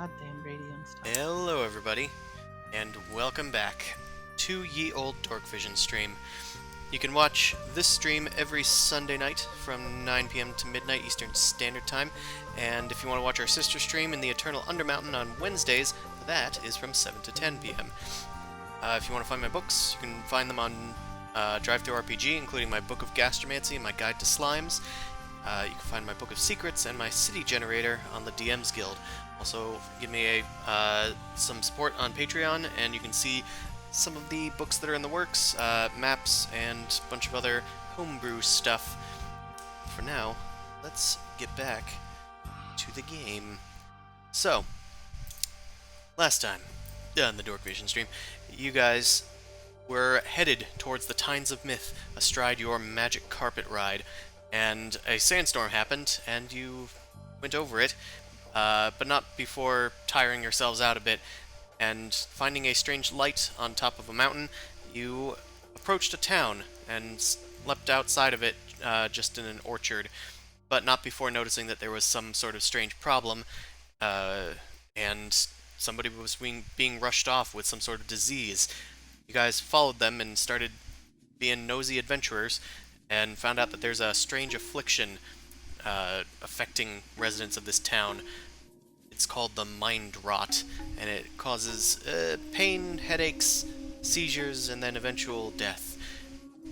Goddamn radium stuff. Hello everybody, and welcome back to Ye Old Dorkvision stream. You can watch this stream every Sunday night from 9 p.m. to midnight Eastern Standard Time, and if you want to watch our sister stream in the Eternal Undermountain on Wednesdays, that is from 7 to 10 p.m. If you want to find my books, you can find them on Drive-Thru RPG, including my Book of Gastromancy and my Guide to Slimes. You can find my Book of Secrets and my City Generator on the DM's Guild. Also, give me some support on Patreon, and you can see some of the books that are in the works, maps, and a bunch of other homebrew stuff. For now, let's get back to the game. So, last time, on the Dorkvision stream, you guys were headed towards the Tines of Myth, astride your magic carpet ride, and a sandstorm happened, and you went over it, but not before tiring yourselves out a bit, and finding a strange light on top of a mountain, you approached a town and leapt outside of it just in an orchard, but not before noticing that there was some sort of strange problem, and somebody was being rushed off with some sort of disease. You guys followed them and started being nosy adventurers, and found out that there's a strange affliction affecting residents of this town. It's called the Mind Rot, and it causes pain, headaches, seizures, and then eventual death.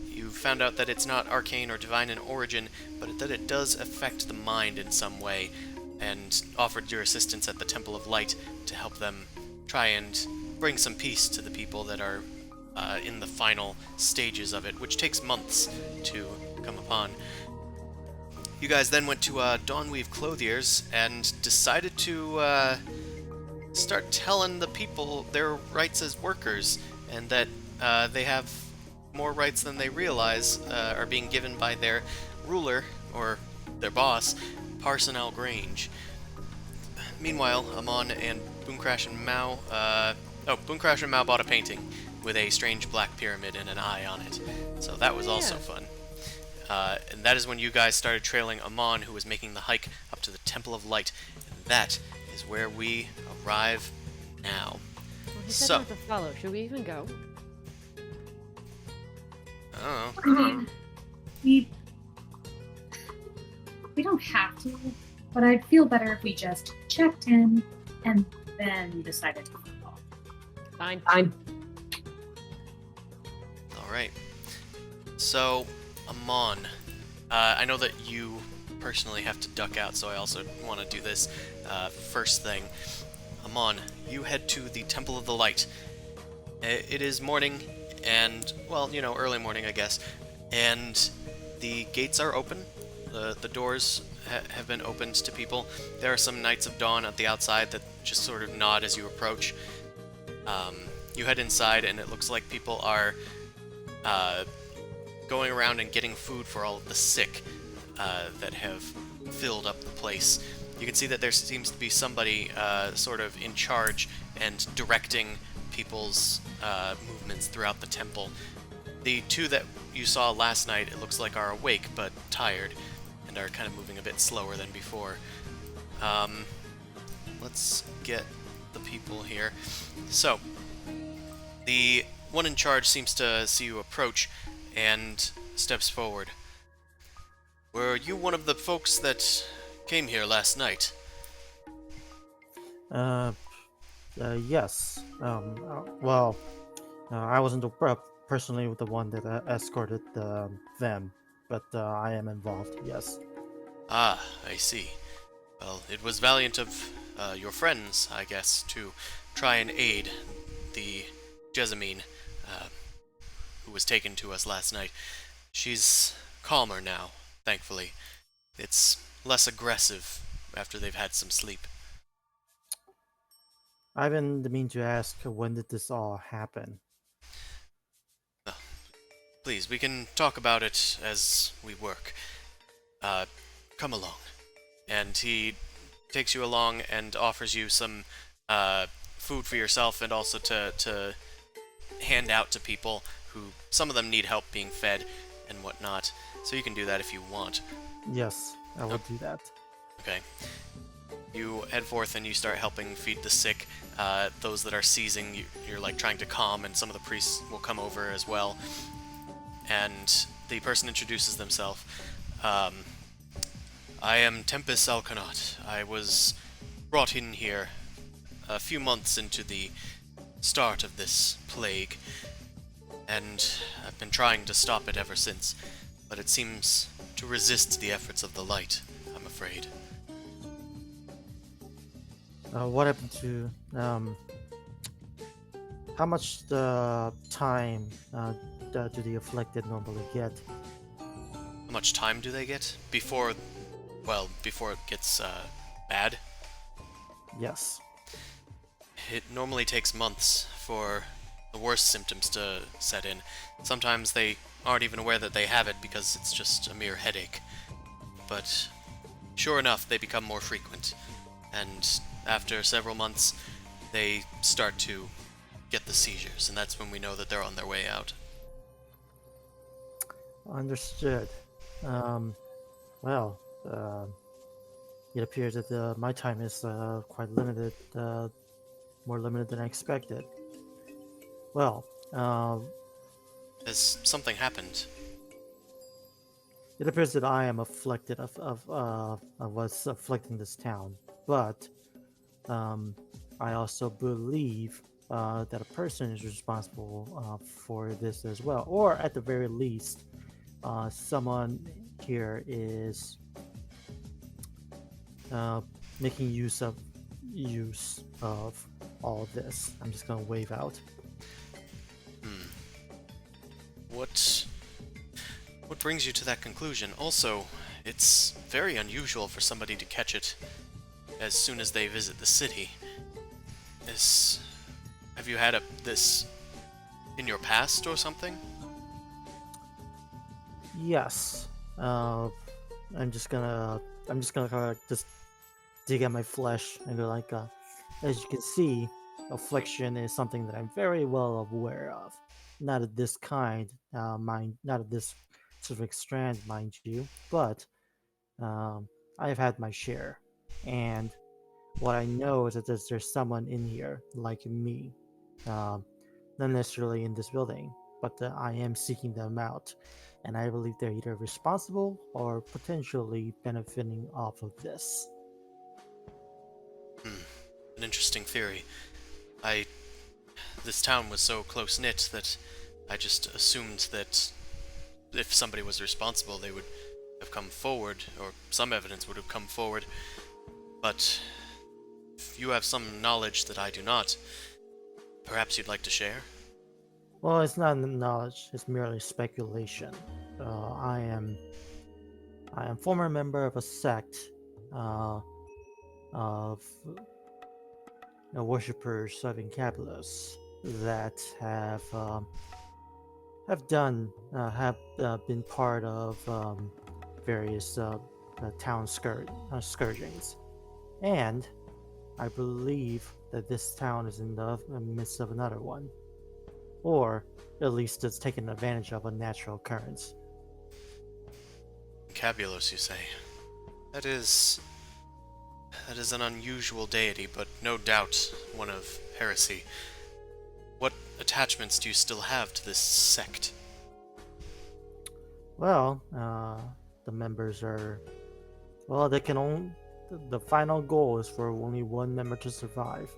You you've found out that it's not arcane or divine in origin, but that it does affect the mind in some way, and offered your assistance at the Temple of Light to help them try and bring some peace to the people that are in the final stages of it, which takes months to come upon. You guys then went to Dawnweave Clothiers and decided to start telling the people their rights as workers, and that they have more rights than they realize are being given by their ruler, or their boss, Parson Grange. Meanwhile, Amon and Boomcrash and Mao... Boomcrash and Mao bought a painting with a strange black pyramid and an eye on it. So that was also fun. And that is when you guys started trailing Amon, who was making the hike up to the Temple of Light. And that is where we arrive now. Well, he said not to follow. Should we even go? Oh. I mean, we don't have to, but I'd feel better if we just checked in and then decided to follow. Fine. Alright. So, Amon, I know that you personally have to duck out, so I also want to do this first thing. Amon, you head to the Temple of the Light. It is morning, and, well, you know, early morning, I guess, and the gates are open. The doors have been opened to people. There are some Knights of Dawn at the outside that just sort of nod as you approach. You head inside, and it looks like people are going around and getting food for all of the sick that have filled up the place. You can see that there seems to be somebody sort of in charge and directing people's movements throughout the temple. The two that you saw last night, it looks like, are awake but tired and are kind of moving a bit slower than before. Let's get the people here. So, the one in charge seems to see you approach and steps forward. Were you one of the folks that came here last night? Yes. I wasn't personally the one that escorted them, but I am involved, yes. Ah, I see. Well, it was valiant of your friends, I guess, to try and aid the Jessamine, who was taken to us last night. She's calmer now, thankfully. It's less aggressive after they've had some sleep. I've been meaning to ask, when did this all happen? Please, we can talk about it as we work. Come along. And he takes you along and offers you some food for yourself, and also to hand out to people who, some of them need help being fed and whatnot. So you can do that if you want. Yes, I will do that. Okay. You head forth and you start helping feed the sick. Those that are seizing, you're like trying to calm, and some of the priests will come over as well. And the person introduces themselves. I am Tempest Alkanot. I was brought in here a few months into the start of this plague, and I've been trying to stop it ever since, but it seems to resist the efforts of the light, I'm afraid. What happened to how much time do the afflicted normally get? How much time do they get before it gets bad? Yes. It normally takes months for the worst symptoms to set in. Sometimes they aren't even aware that they have it because it's just a mere headache. But sure enough, they become more frequent, and after several months, they start to get the seizures, and that's when we know that they're on their way out. Understood. Well, it appears that my time is quite limited, more limited than I expected. Well, Has something happened? it appears that I am afflicted of what's afflicting this town, but I also believe that a person is responsible for this as well, or at the very least, someone here is uh, making use of all this. I'm just gonna wave out. Hmm. What brings you to that conclusion? Also, it's very unusual for somebody to catch it as soon as they visit the city. Have you had this in your past or something? Yes. I'm just gonna kind of just dig at my flesh and go like, as you can see, affliction is something that I'm very well aware of. Not of this kind, not of this specific strand, mind you, but I've had my share. And what I know is that there's someone in here like me, um, not necessarily in this building, but I am seeking them out, and I believe they're either responsible or potentially benefiting off of this. Hmm. An interesting theory. This town was so close-knit that I just assumed that if somebody was responsible, they would have come forward, or some evidence would have come forward. But if you have some knowledge that I do not, perhaps you'd like to share? Well, it's not knowledge; it's merely speculation. Uh, I am I am former member of a sect uh, of worshippers of Incabulos that have been part of various town scourgings, and I believe that this town is in the midst of another one, or at least it's taken advantage of a natural occurrence. Cabulos, you say? That is an unusual deity, but no doubt one of heresy. What attachments do you still have to this sect? Well, the members are well. They can only the final goal is for only one member to survive,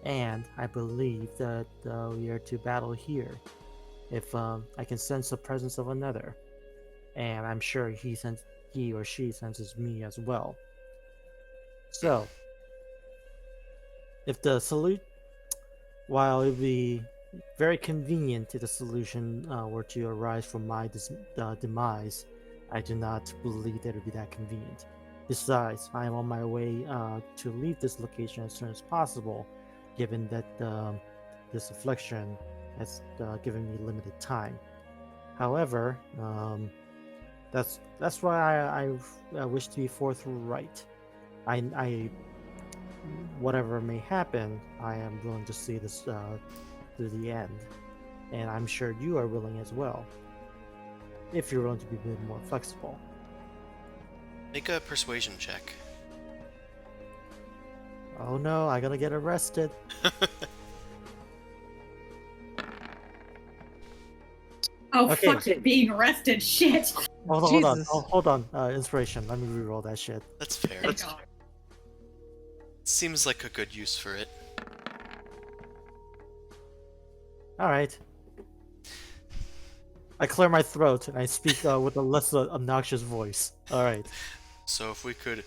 and I believe that we are to battle here. If I can sense the presence of another, and I'm sure he or she senses me as well. So, if the salute, while it would be very convenient if the solution were to arise from my demise, I do not believe that it would be that convenient. Besides, I am on my way to leave this location as soon as possible, given that this affliction has given me limited time. However, that's why I wish to be forthright. I whatever may happen, I am willing to see this to the end, and I'm sure you are willing as well, if you're willing to be a bit more flexible. Make a persuasion check. Oh no, I gotta get arrested. Oh, Okay. fuck it, being arrested. Shit. Hold on, Jesus. hold on. Inspiration. Let me reroll that shit. That's fair. Thank God. Seems like a good use for it. All right. I clear my throat and I speak with a less obnoxious voice. All right. So if we could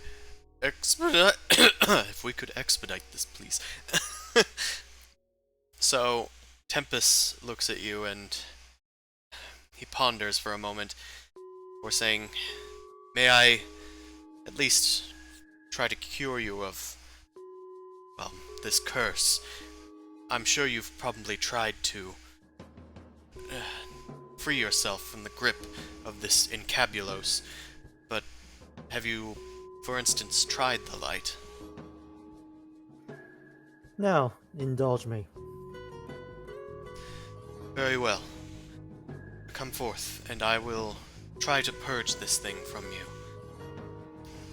expedite this, please. So Tempest looks at you and he ponders for a moment. We're saying, may I at least try to cure you of, well, this curse? I'm sure you've probably tried to free yourself from the grip of this Incabulos, but have you, for instance, tried the light? Now, indulge me. Very well. Come forth, and I will try to purge this thing from you.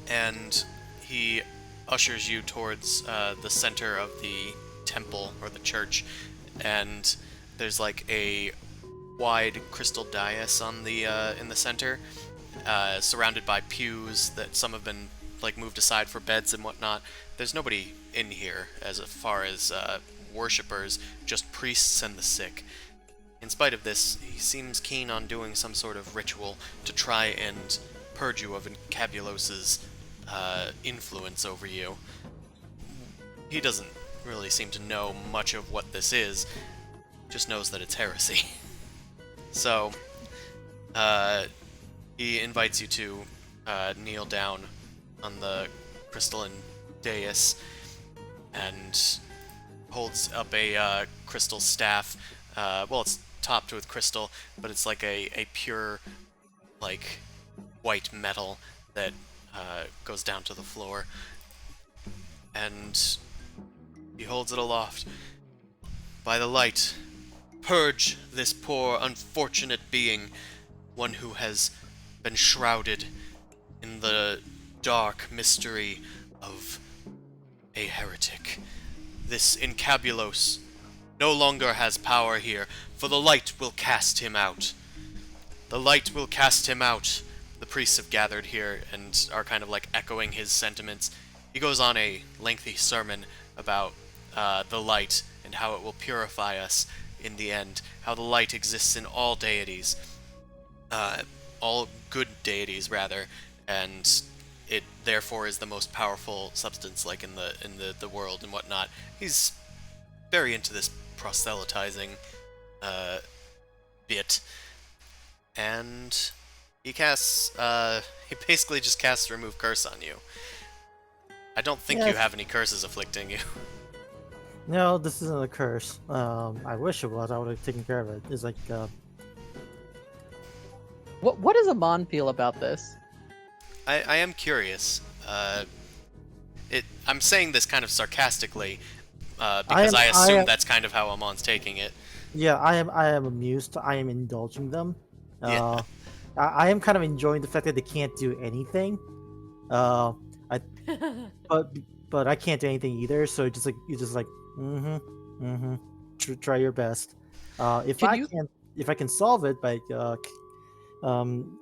And he ushers you towards the center of the temple, or the church, and there's like a wide crystal dais on the in the center, surrounded by pews that some have been like moved aside for beds and whatnot. There's nobody in here as far as worshippers, just priests and the sick. In spite of this, he seems keen on doing some sort of ritual to try and purge you of Encabulos's influence over you. He doesn't really seem to know much of what this is, just knows that it's heresy. So, he invites you to kneel down on the crystalline dais and holds up a crystal staff. Well, it's topped with crystal, but it's like a pure, like, white metal that goes down to the floor. And he holds it aloft. By the light, purge this poor, unfortunate being, one who has been shrouded in the dark mystery of a heretic. This Encabulos no longer has power here, for the light will cast him out. The light will cast him out. The priests have gathered here and are kind of like echoing his sentiments. He goes on a lengthy sermon about the light and how it will purify us in the end, how the light exists in all deities, all good deities rather, and it therefore is the most powerful substance, like in the world and whatnot. He's very into this proselytizing bit, and he casts he basically just casts remove curse on you. I don't think you Yes. have any curses afflicting you. No, this isn't a curse. I wish it was. I would have taken care of it. It's like, What does Amon feel about this? I am curious. I'm saying this kind of sarcastically because I assume that's kind of how Amon's taking it. yeah, I am amused. I am indulging them. Yeah. I am kind of enjoying the fact that they can't do anything. I but I can't do anything either. So it's just like try your best. If I can solve it by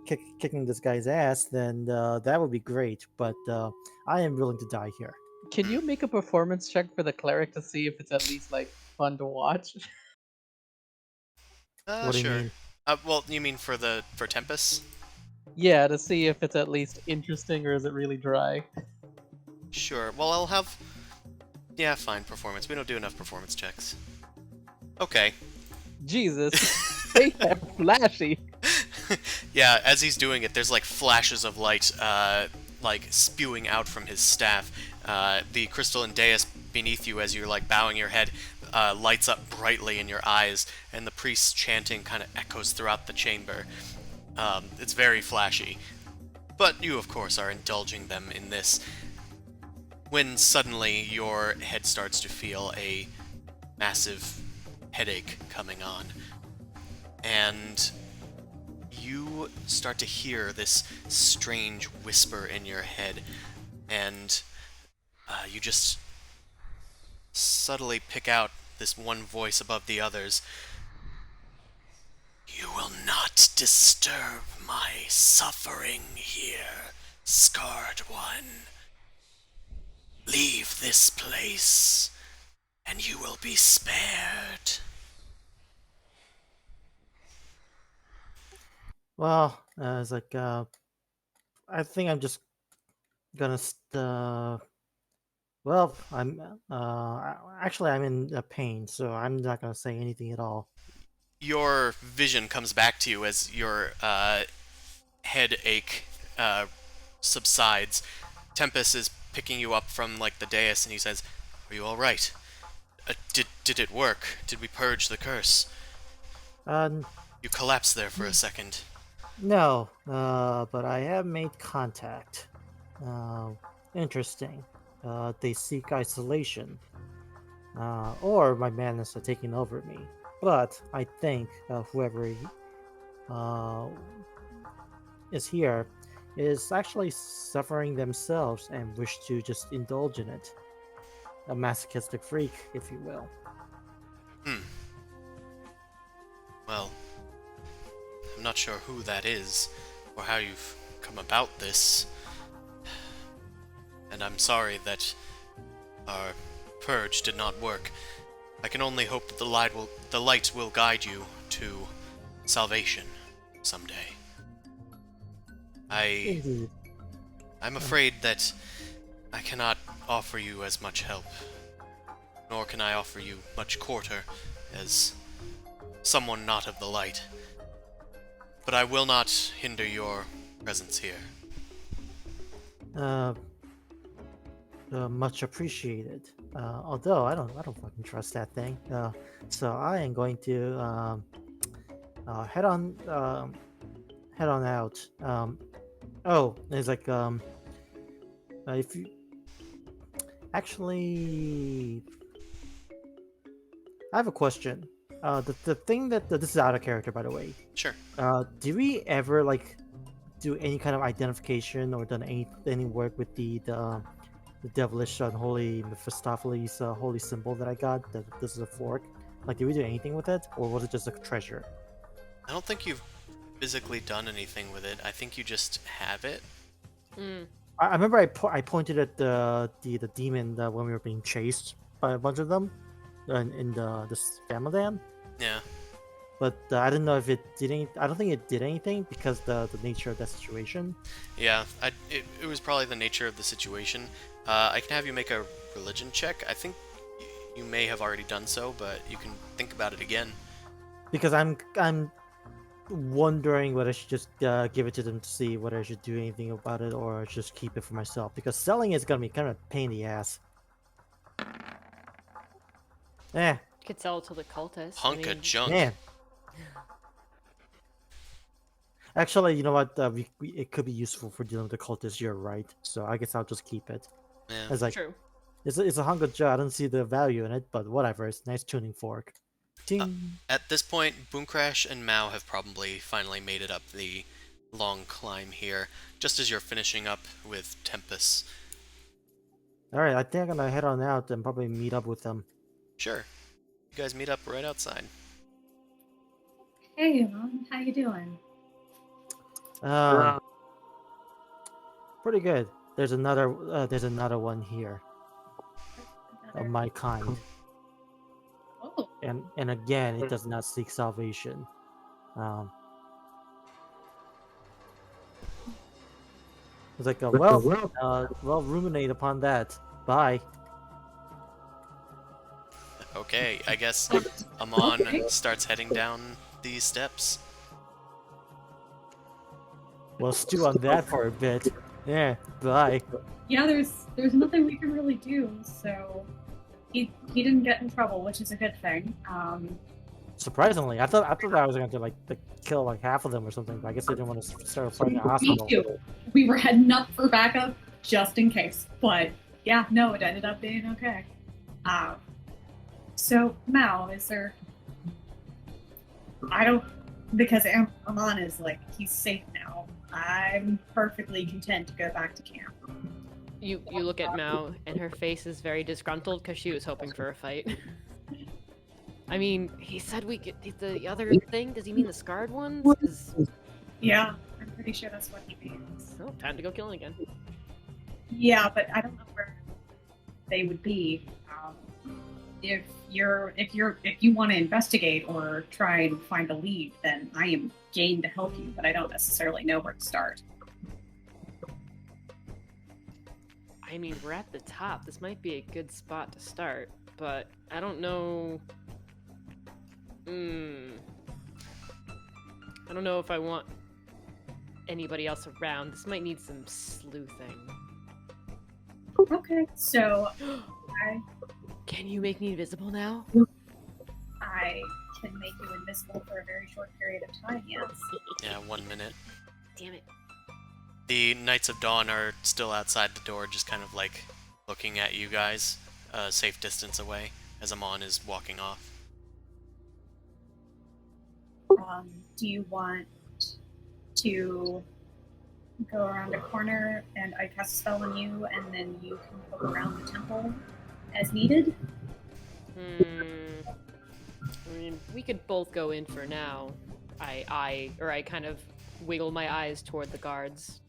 kicking this guy's ass, then that would be great. But I am willing to die here. Can you make a performance check for the cleric to see if it's at least like fun to watch? What do you Sure. mean? Well, you mean for Tempest? Yeah, to see if it's at least interesting or is it really dry. Sure. Well, I'll have... Yeah, fine, performance. We don't do enough performance checks. Okay. Jesus, they are flashy. Yeah, as he's doing it, there's like flashes of light, like spewing out from his staff. The crystalline dais beneath you, as you're like bowing your head, lights up brightly in your eyes, and the priest's chanting kind of echoes throughout the chamber. It's very flashy. But you, of course, are indulging them in this. When suddenly your head starts to feel a massive headache coming on. And you start to hear this strange whisper in your head, and you just subtly pick out this one voice above the others. You will not disturb my suffering here, Scarred One. Leave this place, and you will be spared. Well, it's like I think I'm just gonna well, actually I'm in pain, so I'm not gonna say anything at all. Your vision comes back to you as your headache subsides. Tempest is picking you up from like the dais, and he says, "Are you all right? Did it work? Did we purge the curse?" Uh, You collapsed there for a second. no, but I have made contact. Interesting. They seek isolation, or my madness are taking over me. But I think whoever is here is actually suffering themselves and wish to just indulge in it. A masochistic freak, if you will. Well, I'm not sure who that is, or how you've come about this. And I'm sorry that our purge did not work. I can only hope that the light will guide you to salvation someday. Indeed. I'm afraid that I cannot offer you as much help, nor can I offer you much quarter as someone not of the light. But I will not hinder your presence here. Uh, Much appreciated. Although I don't fucking trust that thing. So I am going to head on out. Oh, it's like if you actually, I have a question. The thing that this is out of character, by the way. Sure. Do we ever like do any kind of identification or done any work with the devilish unholy Mephistopheles holy symbol that I got? That this is a fork. Like, did we do anything with it, or was it just a treasure? I don't think you've physically done anything with it. I think you just have it. Mm. I remember I pointed at the demon when we were being chased by a bunch of them in this Famadan. Yeah. But I didn't know if it did any. I don't think it did anything because the nature of that situation. Yeah, it was probably the nature of the situation. I can have you make a religion check. I think you may have already done so, but you can think about it again. Because I'm wondering whether I should just give it to them to see whether I should do anything about it or just keep it for myself. Because selling it's gonna be kind of a pain in the ass. Eh, You could sell it to the cultists. Hunk of junk. man. Actually, you know what? It could be useful for dealing with the cultists. You're right. So I guess I'll just keep it. Yeah. It's like True. it's a hunk of jar. I don't see the value in it, but whatever. It's a nice tuning fork. Ting. At this point, Boomcrash and Mao have probably finally made it up the long climb here, just as you're finishing up with Tempest. All right, I think I'm gonna head on out and probably meet up with them. Sure. You guys meet up right outside. Hey, Mom, how you doing? Pretty good. There's another one here of my kind, Oh, and again, it does not seek salvation. It's like well, ruminate upon that. Bye. Okay, I guess Amon Okay. starts heading down these steps. We'll stew on that for a bit. Yeah. Bye. yeah. There's nothing we can really do. So he didn't get in trouble, which is a good thing. Surprisingly, I thought I was going to like kill like half of them or something. But I guess they didn't want to start fighting a Me hospital. too. We were heading up for backup just in case, but yeah, no, it ended up being okay. So Mao, is there? I don't, because Amon is like he's safe now. I'm perfectly content to go back to camp. You look at Mao, and her face is very disgruntled because she was hoping for a fight. I mean, he said we could. The other thing? Does he mean the scarred ones? 'Cause- Yeah, I'm pretty sure that's what he means. Oh, time to go killing again. Yeah, but I don't know where they would be. If you want to investigate or try and find a lead, then I am game to help you, but I don't necessarily know where to start. I mean, we're at the top. This might be a good spot to start, but I don't know. I don't know if I want anybody else around. This might need some sleuthing. Okay, so Can you make me invisible now? I can make you invisible for a very short period of time, yes. Yeah, 1 minute. Damn it. The Knights of Dawn are still outside the door, just kind of like looking at you guys, a safe distance away, as Amon is walking off. Do you want to go around a corner and I cast a spell on you and then you can poke around the temple as needed? I mean, we could both go in for now. I kind of wiggle my eyes toward the guards.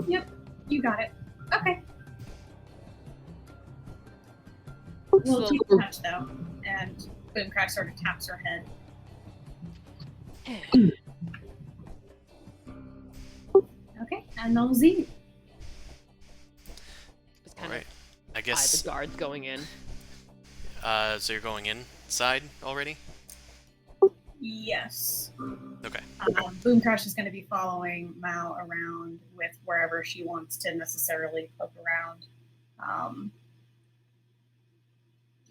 Yep, you got it. Okay. We'll keep in touch though. And Boomcrack sort of taps her head. Okay, and Nosy. Just kind Alright. of I eye guess, the guards going in. so you're going inside already? Yes. Okay. Boom Crash is going to be following Mao around with wherever she wants to necessarily poke around.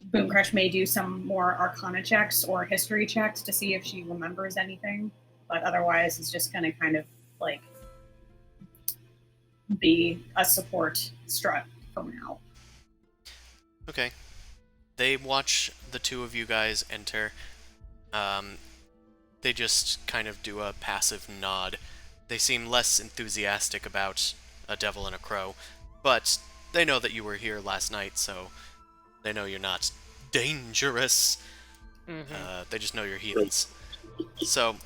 Boom Crash may do some more Arcana checks or history checks to see if she remembers anything, but otherwise it's just going to kind of like be a support strut for now. Okay. They watch the two of you guys enter. They just kind of do a passive nod. They seem less enthusiastic about a devil and a crow, but they know that you were here last night, so they know you're not dangerous. They just know you're heathens. So,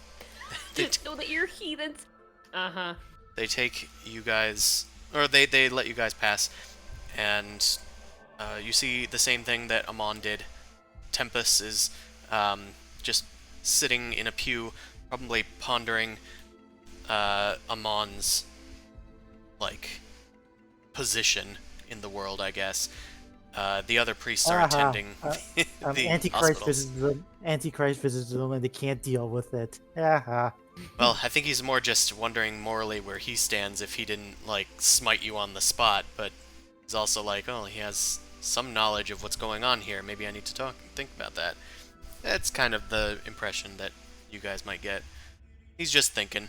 Know that you're heathens. Uh-huh. they take you guys, or they let you guys pass, and you see the same thing that Amon did. Tempest is just sitting in a pew, probably pondering Amon's like position in the world, I guess. The other priests are attending the Antichrist hospitals. visits them. Antichrist visits them, and they can't deal with it. Haha. Well, I think he's more just wondering morally where he stands if he didn't like smite you on the spot, but he's also like, oh, he has some knowledge of what's going on here. Maybe I need to think about that. That's kind of the impression that you guys might get. He's just thinking.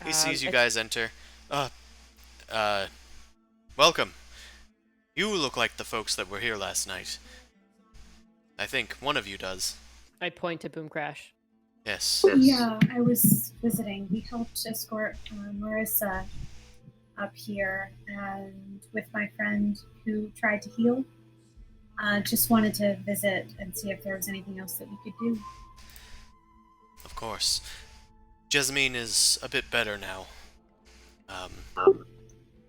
He sees you guys enter. Welcome. You look like the folks that were here last night. I think one of you does. I point to Boom Crash. Yes. Yeah, I was visiting. We helped escort Marissa up here, and with my friend who tried to heal. Just wanted to visit and see if there was anything else that we could do. Of course. Jasmine is a bit better now.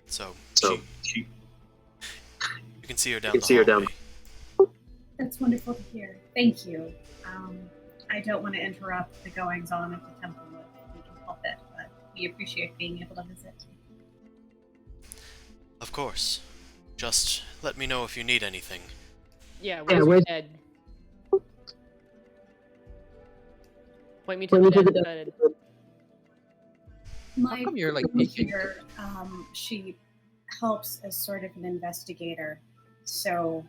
So she you can see her down the hallway. That's wonderful to hear. Thank you. I don't want to interrupt the goings on of the temple if we can help it, but we appreciate being able to visit. Of course. Just let me know if you need anything. Yeah, where's your bed? Point me to the bed. My come you're, like, friend peeking? here, she helps as sort of an investigator, so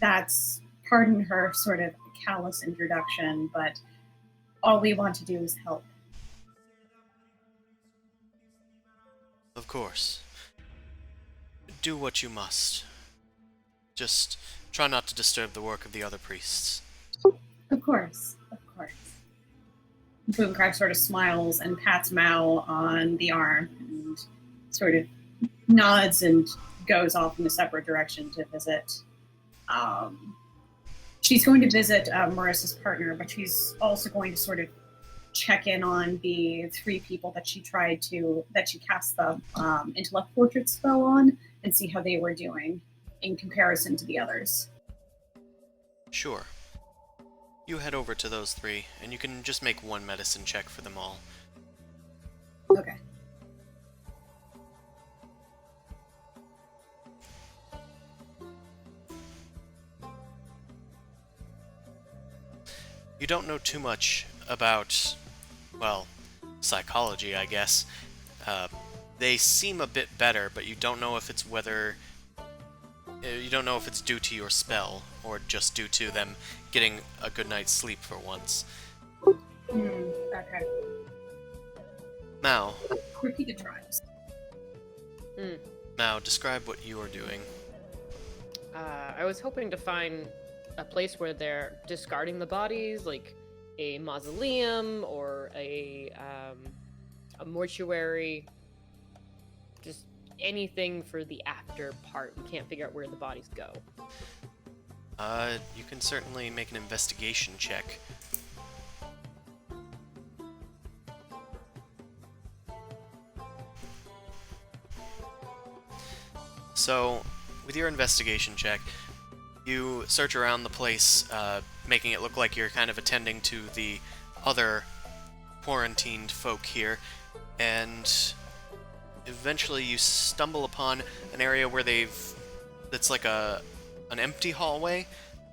that's, pardon her sort of callous introduction, but all we want to do is help. Of course. Do what you must. Just try not to disturb the work of the other priests. Of course, of course. Boomcrack sort of smiles and pats Mao on the arm and sort of nods and goes off in a separate direction to visit. She's going to visit Marissa's partner, but she's also going to sort of check in on the three people that she cast the intellect portrait spell on and see how they were doing in comparison to the others. Sure. You head over to those three, and you can just make one medicine check for them all. Okay. You don't know too much about, well, psychology, I guess. They seem a bit better, but you don't know if it's you don't know if it's due to your spell, or just due to them getting a good night's sleep for once. Okay. Now, Repeated trials. Now, describe what you are doing. I was hoping to find a place where they're discarding the bodies, like a mausoleum or a mortuary. Just anything for the after part. We can't figure out where the bodies go. You can certainly make an investigation check. So, with your investigation check, you search around the place, making it look like you're kind of attending to the other quarantined folk here, and eventually you stumble upon an area where that's like an empty hallway.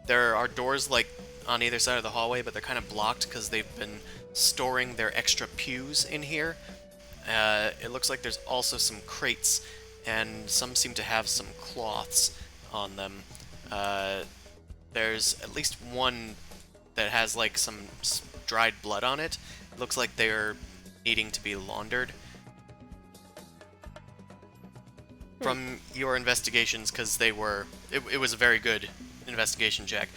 There are doors like on either side of the hallway, but they're kind of blocked because they've been storing their extra pews in here. It looks like there's also some crates, and some seem to have some cloths on them. There's at least one that has like some dried blood on it. It looks like they're needing to be laundered. From your investigations, because it was a very good investigation check,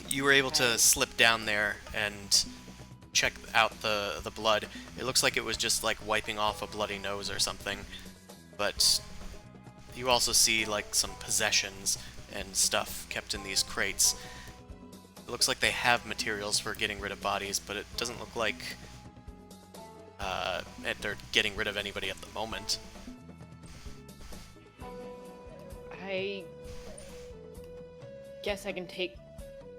you were able to slip down there and check out the blood. It looks like it was just like wiping off a bloody nose or something, but you also see like some possessions and stuff kept in these crates. It looks like they have materials for getting rid of bodies, but it doesn't look like they're getting rid of anybody at the moment. I guess I can take.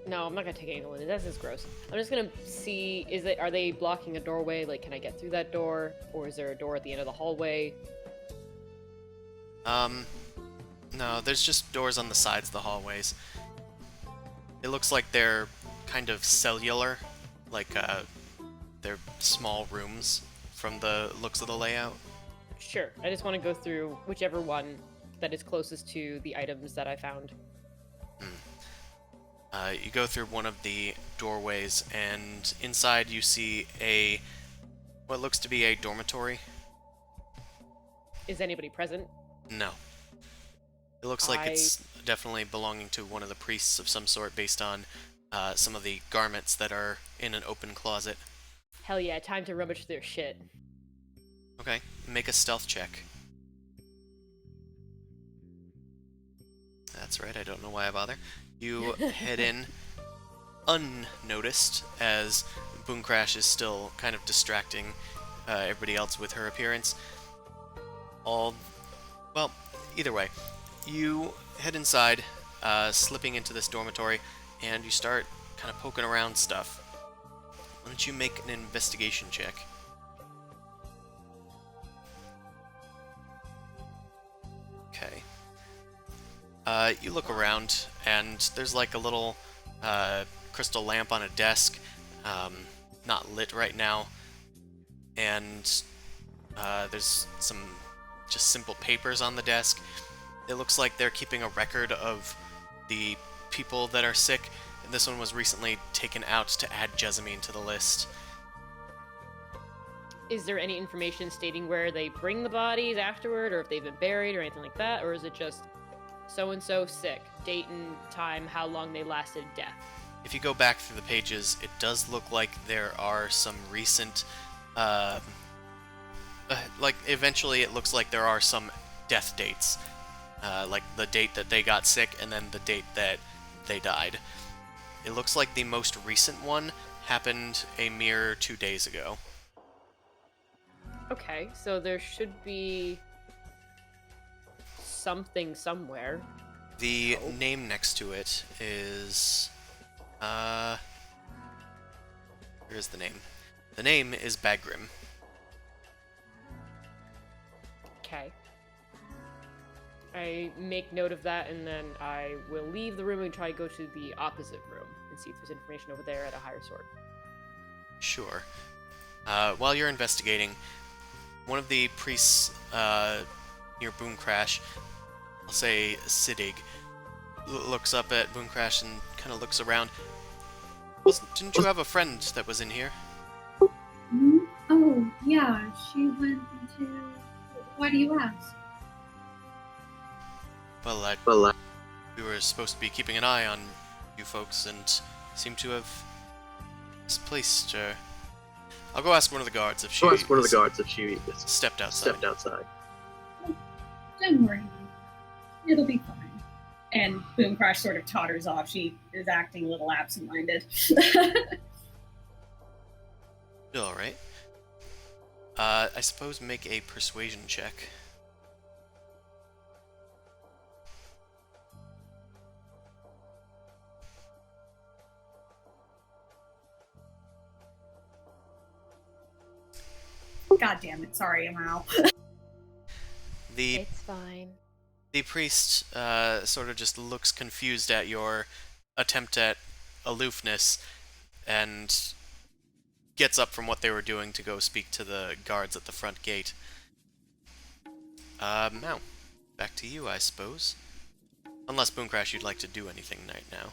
No, I'm not gonna take any of it. That's just gross. I'm just gonna see. Are they blocking a doorway? Like, can I get through that door, or is there a door at the end of the hallway? No, there's just doors on the sides of the hallways. It looks like they're kind of cellular, like they're small rooms from the looks of the layout. Sure. I just want to go through whichever one that is closest to the items that I found. You go through one of the doorways, and inside you see what looks to be a dormitory. Is anybody present? No. It looks like it's definitely belonging to one of the priests of some sort based on some of the garments that are in an open closet. Hell yeah, time to rummage through their shit. Okay, make a stealth check. That's right, I don't know why I bother. You head in unnoticed as Boom Crash is still kind of distracting everybody else with her appearance. Well, either way, you head inside, slipping into this dormitory, and you start kind of poking around stuff. Why don't you make an investigation check? Okay. You look around, and there's like a little crystal lamp on a desk, not lit right now, and there's some just simple papers on the desk. It looks like they're keeping a record of the people that are sick, and this one was recently taken out to add Jessamine to the list. Is there any information stating where they bring the bodies afterward, or if they've been buried, or anything like that, or is it just so-and-so sick, date and time, how long they lasted, death? If you go back through the pages, it does look like there are some recent, like, eventually it looks like there are some death dates. Like the date that they got sick, and then the date that they died. It looks like the most recent one happened a mere 2 days ago. Okay, so there should be something somewhere. The name next to it is... here's the name. The name is Bagrim. Okay. I make note of that, and then I will leave the room and try to go to the opposite room and see if there's information over there at a higher sort. Sure. While you're investigating, one of the priests near Boom Crash, I'll say Siddig, looks up at Boom Crash and kind of looks around. Didn't you have a friend that was in here? Oh, yeah, she went into... Why do you ask? Well, we were supposed to be keeping an eye on you folks and seem to have misplaced her. I'll go ask one of the guards if she stepped outside. Don't worry, it'll be fine. And Boom Crash sort of totters off. She is acting a little absent-minded. Alright. I suppose make a persuasion check. damn it. Sorry, I'm out. The It's fine. the priest sort of just looks confused at your attempt at aloofness and gets up from what they were doing to go speak to the guards at the front gate. Now, back to you, I suppose. Unless Boomcrash, you'd like to do anything right now.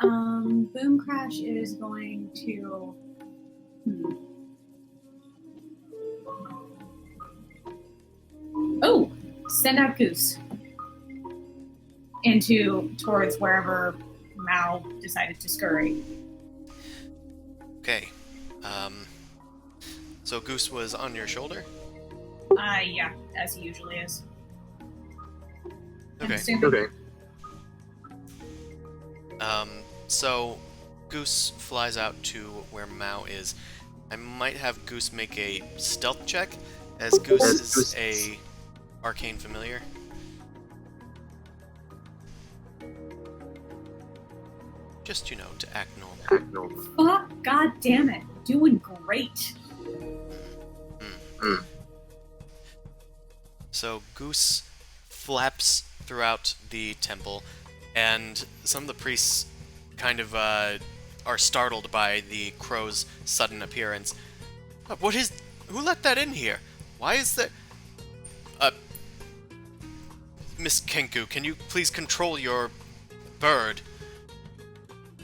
Boom Crash is going to. Oh, send out Goose towards wherever Mao decided to scurry. Okay. So Goose was on your shoulder? Yeah, as he usually is. I'm Okay. assuming. So Goose flies out to where Mao is. I might have Goose make a stealth check, as Goose is a arcane familiar. Just, to act normal. Fuck, god damn it. Doing great. So Goose flaps throughout the temple, and some of the priests kind of are startled by the crow's sudden appearance. Who let that in here? Why is there... Miss Kenku, can you please control your bird?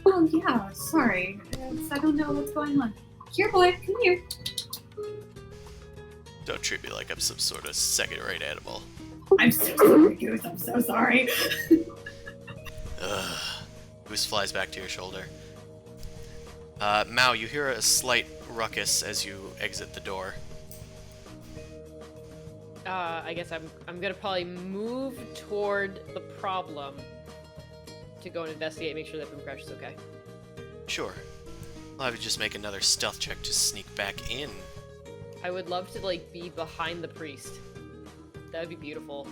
Oh, yeah, sorry. I don't know what's going on. Here, boy, come here. Don't treat me like I'm some sort of second-rate animal. I'm so sorry, Goose. I'm so sorry. Ugh. Goose flies back to your shoulder. Mao, you hear a slight ruckus as you exit the door. I guess I'm gonna probably move toward the problem to go and investigate, make sure that Boomcrash is okay. Sure. I'll have you just make another stealth check to sneak back in. I would love to like be behind the priest. That would be beautiful.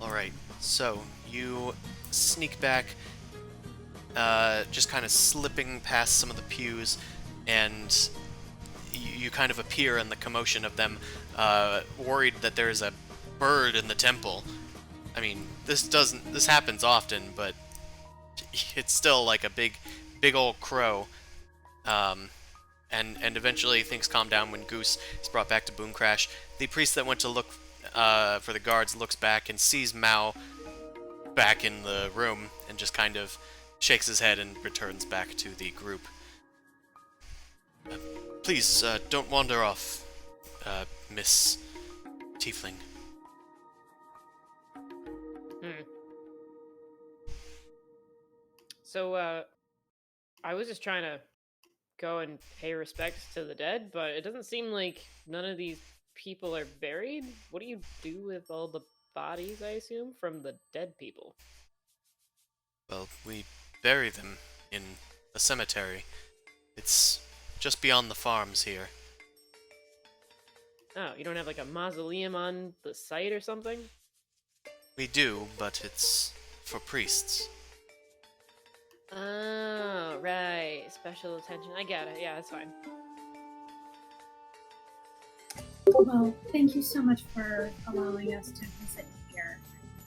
Alright, so you sneak back, just kind of slipping past some of the pews, and you kind of appear in the commotion of them, worried that there's a bird in the temple. I mean, this happens often, but it's still like a big old crow. And eventually things calm down when Goose is brought back to Boomcrash. The priest that went to look for the guards looks back and sees Mao back in the room and just kind of shakes his head and returns back to the group. Please, don't wander off, Miss Tiefling. So, I was just trying to go and pay respects to the dead, but it doesn't seem like none of these people are buried. What do you do with all the bodies, I assume, from the dead people? Well, we bury them in a cemetery. It's just beyond the farms here. Oh, you don't have like a mausoleum on the site or something? We do, but it's for priests. Oh, right. Special attention. I get it. Yeah, that's fine. Well, thank you so much for allowing us to visit here.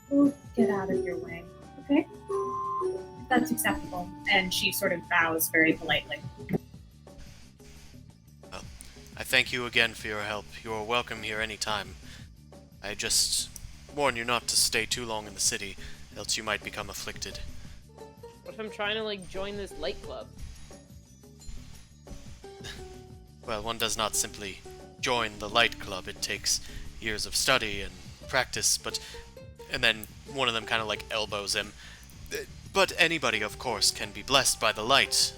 We'll get out of your way, okay? If that's acceptable. And she sort of bows very politely. Well, I thank you again for your help. You are welcome here anytime. I just warn you not to stay too long in the city, else you might become afflicted. What if I'm trying to, like, join this light club? Well, one does not simply join the light club. It takes years of study and practice, and then one of them kind of, like, elbows him. But anybody, of course, can be blessed by the light,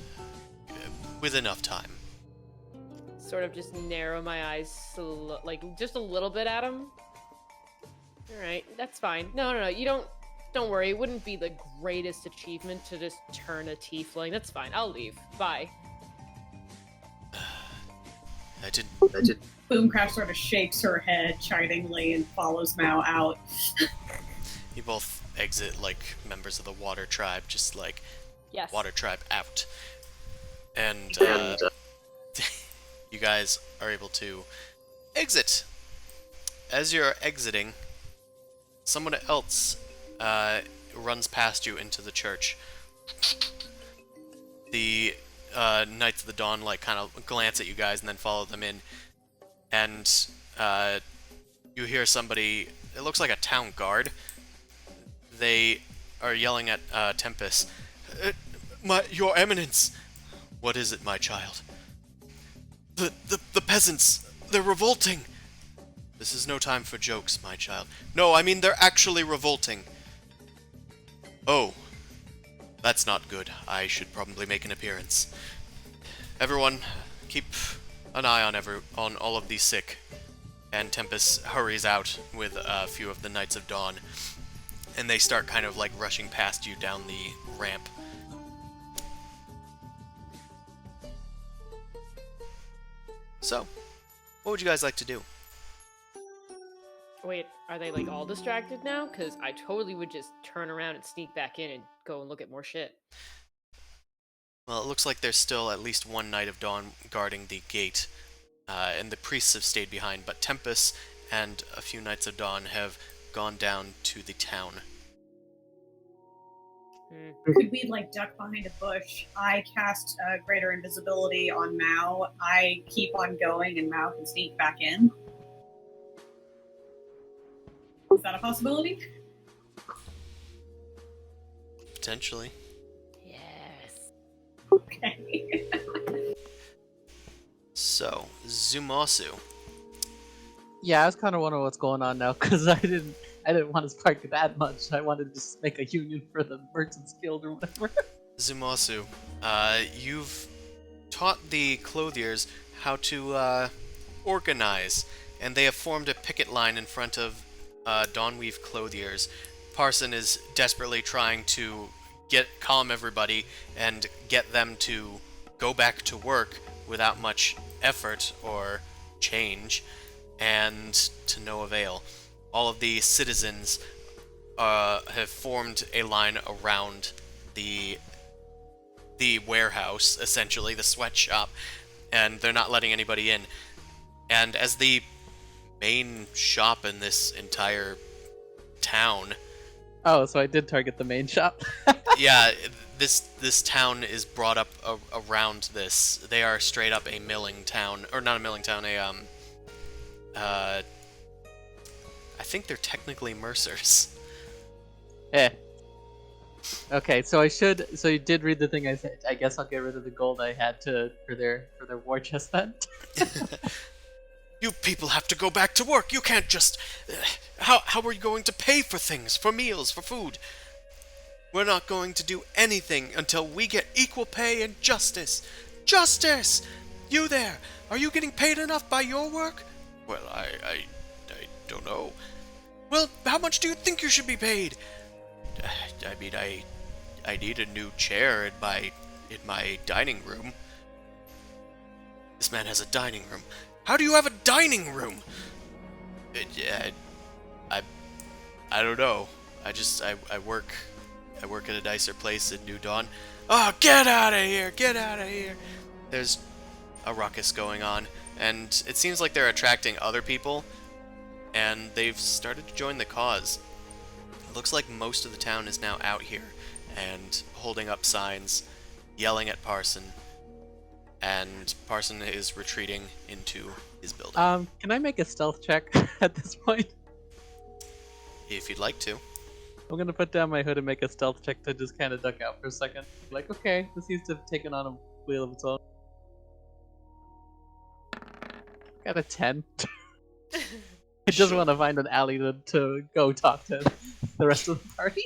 with enough time. Sort of just narrow my eyes, like, just a little bit at him. Alright, that's fine. No, you don't worry, it wouldn't be the greatest achievement to just turn a tiefling. That's fine, I'll leave. Bye. I did. Boomcraft sort of shakes her head chidingly and follows Mao out. You both exit like members of the water tribe, just like, Yes. Water Tribe out. And you guys are able to exit. As you're exiting, someone else runs past you into the church. The Knights of the Dawn kind of glance at you guys and then follow them in. And you hear somebody, it looks like a town guard. They are yelling at Tempest. Your Eminence! What is it, my child? The peasants, they're revolting! This is no time for jokes, my child. No, I mean they're actually revolting. Oh, that's not good. I should probably make an appearance. Everyone, keep an eye on all of these sick. And Tempest hurries out with a few of the Knights of Dawn. And they start kind of rushing past you down the ramp. So, what would you guys like to do? Wait, are they all distracted now? Because I totally would just turn around and sneak back in and go and look at more shit. Well, it looks like there's still at least one Knight of Dawn guarding the gate, and the priests have stayed behind, but Tempest and a few Knights of Dawn have gone down to the town. Could we duck behind a bush? I cast greater invisibility on Mao. I keep on going, and Mao can sneak back in. Is that a possibility? Potentially. Yes. Okay. So, Zumasu. Yeah, I was kind of wondering what's going on now because I didn't want to spark that much. I wanted to just make a union for the Merchants Guild or whatever. Zumasu, you've taught the clothiers how to organize, and they have formed a picket line in front of Dawnweave clothiers. Parson is desperately trying to calm everybody and get them to go back to work without much effort or change, and to no avail. All of the citizens have formed a line around the warehouse, essentially, the sweatshop, and they're not letting anybody in. And as the main shop in this entire town... Oh, so I did target the main shop. Yeah, this town is brought up around this. They are straight up a milling town, or not a milling town, I think they're technically mercers. Okay, so so you did read the thing I said. I guess I'll get rid of the gold I had for their war chest then. You people have to go back to work. You can't just... How are you going to pay for things, for meals, for food? We're not going to do anything until we get equal pay and justice. Justice! You there, are you getting paid enough by your work? Well, I don't know. Well, how much do you think you should be paid? I mean, I need a new chair in my dining room. This man has a dining room. How do you have a dining room? I don't know. I work at a nicer place in New Dawn. Oh, get out of here! Get out of here! There's a ruckus going on, and it seems like they're attracting other people, and they've started to join the cause. It looks like most of the town is now out here, and holding up signs, yelling at Parson, and Parson is retreating into his building. Can I make a stealth check at this point? If you'd like to. I'm gonna put down my hood and make a stealth check to just kind of duck out for a second. Okay, this seems to have taken on a wheel of its own. Got a 10. I just want to find an alley to go talk to the rest of the party.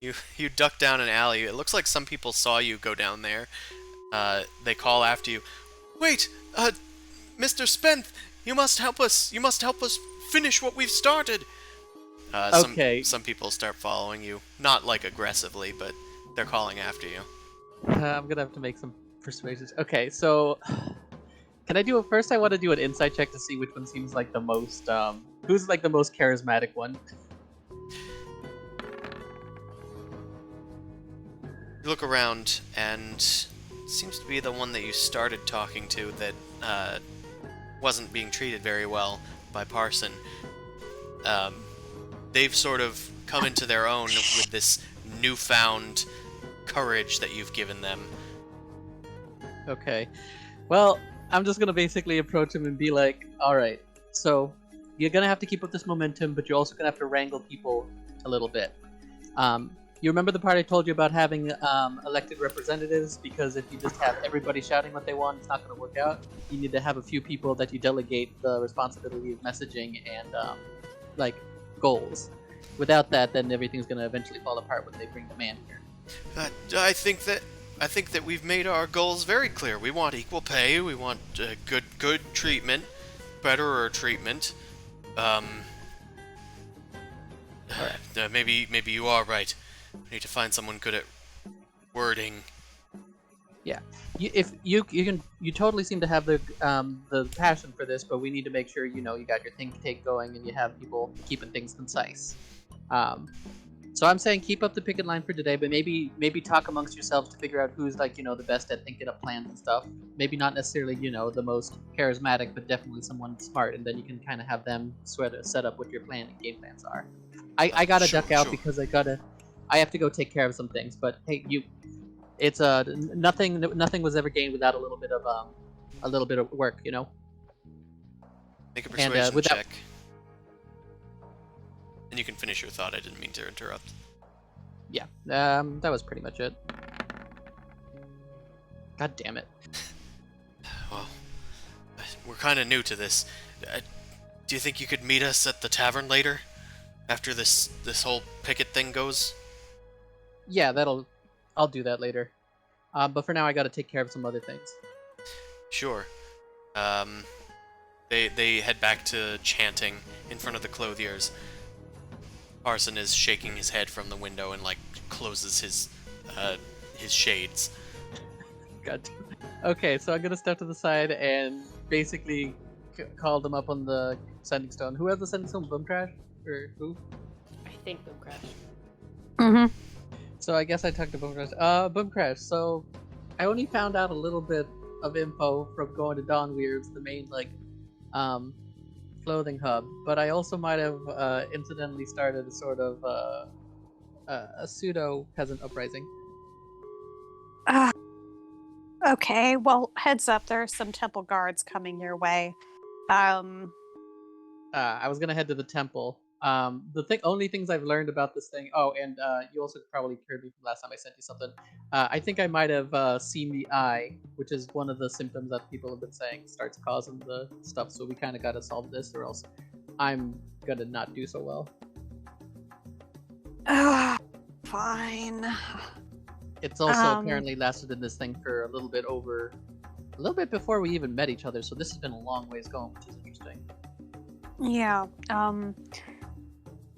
You duck down an alley. It looks like some people saw you go down there. They call after you. Wait, Mr. Spence, you must help us. You must help us finish what we've started. Okay. Some people start following you, not aggressively, but they're calling after you. I'm gonna have to make some persuasions. Okay, so can I do it first? I want to do an insight check to see which one seems like the most who's the most charismatic one. You look around, and it seems to be the one that you started talking to that wasn't being treated very well by Parson. They've sort of come into their own with this newfound courage that you've given them. Okay. Well, I'm just gonna basically approach him and be like, alright, so you're gonna have to keep up this momentum, but you're also gonna have to wrangle people a little bit. You remember the part I told you about having elected representatives? Because if you just have everybody shouting what they want, it's not gonna work out. You need to have a few people that you delegate the responsibility of messaging and like goals. Without that, then everything's gonna eventually fall apart when they bring the man here. I think that we've made our goals very clear. We want equal pay. We want good treatment, betterer treatment. Maybe you are right. We need to find someone good at wording. Yeah, you totally seem to have the passion for this, but we need to make sure you got your think tank going and you have people keeping things concise. So I'm saying keep up the picket line for today, but maybe talk amongst yourselves to figure out who's the best at thinking up plans and stuff. Maybe not necessarily the most charismatic, but definitely someone smart, and then you can kind of have them set up what your plan and game plans are. I gotta duck out because I have to go take care of some things. But hey, it's nothing was ever gained without a little bit of work, Make a persuasion check. And you can finish your thought. I didn't mean to interrupt. Yeah, that was pretty much it. God damn it. Well, we're kind of new to this. Do you think you could meet us at the tavern later? After this whole picket thing goes? Yeah, I'll do that later. But for now, I gotta take care of some other things. Sure. They head back to chanting in front of the clothiers. Parson is shaking his head from the window and closes his shades. God. Okay, so I'm gonna step to the side and basically call them up on the sending stone. Who has the sending stone? Boom Crash or who? I think Boom Crash. Mm-hmm. So I guess I talked to Boom Crash. Boom Crash. So I only found out a little bit of info from going to Dawn Weird's, the main clothing hub, but I also might have incidentally started a sort of a pseudo peasant uprising. Okay, well, heads up, there are some temple guards coming your way. I was gonna head to the temple. Only things I've learned about this thing. Oh, and you also probably heard me from last time I sent you something. I think I might have seen the eye, which is one of the symptoms that people have been saying starts causing the stuff. So we kind of got to solve this, or else I'm gonna not do so well. Fine. It's also apparently lasted in this thing for a little bit before we even met each other. So this has been a long ways going, which is interesting. Yeah.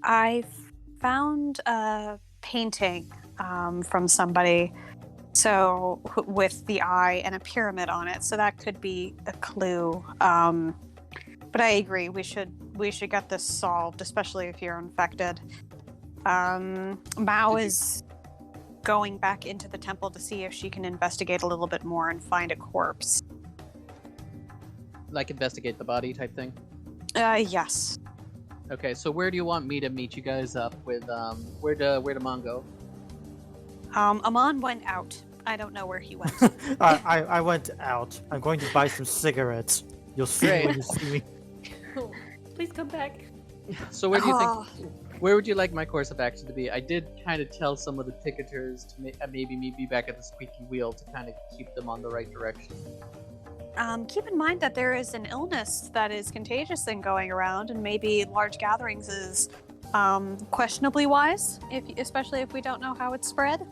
I found a painting from somebody, so with the eye and a pyramid on it. So that could be a clue. But I agree, we should get this solved, especially if you're infected. Mao is going back into the temple to see if she can investigate a little bit more and find a corpse. Like investigate the body type thing? Yes. Okay, so where do you want me to meet you guys up with, where'd Amon go? Amon went out. I don't know where he went. I went out. I'm going to buy some cigarettes. You'll see Great. when you see me. Please come back. So where do you think, where would you like my course of action to be? I did kind of tell some of the picketers to maybe me be back at the squeaky wheel to kind of keep them on the right direction. Keep in mind that there is an illness that is contagious and going around, and maybe large gatherings is questionably wise, especially if we don't know how it's spread.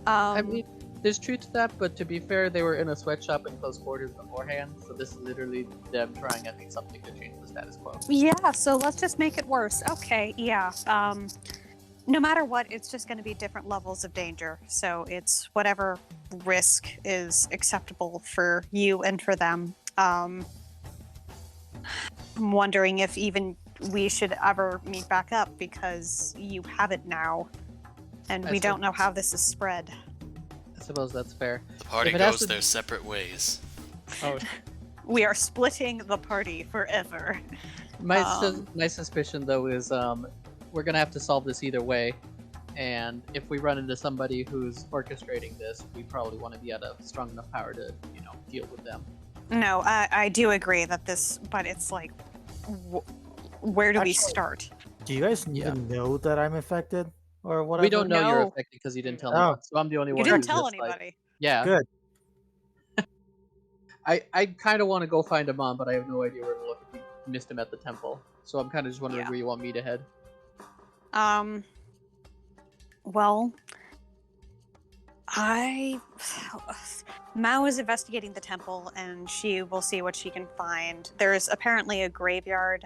I mean, there's truth to that, but to be fair, they were in a sweatshop in close quarters beforehand, so this is literally them trying at least something to change the status quo. Yeah, so let's just make it worse. Okay, yeah. No matter what, it's just going to be different levels of danger. So it's whatever risk is acceptable for you and for them. I'm wondering if even we should ever meet back up, because you have it now, and we don't know how this is spread. suppose that's fair. The party If it has goes to- their separate ways. Oh, We are splitting the party forever. my suspicion though is we're gonna have to solve this either way, and if we run into somebody who's orchestrating this, we probably want to be at a strong enough power to deal with them. No, I do agree that this, but it's like, where do we Actually- start? Do you guys Yeah. even know that I'm affected or whatever? We don't know you're No. affected because you didn't tell me, Oh. once, so I'm the only You one. didn't who's tell just like- anybody. yeah. Good. I kind of want to go find him on, but I have no idea where to look if we missed him at the temple. So I'm kind of just wondering Yeah. where you want me to head. Well, Mao is investigating the temple, and she will see what she can find. There's apparently a graveyard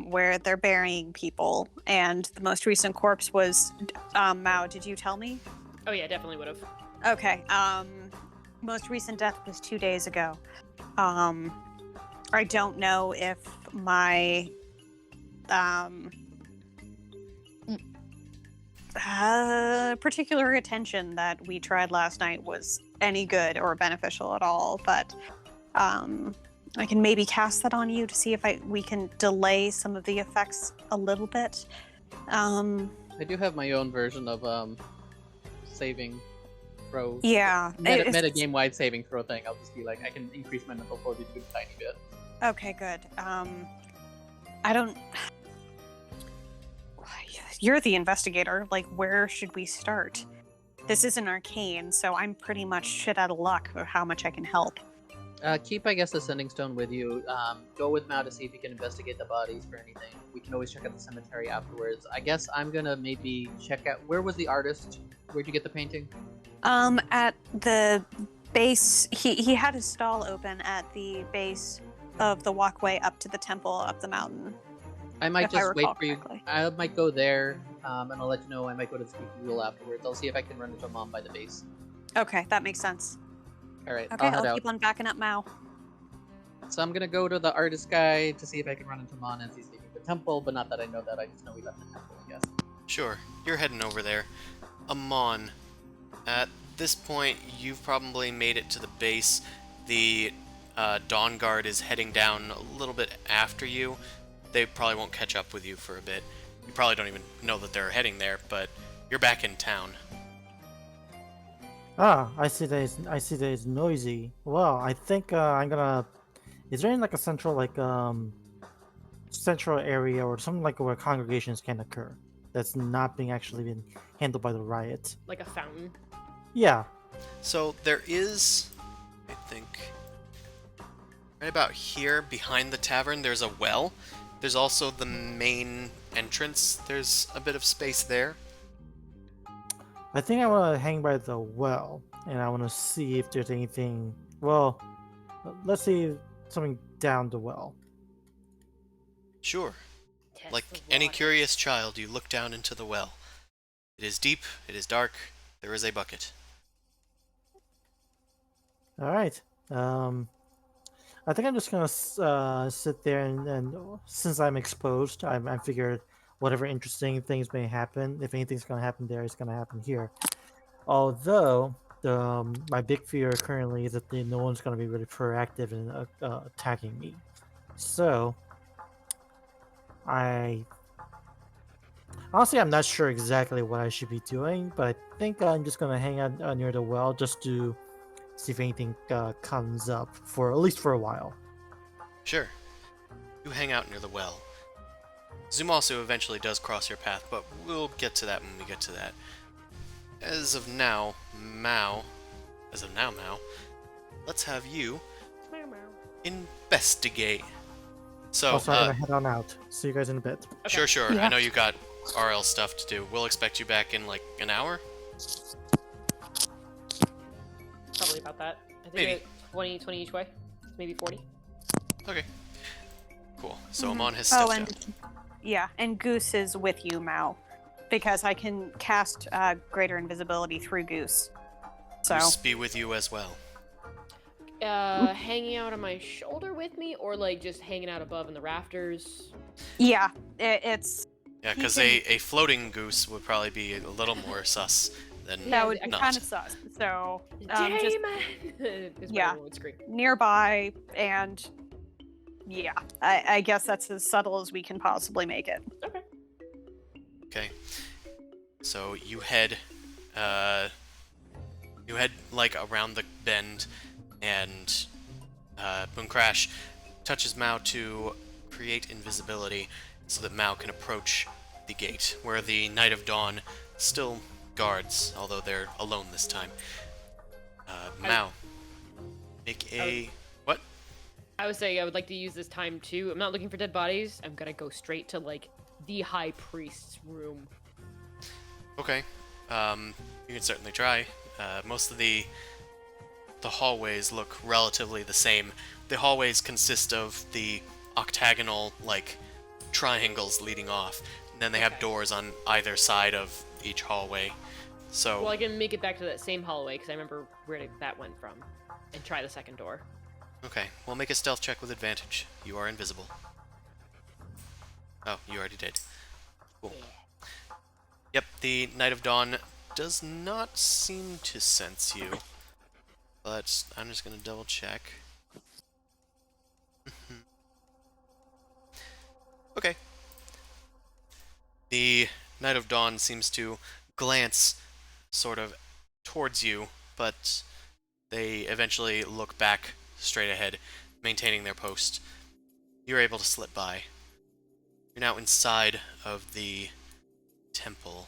where they're burying people, and the most recent corpse was Mao. Did you tell me? Oh yeah, definitely would have. Okay. Most recent death was 2 days ago. I don't know if my particular attention that we tried last night was any good or beneficial at all, but I can maybe cast that on you to see if we can delay some of the effects a little bit. I do have my own version of saving throw. Yeah. Meta game wide saving throw thing. I'll just be like, I can increase my mental fortitude a tiny bit. Okay, good. I don't. You're the investigator. Like, where should we start? This isn't arcane, so I'm pretty much shit out of luck for how much I can help. Keep, I guess, the sending stone with you. Go with Mao to see if you can investigate the bodies for anything. We can always check out the cemetery afterwards. I guess I'm gonna maybe check out. Where was the artist? Where'd you get the painting? At the base, he had his stall open at the base of the walkway up to the temple up the mountain. I might If I just wait recall for you. correctly. I might go there, and I'll let you know. I might go to the speaking wheel afterwards. I'll see if I can run into Mom by the base. Okay, that makes sense. All right, Okay, I'll head I'll out. keep on backing up Mao. So I'm gonna go to the artist guy to see if I can run into Mon as he's leaving the temple, but not that I know that. I just know he left the temple, I guess. Sure, you're heading over there. Amon, at this point, you've probably made it to the base. The Dawn Guard is heading down a little bit after you. They probably won't catch up with you for a bit. You probably don't even know that they're heading there, but you're back in town. Ah, I see that it's noisy. Well, I think I'm gonna. Is there any like a central central area or something like where congregations can occur that's not being actually been handled by the riot? Like a fountain. Yeah. So there is, I think, right about here behind the tavern, there's a well. There's also the main entrance. There's a bit of space there. I think I want to hang by the well, and I want to see if there's anything. Well, let's see something down the well. Sure. Test Like the any water. curious child, you look down into the well. It is deep, it is dark, there is a bucket. All right. I think I'm just gonna sit there and since I'm exposed, I figured whatever interesting things may happen, if anything's gonna happen there, it's gonna happen here. Although my big fear currently is that no one's gonna be really proactive in attacking me. So honestly, I'm not sure exactly what I should be doing, but I think I'm just gonna hang out near the well just to see if anything comes up for at least for a while. Sure. You hang out near the well. Zumasu eventually does cross your path, but we'll get to that when we get to that. As of now, Mao, let's have you Meow, meow. investigate. So, Also, I'm gonna head on out. See you guys in a bit. Okay. sure. I Yeah. know you got RL stuff to do. We'll expect you back in like an hour. Probably about that. I think Maybe. 20 each way. Maybe 40. Okay. Cool. So Mhm. Amon has Oh, stepped and out. yeah, and Goose is with you, Mao, because I can cast greater invisibility through Goose. So Goose be with you as well. Hanging out on my shoulder with me, or like just hanging out above in the rafters. yeah, it's Yeah, He because can- a floating goose would probably be a little more sus then Yeah, That would I be not. kind of sus. So, Damn just is what yeah. everyone would scream. nearby, and yeah, I guess that's as subtle as we can possibly make it. Okay. Okay. So you head like around the bend, and Crash touches Mao to create invisibility so that Mao can approach the gate, where the Knight of Dawn still guards, although they're alone this time. Mao, make a... What? I would say I would like to use this time too. I'm not looking for dead bodies. I'm gonna go straight to like the high priest's room. Okay. You can certainly try. Most of the hallways look relatively the same. The hallways consist of the octagonal, like, triangles leading off. And then they have Okay. doors on either side of each hallway. So, Well, I can make it back to that same hallway because I remember where that went from, and try the second door. okay, we'll make a stealth check with advantage. You are invisible. Oh, you already did. Cool. Yep, the Knight of Dawn does not seem to sense you. But I'm just gonna double check. Okay. The Knight of Dawn seems to glance sort of towards you, but they eventually look back straight ahead, maintaining their post. You're able to slip by. You're now inside of the temple.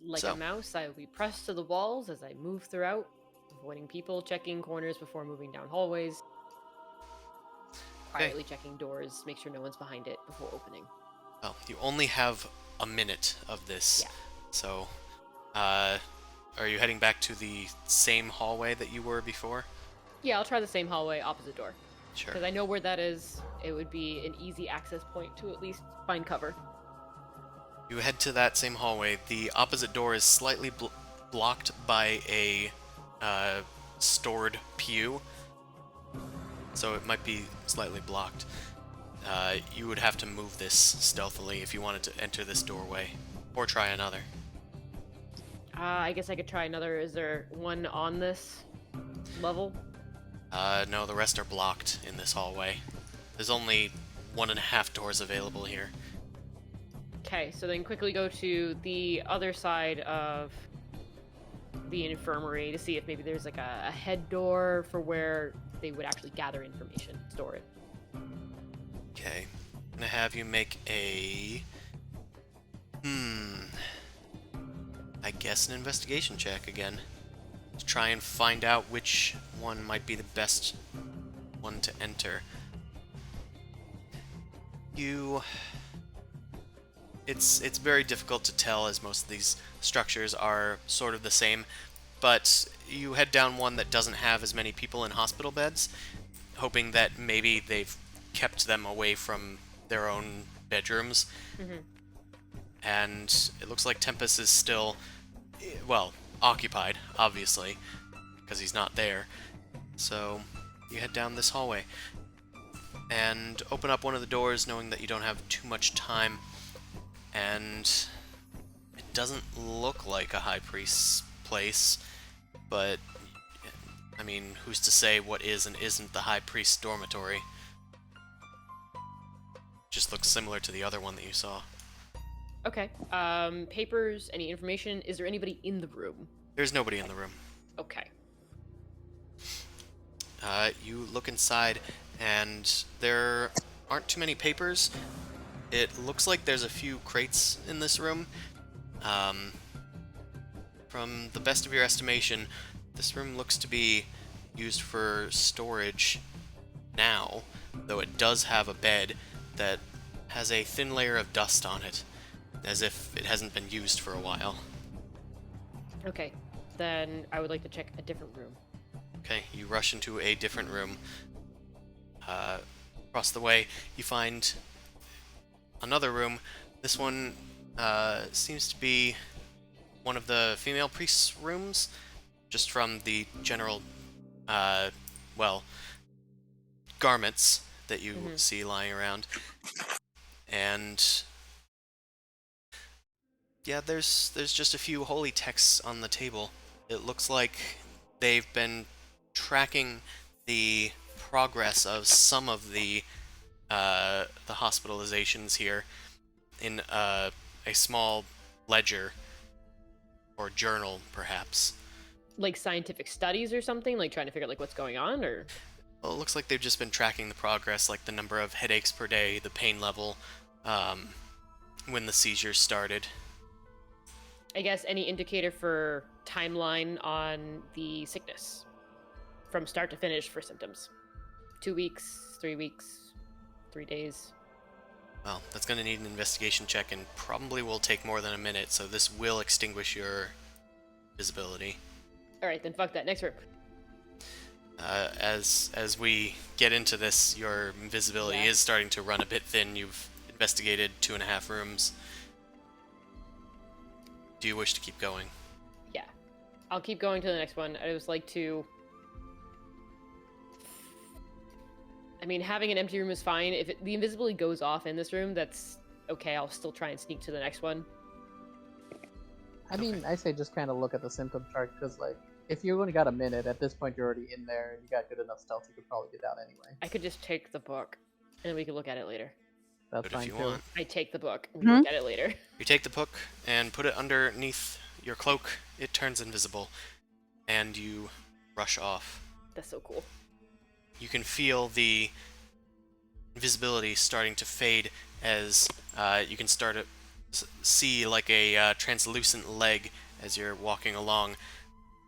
Like So. a mouse, I will be pressed to the walls as I move throughout, avoiding people, checking corners before moving down hallways. Quietly checking doors, make sure no one's behind it before opening. Well, you only have a minute of this. Yeah. So, are you heading back to the same hallway that you were before? Yeah, I'll try the same hallway, opposite door. Sure. Because I know where that is. It would be an easy access point to at least find cover. You head to that same hallway. The opposite door is slightly blocked by a stored pew, so it might be slightly blocked. You would have to move this stealthily if you wanted to enter this doorway, or try another. I guess I could try another. Is there one on this level? No, the rest are blocked in this hallway. There's only 1.5 doors available here. Okay, so then quickly go to the other side of the infirmary to see if maybe there's like a head door for where they would actually gather information, store it. Okay. I'm gonna have you make a... I guess an investigation check again. To try and find out which one might be the best one to enter. It's very difficult to tell, as most of these structures are sort of the same, but you head down one that doesn't have as many people in hospital beds, hoping that maybe they've kept them away from their own bedrooms. And it looks like Tempest is still, well, occupied, obviously, because he's not there. So you head down this hallway and open up one of the doors, knowing that you don't have too much time. And it doesn't look like a high priest's place, but I mean, who's to say what is and isn't the high priest's dormitory? Just looks similar to the other one that you saw. Okay. Papers, any information? Is there anybody in the room? There's nobody in the room. Okay. You look inside, and there aren't too many papers. It looks like there's a few crates in this room. From the best of your estimation, this room looks to be used for storage now, though it does have a bed that has a thin layer of dust on it, as if it hasn't been used for a while. Okay. Then I would like to check a different room. Okay, you rush into a different room. Across the way, you find another room. This one seems to be one of the female priests' rooms, just from the general, well, garments that you see lying around. And Yeah, there's just a few holy texts on the table. It looks like they've been tracking the progress of some of the hospitalizations here in a small ledger or journal, perhaps. Like scientific studies or something, like trying to figure out like what's going on, or Well, it looks like they've just been tracking the progress, like the number of headaches per day, the pain level, when the seizures started. I guess any indicator for timeline on the sickness from start to finish for symptoms. 2 weeks, 3 weeks, 3 days. Well, that's going to need an investigation check and probably will take more than a minute, so this will extinguish your visibility. All right, then fuck that. Next room. As we get into this, your visibility Yeah. is starting to run a bit thin. You've investigated 2.5 rooms. Do you wish to keep going? Yeah, I'll keep going to the next one. I just like to. I mean, having an empty room is fine. If the invisibility goes off in this room, that's okay. I'll still try and sneak to the next one. I mean, Okay. I say just kind of look at the symptom chart because, like, if you only got a minute, at this point you're already in there and you got good enough stealth, you could probably get out anyway. I could just take the book, and we can look at it later. That's But if fine you too. want, I take the book, and we can look at it later. you take the book and put it underneath your cloak. It turns invisible, and you rush off. That's so cool. You can feel the invisibility starting to fade as you can start to see like a translucent leg as you're walking along.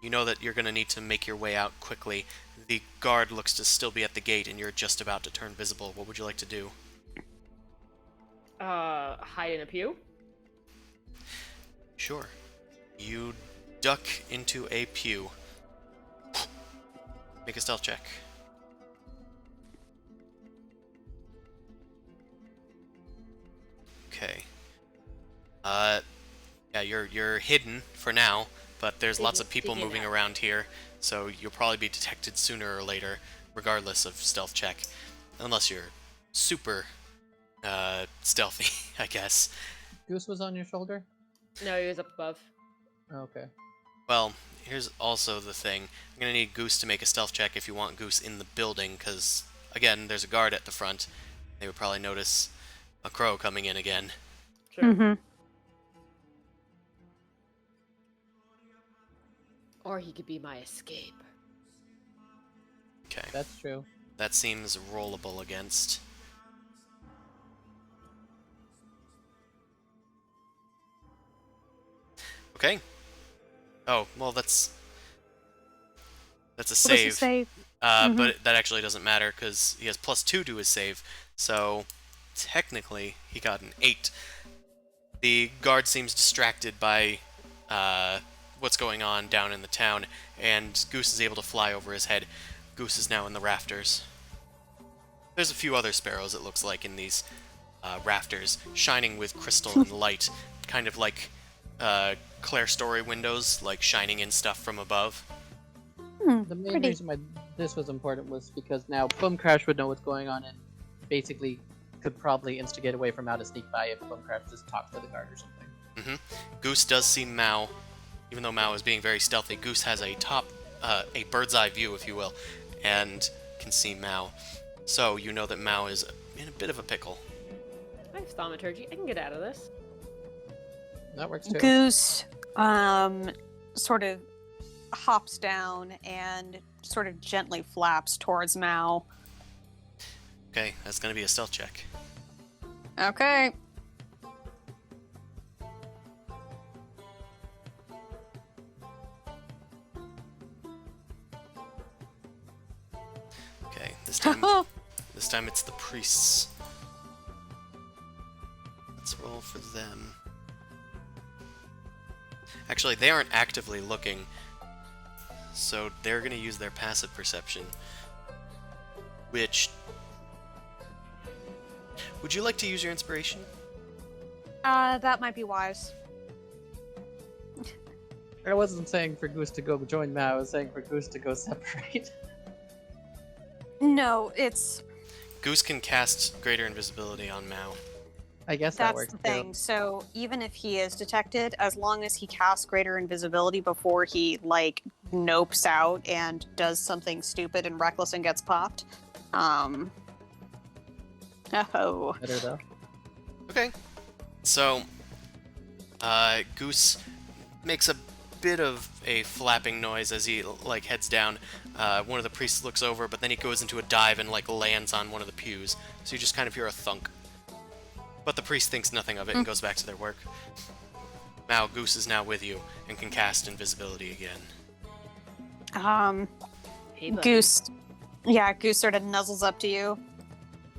You know that you're going to need to make your way out quickly. The guard looks to still be at the gate, and you're just about to turn visible. What would you like to do? Hide in a pew? Sure. You duck into a pew. Make a stealth check. Okay. Yeah, you're hidden for now, but there's lots of people Digging moving out. around here, so you'll probably be detected sooner or later, regardless of stealth check, unless you're super stealthy, I guess. Goose was on your shoulder? No, he was up above. Okay. Well, here's also the thing. I'm gonna need Goose to make a stealth check if you want Goose in the building, because, again, there's a guard at the front. They would probably notice a crow coming in again. Sure. Mm-hmm. Or he could be my escape. Okay, That's true. that seems rollable against. Okay. Oh, well, that's a What was save. the save? But that actually doesn't matter because he has +2 to his save. So technically, he got an 8. The guard seems distracted by what's going on down in the town, and Goose is able to fly over his head. Goose is now in the rafters. There's a few other sparrows, it looks like, in these rafters, shining with crystal and light, kind of like clerestory windows, like shining in stuff from above. The main Pretty. reason why this was important was because now Boom Crash would know what's going on and basically could probably instigate a way from how to sneak by if Boom Crash just talks to the guard or something. Goose does see Mao, even though Mao is being very stealthy. Goose has a a bird's eye view, if you will, and can see Mao. So you know that Mao is in a bit of a pickle. I have thaumaturgy. I can get out of this. That works too. Goose sort of hops down and sort of gently flaps towards Mao. Okay, that's gonna be a stealth check. Okay. Okay, this time it's the priests. Let's roll for them. Actually, they aren't actively looking, so they're gonna use their passive perception. Which... Would you like to use your inspiration? That might be wise. I wasn't saying for Goose to go join Mao, I was saying for Goose to go separate. No, it's Goose can cast Greater Invisibility on Mao. I guess that That's works the too. thing. So even if he is detected, as long as he casts greater invisibility before he like nopes out and does something stupid and reckless and gets popped. Oh. Better though. Okay. So, Goose makes a bit of a flapping noise as he like heads down. One of the priests looks over, but then he goes into a dive and like lands on one of the pews. So you just kind of hear a thunk. But the priest thinks nothing of it and goes back to their work. Now Goose is now with you and can cast invisibility again. Hey, buddy. Goose. Yeah, Goose sort of nuzzles up to you,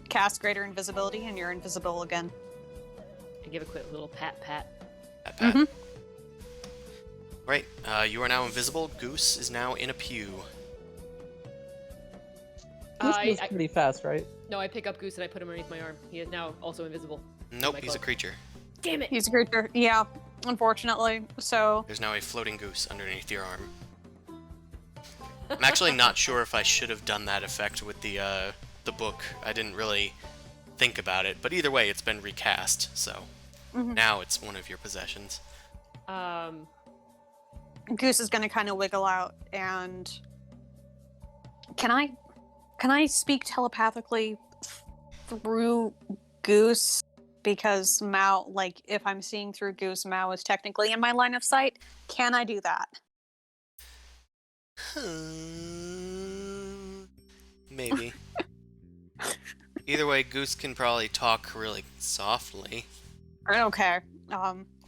casts greater invisibility, and you're invisible again. I give a quick little pat. Pat. Mhm. Right, you are now invisible. Goose is now in a pew. Goose I- moves I- pretty fast, right? No, I pick up Goose and I put him underneath my arm. He is now also invisible. Nope, my he's a cloak. creature. Damn it! He's a creature. Yeah, unfortunately. So There's now a floating goose underneath your arm. I'm actually not sure if I should have done that effect with the book. I didn't really think about it, but either way, it's been recast, so now it's one of your possessions. Goose is gonna kind of wiggle out and can I speak telepathically through Goose, because Mao, like if I'm seeing through Goose, Mao is technically in my line of sight. Can I do that? Maybe. Either way, Goose can probably talk really softly, Okay.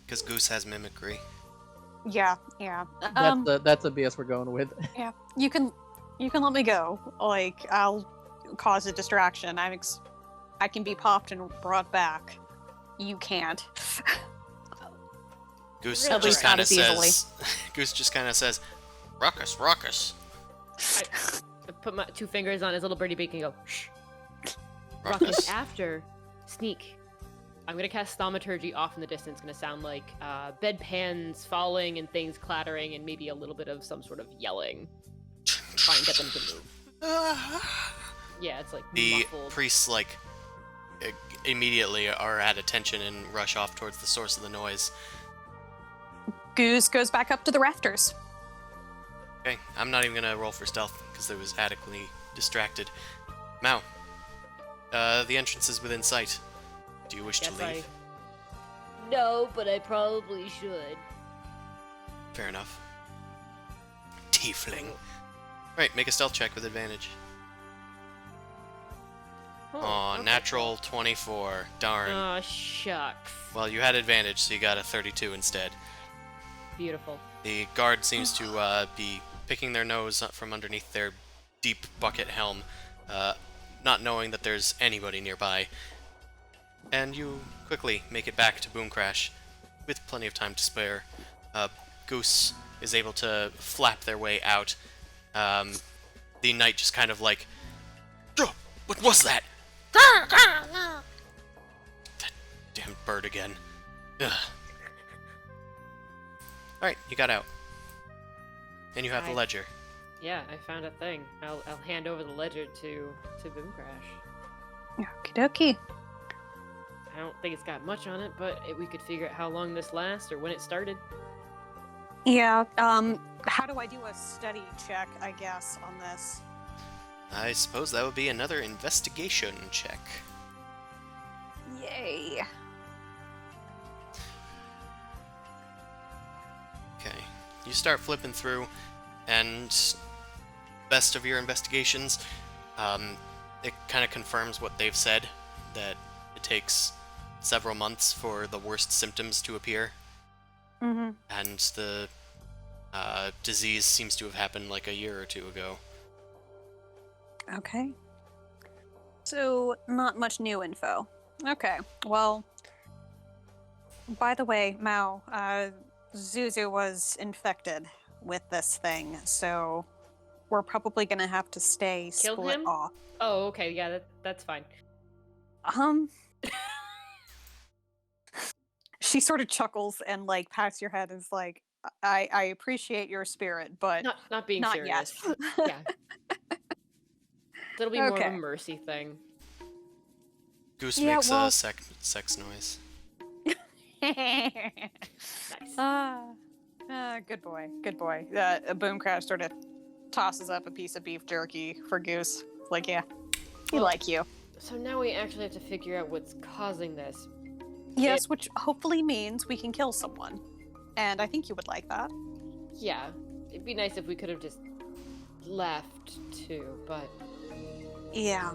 because Goose has mimicry. Yeah. That's a BS we're going with. Yeah. You can let me go. Like I'll cause a distraction. I can be popped and brought back. You can't. Goose Really? just Not kind of as easily. says, Goose just kind of says, "Ruckus, ruckus, I put my 2 fingers on his little birdie beak and go, shh. ruckus." Ruckus after. Sneak. I'm gonna cast Thaumaturgy off in the distance. Gonna sound like bedpans falling and things clattering and maybe a little bit of some sort of yelling. Try and get them to move. Yeah, it's like The muffled. priests like immediately are at attention and rush off towards the source of the noise. Goose goes back up to the rafters. Okay, I'm not even gonna roll for stealth because it was adequately distracted. Mao, the entrance is within sight. Do you wish to leave? No, but I probably should. Fair enough. Tiefling. Right, make a stealth check with advantage. Aw, natural 24. Darn. Oh, shucks. Well, you had advantage, so you got a 32 instead. Beautiful. The guard seems to be picking their nose from underneath their deep bucket helm, not knowing that there's anybody nearby. And you quickly make it back to Boom Crash, with plenty of time to spare. Goose is able to flap their way out. The knight just kind of like, "Oh, what was that? That damn bird again." Ugh. Alright, you got out. And you have the Right. ledger. Yeah, I found a thing. I'll hand over the ledger to Boom Crash. Okie dokie. I don't think it's got much on it, but we could figure out how long this lasts or when it started. Yeah. How do I do a study check? I guess on this. I suppose that would be another investigation check. Yay. Okay. You start flipping through, and best of your investigations, it kind of confirms what they've said, that it takes several months for the worst symptoms to appear, Mm-hmm. and the disease seems to have happened like a year or two ago. Okay. So, not much new info. Okay, well, by the way, Mao, Zuzu was infected with this thing, so we're probably gonna have to stay Kill split him? off. Oh, okay, yeah, that's fine. She sort of chuckles and like pats your head and is like, I appreciate your spirit, but Not being not serious. yet. Yeah. It'll be more of Okay. a mercy thing. Goose Yeah, makes well- a sex noise. Good boy. Good boy. Boom Crash sort of tosses up a piece of beef jerky for Goose. Like, yeah, he Well- like you. So now we actually have to figure out what's causing this. Yes, which hopefully means we can kill someone. And I think you would like that. Yeah, it'd be nice if we could have just left too, but Yeah.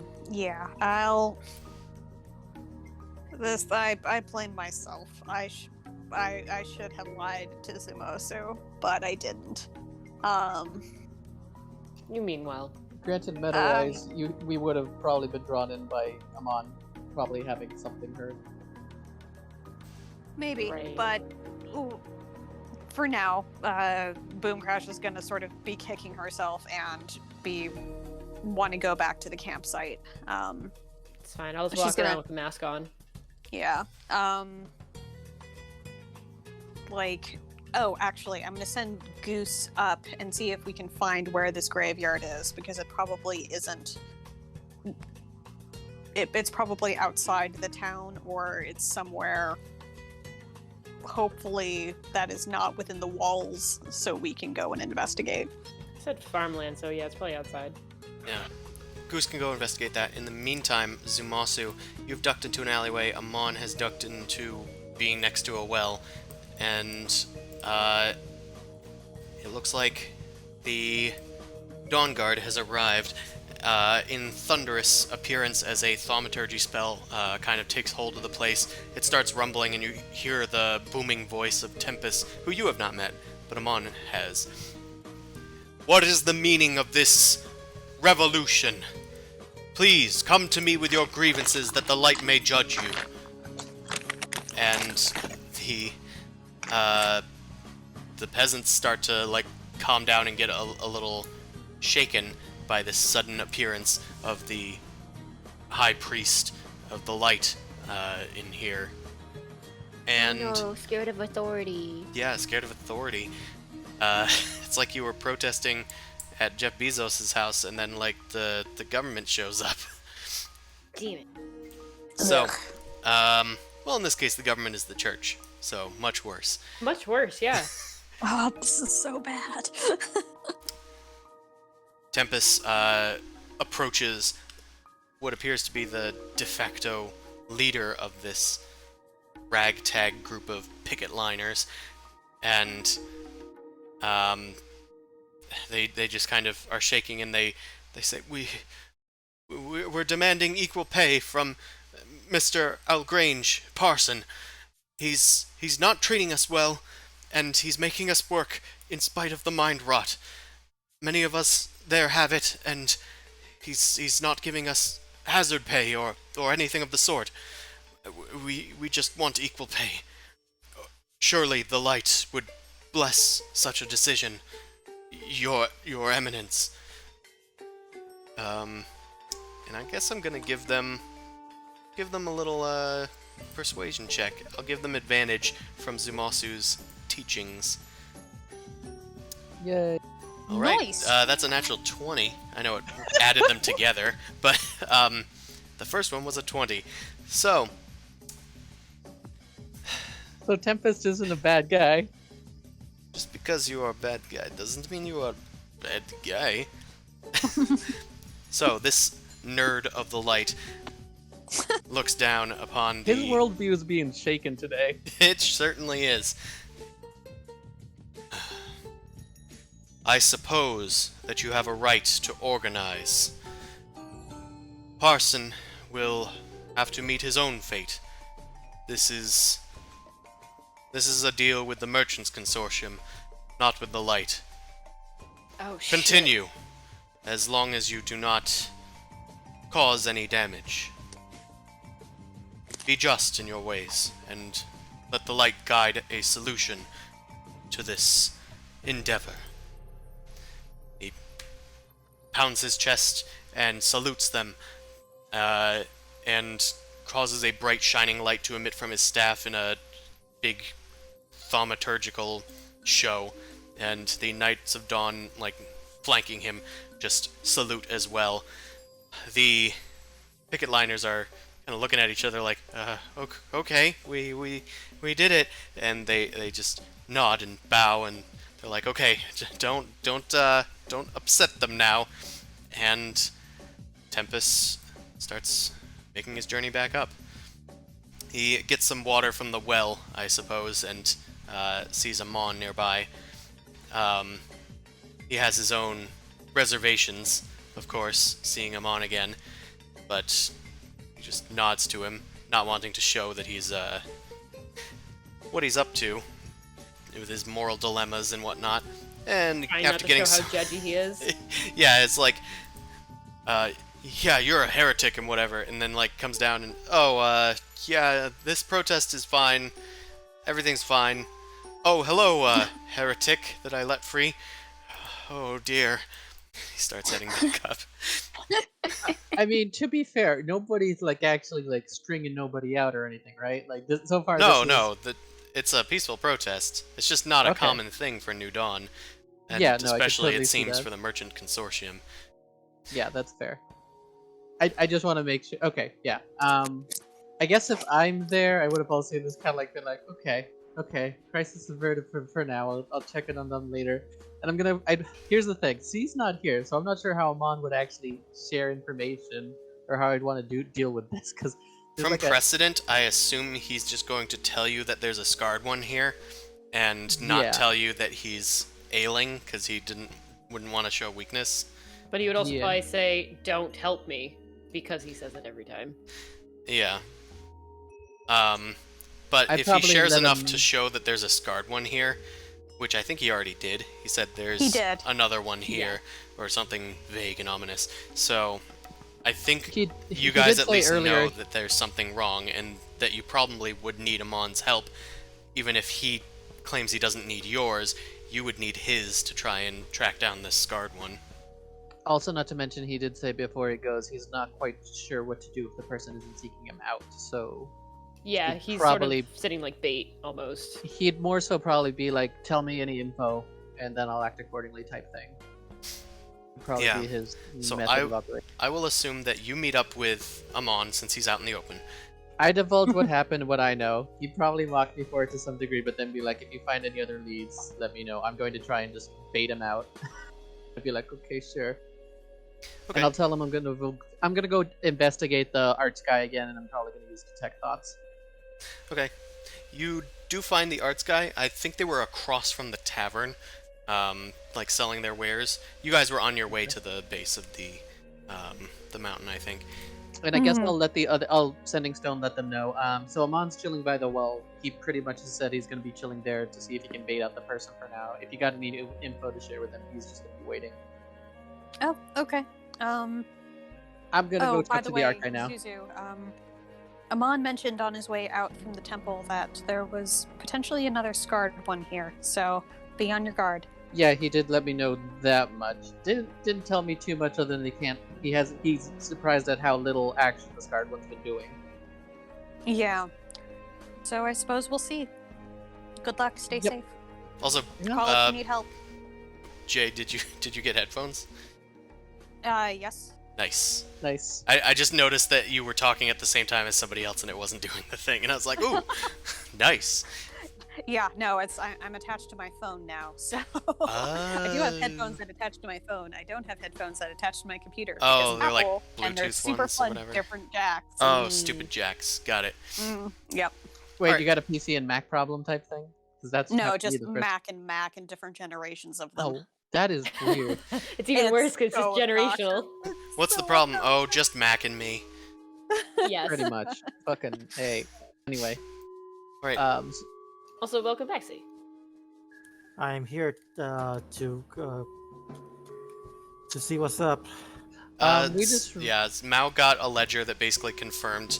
I blame myself. I should have lied to Zumosu, but I didn't. you mean well. Granted, meta-wise, we would have probably been drawn in by Amon probably having something heard. Maybe, Right. but ooh, for now, Boom Crash is gonna sort of be kicking herself and want to go back to the campsite. It's fine. I'll just She's walk gonna- around with the mask on. Yeah. Oh, actually, I'm gonna send Goose up and see if we can find where this graveyard is, because it probably isn't. It's probably outside the town, or it's somewhere. Hopefully, that is not within the walls, so we can go and investigate. I said farmland, so yeah, it's probably outside. Yeah. Goose can go investigate that. In the meantime, Zumasu, you've ducked into an alleyway. Amon has ducked into being next to a well. And, it looks like the Dawn Guard has arrived in thunderous appearance as a thaumaturgy spell kind of takes hold of the place. It starts rumbling, and you hear the booming voice of Tempest, who you have not met, but Amon has. What is the meaning of this revolution? Please, come to me with your grievances that the light may judge you. And the peasants start to, like, calm down and get a little shaken by this sudden appearance of the High Priest of the Light in here. And No, scared of authority. yeah, scared of authority. It's like you were protesting at Jeff Bezos' house, and then, like, the government shows up. Damn it. So, well, in this case, the government is the church, so much worse. Much worse, yeah. Oh, this is so bad. Tempest approaches what appears to be the de facto leader of this ragtag group of picket liners, and they just kind of are shaking, and they say, we're demanding equal pay from Mr. Algrange, parson. He's not treating us well, and he's making us work in spite of the mind rot. Many of us there have it, and he's not giving us hazard pay or anything of the sort. We just want equal pay. Surely the light would bless such a decision, your eminence. And I guess I'm gonna give them a little persuasion check. I'll give them advantage from Zumasu's teachings. Yay. All right, Nice. that's a natural 20. I know it added them together, but the first one was a 20. So, So Tempest isn't a bad guy. just because you are a bad guy doesn't mean you are a bad guy. So, this nerd of the light looks down upon the... His worldview is being shaken today. It certainly is. I suppose that you have a right to organize. Parson will have to meet his own fate. This is a deal with the Merchants Consortium, not with the Light. Oh, shit. Continue, as long as you do not cause any damage. Be just in your ways, and let the Light guide a solution to this endeavor. He pounds his chest and salutes them, and causes a bright shining light to emit from his staff in a big thaumaturgical show, and the Knights of Dawn, like, flanking him, just salute as well. The picket liners are kind of looking at each other like, okay, we did it, and they just nod and bow, and they're like, okay, don't upset them now, and Tempest starts making his journey back up. He gets some water from the well, I suppose, and sees a mon nearby. He has his own reservations, of course, seeing him on again, but he just nods to him, not wanting to show that he's, what he's up to, with his moral dilemmas and whatnot. And Trying after not to getting show how judgy he is. yeah, it's like, yeah, you're a heretic and whatever, and then, like, comes down and, yeah, this protest is fine, everything's fine. Oh, hello, heretic that I let free. Oh, dear. He starts heading back up. I mean, to be fair, nobody's like actually like stringing nobody out or anything, right? Like so far. No, it's a peaceful protest. It's just not a Okay. common thing for New Dawn, and Yeah, no, I could especially totally it see seems that. for the Merchant Consortium. Yeah, that's fair. I just want to make sure. Okay, yeah. I guess if I'm there, I would have also just kind of like been like, okay, crisis averted for now. I'll check in on them later. And here's the thing. C's not here, so I'm not sure how Amon would actually share information or how I'd want to deal with this because From like precedent, I assume he's just going to tell you that there's a scarred one here, and not Yeah. tell you that he's ailing because he wouldn't want to show weakness. But he would also Yeah. probably say, "Don't help me," because he says it every time. Yeah. But I'd if he probably shares let enough him- to show that there's a scarred one here, which I think he already did. He said there's He did. another one here, or something vague and ominous. So I think he you guys did at say least earlier, know that there's something wrong, and that you probably would need Amon's help. Even if he claims he doesn't need yours, you would need his to try and track down this scarred one. Also, not to mention, he did say before he goes, he's not quite sure what to do if the person isn't seeking him out. So Yeah, He'd he's probably- sort of sitting like bait almost. he'd more so probably be like, "Tell me any info, and then I'll act accordingly," type thing. Would probably Yeah. be his So method of operation. I will assume that you meet up with Amon since he's out in the open. I divulge what happened, what I know. He'd probably mock me for it to some degree, but then be like, "If you find any other leads, let me know. I'm going to try and just bait him out." I'd be like, "Okay, sure." Okay. And I'll tell him I'm gonna go investigate the arts guy again, and I'm probably gonna use detect thoughts. Okay. You do find the arts guy. I think they were across from the tavern, like selling their wares. You guys were on your way to the base of the mountain, I think. And I guess Mhm. I'll Sending Stone let them know. So Amon's chilling by the well. He pretty much has said he's gonna be chilling there to see if he can bait out the person for now. If you got any new info to share with him, he's just gonna be waiting. Oh, okay. I'm gonna go Oh, by talk the to way, the arc guy now. Zuzu, Amon mentioned on his way out from the temple that there was potentially another scarred one here, so be on your guard. Yeah, he did let me know that much. Didn't tell me too much other than he's surprised at how little action the scarred one's been doing. Yeah. So I suppose we'll see. Good luck. Stay Yep. safe. Also, Call if you need help. Jay, did you get headphones? Yes. Nice. Nice. I just noticed that you were talking at the same time as somebody else, and it wasn't doing the thing, and I was like, ooh, nice. Yeah, no, I'm attached to my phone now, so I do have headphones that attach to my phone. I don't have headphones that attach to my computer. Oh, because they're like Apple, and they're Bluetooth super ones or fun, whatever. different jacks. Oh, stupid jacks. Got it. Yep. Wait, Alright. you got a PC and Mac problem type thing? Because that's No, have to be just the first- Mac and different generations of them. Oh, that is weird. It's even It's worse because so it's generational. What's the So problem? obnoxious. Oh, just Mac and me. Yes. Pretty much. Fucking hey. Anyway. Right. Also, welcome back, C. I'm here to see what's up. We just Yeah, Mao got a ledger that basically confirmed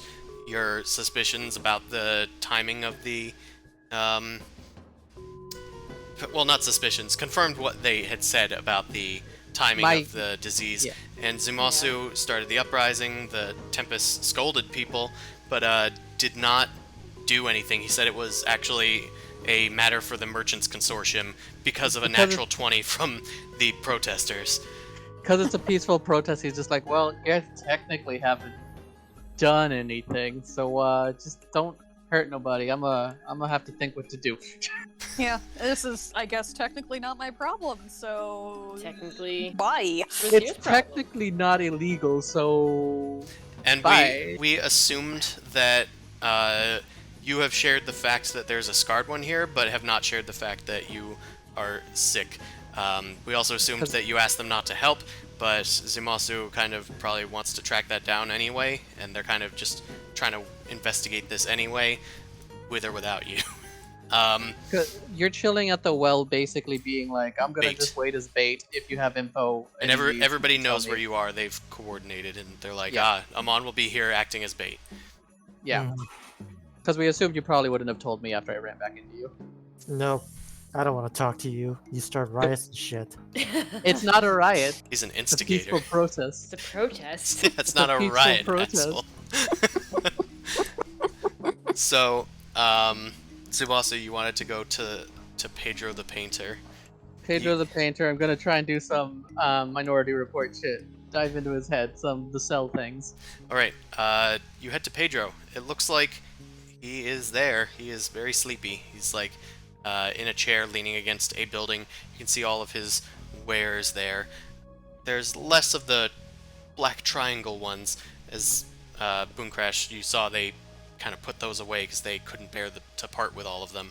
your suspicions about the timing of the, well, not suspicions, confirmed what they had said about the timing of the disease. yeah. And Zumasu started the uprising, the Tempest scolded people, but did not do anything. He said it was actually a matter for the Merchants Consortium because of a Because natural 20 from the protesters. Because it's a peaceful protest, he's just like, well, you guys technically haven't done anything, so just don't hurt nobody. I'm gonna have to think what to do. Yeah, this is, I guess, technically not my problem, so... Technically, Bye. it was It's your problem. technically not illegal, so And bye. we assumed that you have shared the fact that there's a scarred one here, but have not shared the fact that you are sick. We also assumed that you asked them not to help, but Zumasu kind of probably wants to track that down anyway, and they're kind of just trying to investigate this anyway, with or without you. 'Cause you're chilling at the well, basically being like, I'm gonna Bait. just wait as bait if you have info. And you need, everybody tell knows me. where you are. They've coordinated, and they're like, Yeah. Amon will be here acting as bait. Yeah, Mm, because we assumed you probably wouldn't have told me after I ran back into you. no, I don't want to talk to you. You start riots and shit. It's not a riot. He's an It's a instigator. peaceful protest. It's a protest. It's not a a peaceful riot, protest. asshole. So, Tsubasa, you wanted to go to Pedro the Painter. Pedro the Painter. I'm gonna try and do some Minority Report shit. Dive into his head, the cell things. Alright, you head to Pedro. It looks like he is there. He is very sleepy. He's like in a chair leaning against a building. You can see all of his wares there. There's less of the black triangle ones. As Boom Crash, you saw they kind of put those away because they couldn't bear to part with all of them.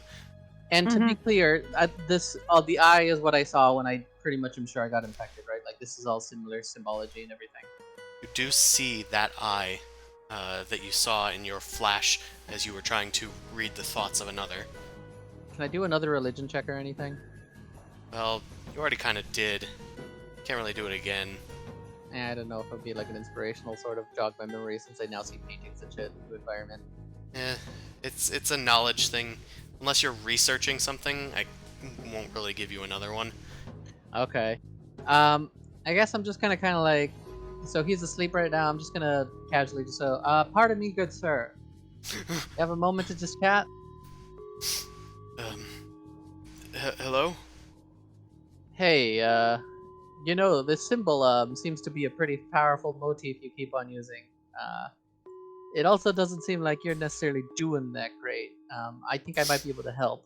And to be clear, the eye is what I saw when I pretty much am sure I got infected, right? Like this is all similar symbology and everything. You do see that eye that you saw in your flash as you were trying to read the thoughts of another. Can I do another religion check or anything? Well, you already kind of did. Can't really do it again. I don't know if it would be like an inspirational sort of jog my memory since I now see paintings and shit in the environment. It's a knowledge thing. Unless you're researching something, I won't really give you another one. Okay. I guess I'm just gonna kind of like, so he's asleep right now. I'm just gonna casually just pardon me, good sir. You have a moment to just chat? Hello? Hey, you know, this symbol seems to be a pretty powerful motif you keep on using. It also doesn't seem like you're necessarily doing that great. I think I might be able to help.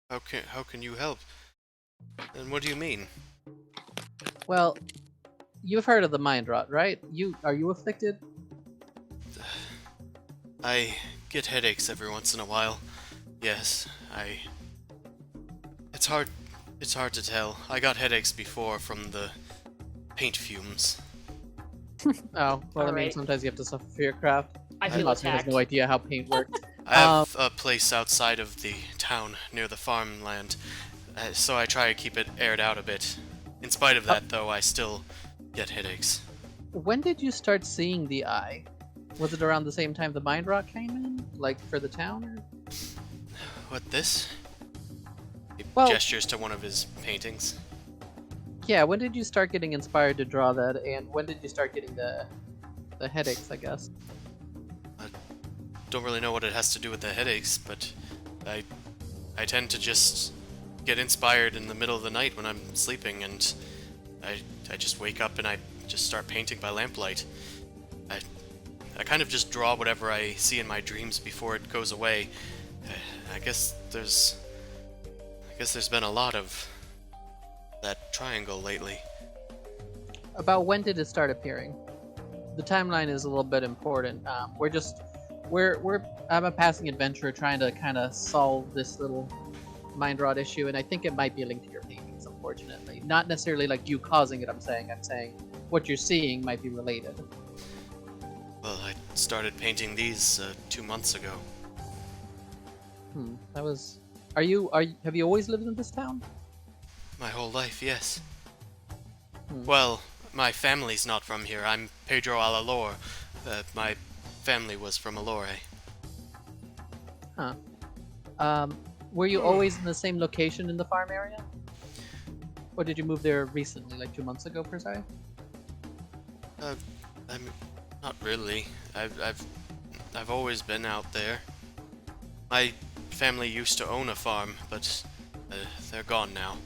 How can you help? And what do you mean? Well, you've heard of the mind rot, right? Are you afflicted? I get headaches every once in a while. Yes, It's hard to tell. I got headaches before from the paint fumes. Oh, well, I mean, Alright. sometimes you have to suffer for your craft. I feel Matsu has attacked. no idea how paint works. I have a place outside of the town near the farmland, so I try to keep it aired out a bit. In spite of that, though, I still get headaches. When did you start seeing the eye? Was it around the same time the mind rot came in? Like, for the town? Or... What, this? He Well- gestures to one of his paintings. Yeah, when did you start getting inspired to draw that, and when did you start getting the headaches, I guess? Don't really know what it has to do with the headaches, but I tend to just get inspired in the middle of the night when I'm sleeping, and I just wake up and I just start painting by lamplight. I kind of just draw whatever I see in my dreams before it goes away. I guess there's been a lot of that triangle lately. About when did it start appearing? The timeline is a little bit important. I'm a passing adventurer trying to kind of solve this little mind rot issue, and I think it might be linked to your paintings, unfortunately. Not necessarily like you causing it, I'm saying what you're seeing might be related. Well, I started painting these 2 months ago. That was... Have you always lived in this town? My whole life, yes. Hmm. Well, my family's not from here. I'm Pedro Alalor. My family was from Alore. Huh. Were you always in the same location in the farm area? Or did you move there recently, like 2 months ago per se? I'm not really. I've always been out there. My family used to own a farm, but they're gone now.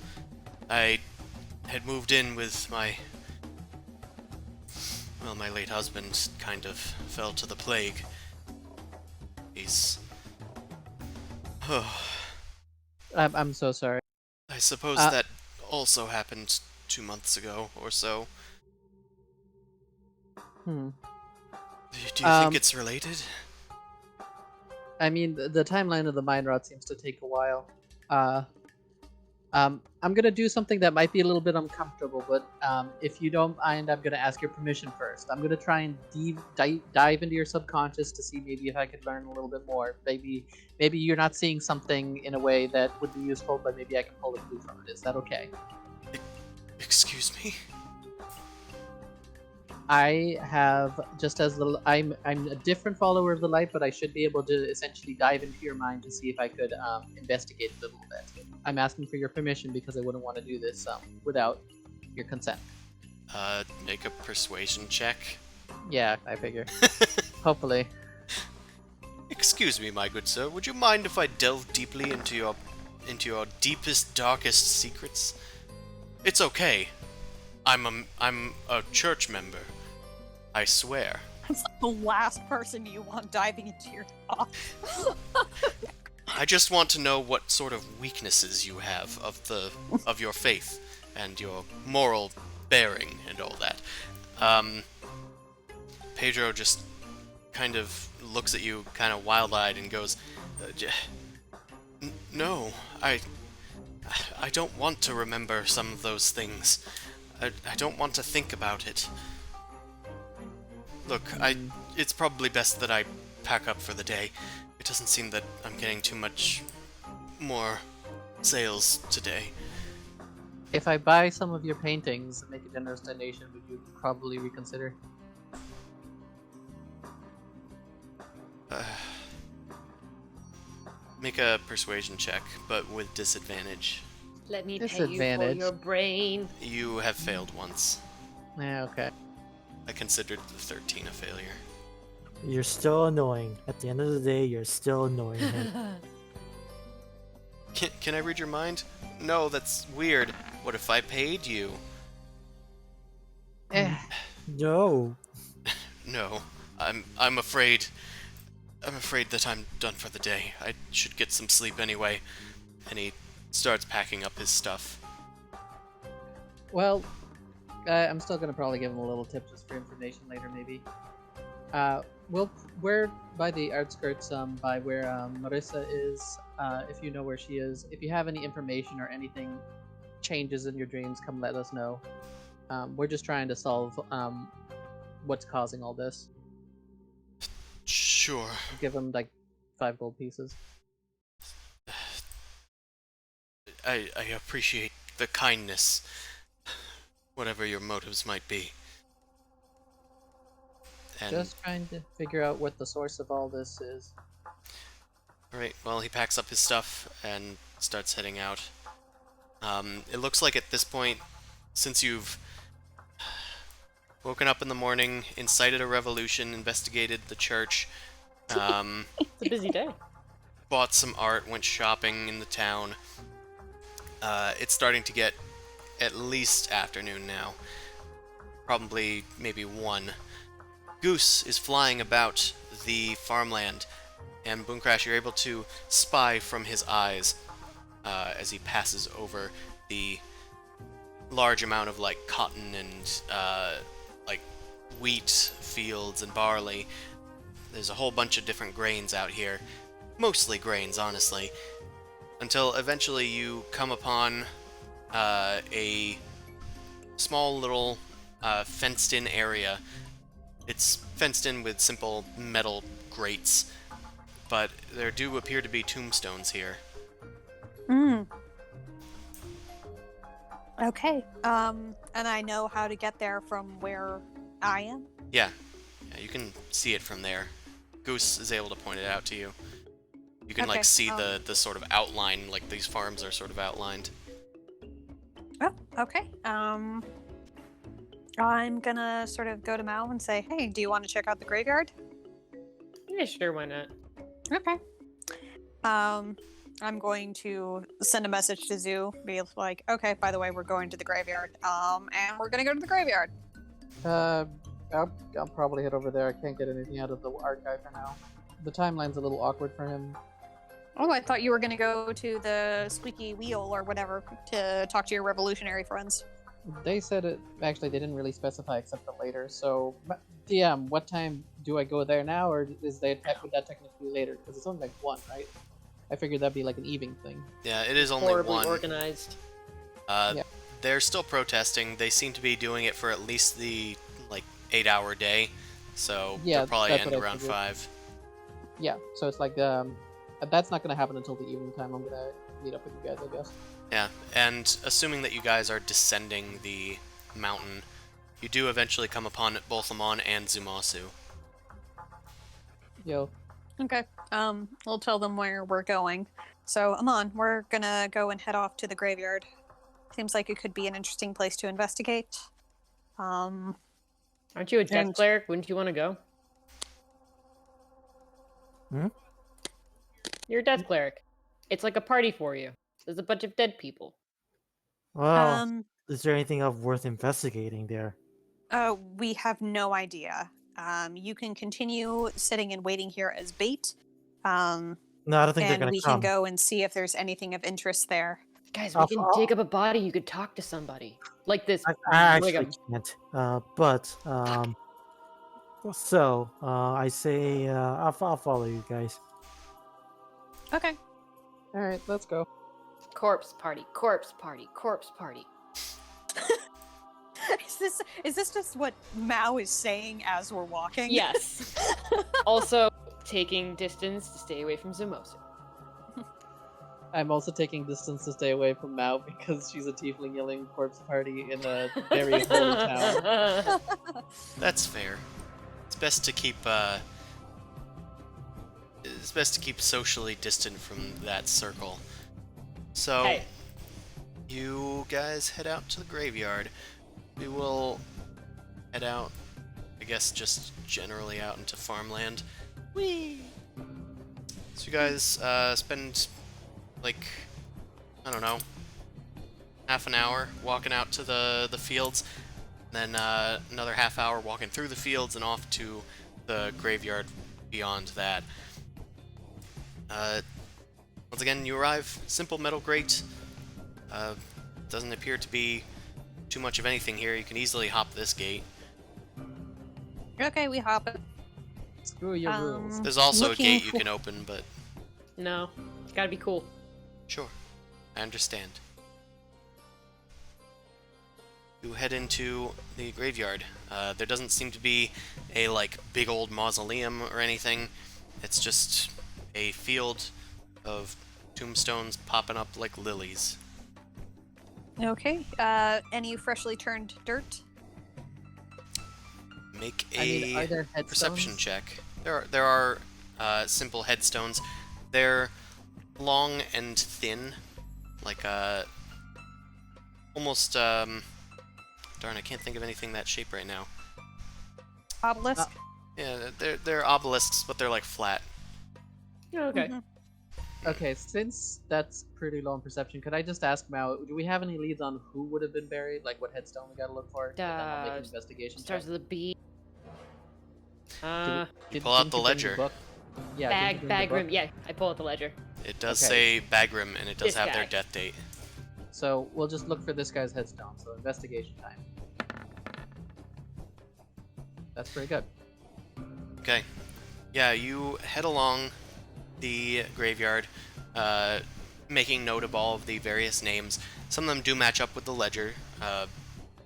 I had moved in with my well, my late husband kind of fell to the plague. He's... Oh, I'm so sorry. I suppose Uh, that also happened 2 months ago or so. Hmm. Do you think it's related? I mean, the timeline of the mine rot seems to take a while. I'm gonna do something that might be a little bit uncomfortable, but if you don't mind, I'm gonna ask your permission first. I'm gonna try and dive into your subconscious to see maybe if I could learn a little bit more. Maybe you're not seeing something in a way that would be useful, but maybe I can pull a clue from it. Is that okay? Excuse me? I have just as little. I'm a different follower of the light, but I should be able to essentially dive into your mind to see if I could investigate it a little bit. I'm asking for your permission because I wouldn't want to do this without your consent. Make a persuasion check. Yeah, I figure. Hopefully. Excuse me, my good sir. Would you mind if I delve deeply into your deepest, darkest secrets? It's okay. I'm a church member. I swear. It's like the last person you want diving into your thoughts. I just want to know what sort of weaknesses you have of your faith and your moral bearing and all that. Pedro just kind of looks at you kind of wild-eyed and goes, "No, I don't want to remember some of those things. I don't want to think about it. Look, it's probably best that I pack up for the day. It doesn't seem that I'm getting too much more sales today." If I buy some of your paintings and make a generous donation, would you probably reconsider? Make a persuasion check, but with disadvantage. Let me pay you for Disadvantage. your brain. You have failed once. Yeah, okay. I considered the 13 a failure. You're still annoying. At the end of the day, you're still annoying him. Can I read your mind? No, that's weird. What if I paid you? Eh, No. No, I'm afraid. I'm afraid that I'm done for the day. I should get some sleep anyway. And he starts packing up his stuff. well, I'm still gonna probably give him a little tip just for information later, maybe. We're by the outskirts, by where Marissa is. If you know where she is, if you have any information or anything changes in your dreams, come let us know. We're just trying to solve what's causing all this. Sure. Give him like 5 gold pieces. I appreciate the kindness, whatever your motives might be. And Just trying to figure out what the source of all this is. alright, well, he packs up his stuff and starts heading out. It looks like at this point, since you've woken up in the morning, incited a revolution, investigated the church, It's a busy day. bought some art, went shopping in the town, it's starting to get at least afternoon now. Probably maybe 1. Goose is flying about the farmland, and Booncrash, you're able to spy from his eyes as he passes over the large amount of like cotton and like wheat fields and barley. There's a whole bunch of different grains out here, mostly grains, honestly, until eventually you come upon a small little fenced-in area. It's fenced in with simple metal grates, but there do appear to be tombstones here. Okay. And I know how to get there from where I am. Yeah, you can see it from there. Goose is able to point it out to you. You can Okay, like see the sort of outline, like these farms are sort of outlined. Oh, okay. I'm gonna sort of go to Mal and say, "Hey, do you want to check out the graveyard?" Yeah, sure, why not? Okay. I'm going to send a message to Zoo, be like, "Okay, by the way, we're going to the graveyard. And we're gonna go to the graveyard." I'll probably head over there. I can't get anything out of the archive for now. The timeline's a little awkward for him. Oh, I thought you were going to go to the squeaky wheel or whatever to talk to your revolutionary friends. They said it. Actually, they didn't really specify except for later. So, DM, what time do I go there now, or would that technically later? Because it's only like 1, right? I figured that'd be like an evening thing. Yeah, it is only Horribly 1. organized. Yeah. They're still protesting. They seem to be doing it for at least the 8-hour day, so Yeah, they'll probably that's end what I around figured. 5. Yeah, so it's like that's not gonna happen until the evening time. I'm gonna meet up with you guys, I guess. Yeah, and assuming that you guys are descending the mountain, you do eventually come upon both Amon and Zumasu. Yo, Okay. We'll tell them where we're going. So, Amon, we're gonna go and head off to the graveyard. Seems like it could be an interesting place to investigate. Aren't you a death And- cleric? Wouldn't you want to go? Hmm? You're a death cleric. It's like a party for you. There's a bunch of dead people. Well, is there anything of worth investigating there? We have no idea. You can continue sitting and waiting here as bait. No, I don't think they're And gonna we come. can go and see if there's anything of interest there. Guys, we can dig up a body. You could talk to somebody. Like this. I actually Brigham. can't. So I say I'll follow you guys. Okay. all right, let's go. Corpse party, corpse party, corpse party. Is this just what Mao is saying as we're walking? Yes. Also, taking distance to stay away from Zumosu. I'm also taking distance to stay away from Mao because she's a tiefling yelling corpse party in a very holy town. That's fair. It's best to keep socially distant from that circle. So, Hey. you guys head out to the graveyard. We will head out, I guess, just generally out into farmland. Whee! So you guys spend, I don't know, half an hour walking out to the fields, then another half hour walking through the fields and off to the graveyard beyond that. Once again, you arrive. Simple metal grate. Doesn't appear to be too much of anything here. You can easily hop this gate. Okay, we hop it. Screw your rules. There's also a Looking gate you for- can open, but No, it's gotta be cool. sure, I understand. You head into the graveyard. There doesn't seem to be a big old mausoleum or anything. It's just a field of tombstones popping up like lilies. Okay. Any freshly turned dirt? Make I mean, are a there perception headstones? check. There are simple headstones. They're long and thin, almost darn, I can't think of anything that shape right now. Obelisk? Yeah, they're obelisks, but they're flat. Okay. Mhm. Okay, since that's pretty low in perception, could I just ask Mao, do we have any leads on who would have been buried? Like what headstone we gotta look for? And then I'll make an investigation check. Starts with a B. You pull out Didn't the you bring ledger. book? Yeah, didn't you bring the Bag book? room. Yeah, I pull out the ledger. It does Okay. say Bagram, and it does This have their guy. death date. So we'll just look for this guy's headstone. So investigation time. That's pretty good. Okay. Yeah, you head along the graveyard, making note of all of the various names. Some of them do match up with the ledger.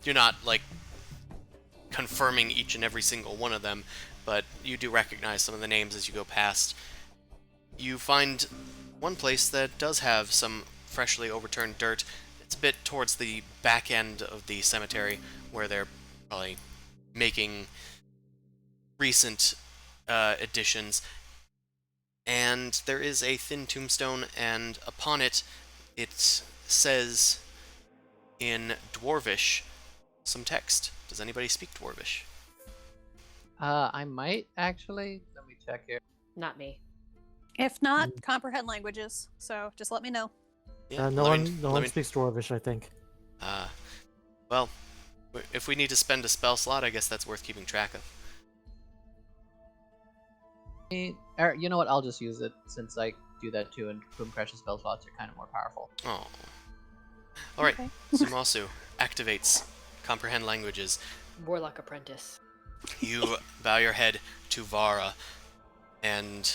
You're not, confirming each and every single one of them, but you do recognize some of the names as you go past. You find one place that does have some freshly overturned dirt. It's a bit towards the back end of the cemetery, where they're probably making recent additions. And there is a thin tombstone, and upon it, it says in Dwarvish some text. Does anybody speak Dwarvish? I might actually. Let me check here. Not me. If not, comprehend languages. So just let me know. No let one me- let me- speaks Dwarvish, I think. Well, If we need to spend a spell slot, I guess that's worth keeping track of. Or, you know what? I'll just use it since I do that too, and boom precious spell slots are kind of more powerful. Oh. Alright, Okay. Sumasu activates Comprehend Languages. Warlock apprentice. You bow your head to Vara and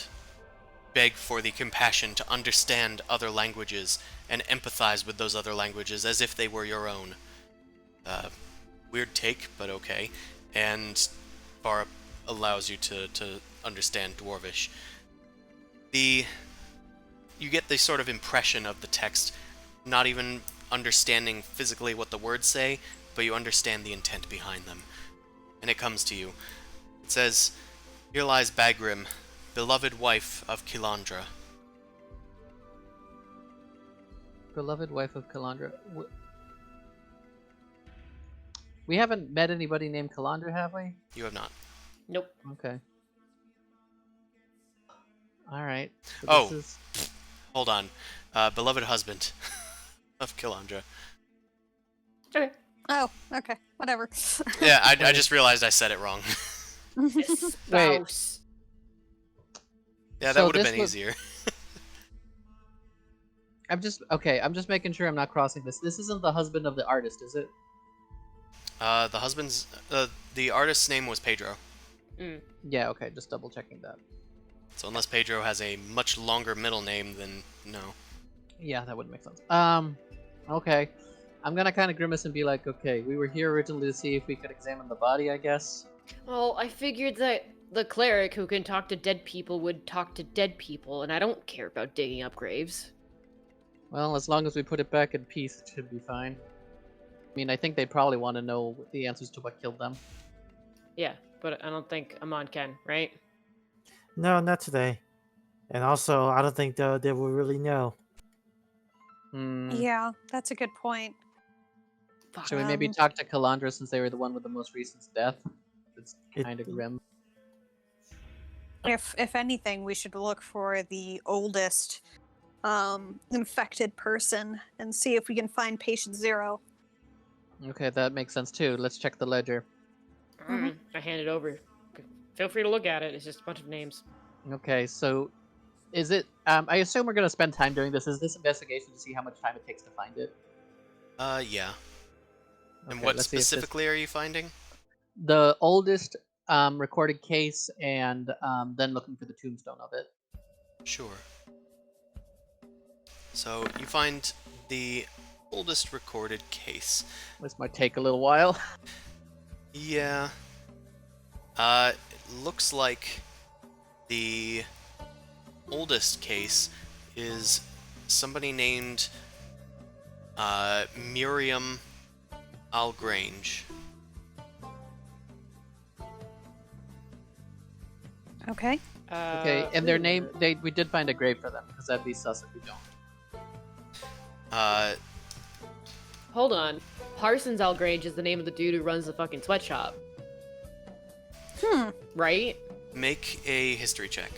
beg for the compassion to understand other languages and empathize with those other languages as if they were your own. Weird take, but okay. And Vara allows you to understand Dwarvish. You get the sort of impression of the text, not even understanding physically what the words say, but you understand the intent behind them. And it comes to you. It says, "Here lies Bagrim, beloved wife of Kilandra." Beloved wife of Kalandra. We haven't met anybody named Kalandra, have we? You have not. Nope. Okay. Alright. So Oh. This is... Hold on. Beloved husband of Kilandra. Okay. Oh, okay. Whatever. Yeah, I just realized I said it wrong. Spouse. Yeah, that So would have this been was- easier. I'm just making sure I'm not crossing this. This isn't the husband of the artist, is it? The husband's... the artist's name was Pedro. Mm. Yeah, okay, just double checking that. So unless Pedro has a much longer middle name, then no. Yeah, that would make sense. Okay. I'm gonna kind of grimace and be like, okay, we were here originally to see if we could examine the body, I guess. Well, I figured that the cleric who can talk to dead people would talk to dead people, and I don't care about digging up graves. Well, as long as we put it back in peace, it should be fine. I mean, I think they probably want to know the answers to what killed them. Yeah, but I don't think Amon can, right? No, not today. And also, I don't think they will really know. Yeah, that's a good point. Fuck. Should we maybe Um, talk to Kalandra since they were the one with the most recent death? It's It- kind of grim. If anything, we should look for the oldest infected person and see if we can find patient 0. Okay, that makes sense too. Let's check the ledger. I hand it over. Feel free to look at it. It's just a bunch of names. Okay, so is it... I assume we're going to spend time doing this. Is this investigation to see how much time it takes to find it? Yeah. And Okay, what let's see if this- specifically are you finding? The oldest recorded case, and then looking for the tombstone of it. Sure. So, you find the oldest recorded case. This might take a little while. Yeah. It looks like the oldest case is somebody named Miriam Algrange. Okay. Okay, and their name... we did find a grave for them, because that'd be sus if we don't. Hold on. Parsons Algrange is the name of the dude who runs the fucking sweatshop, right? Make a history check.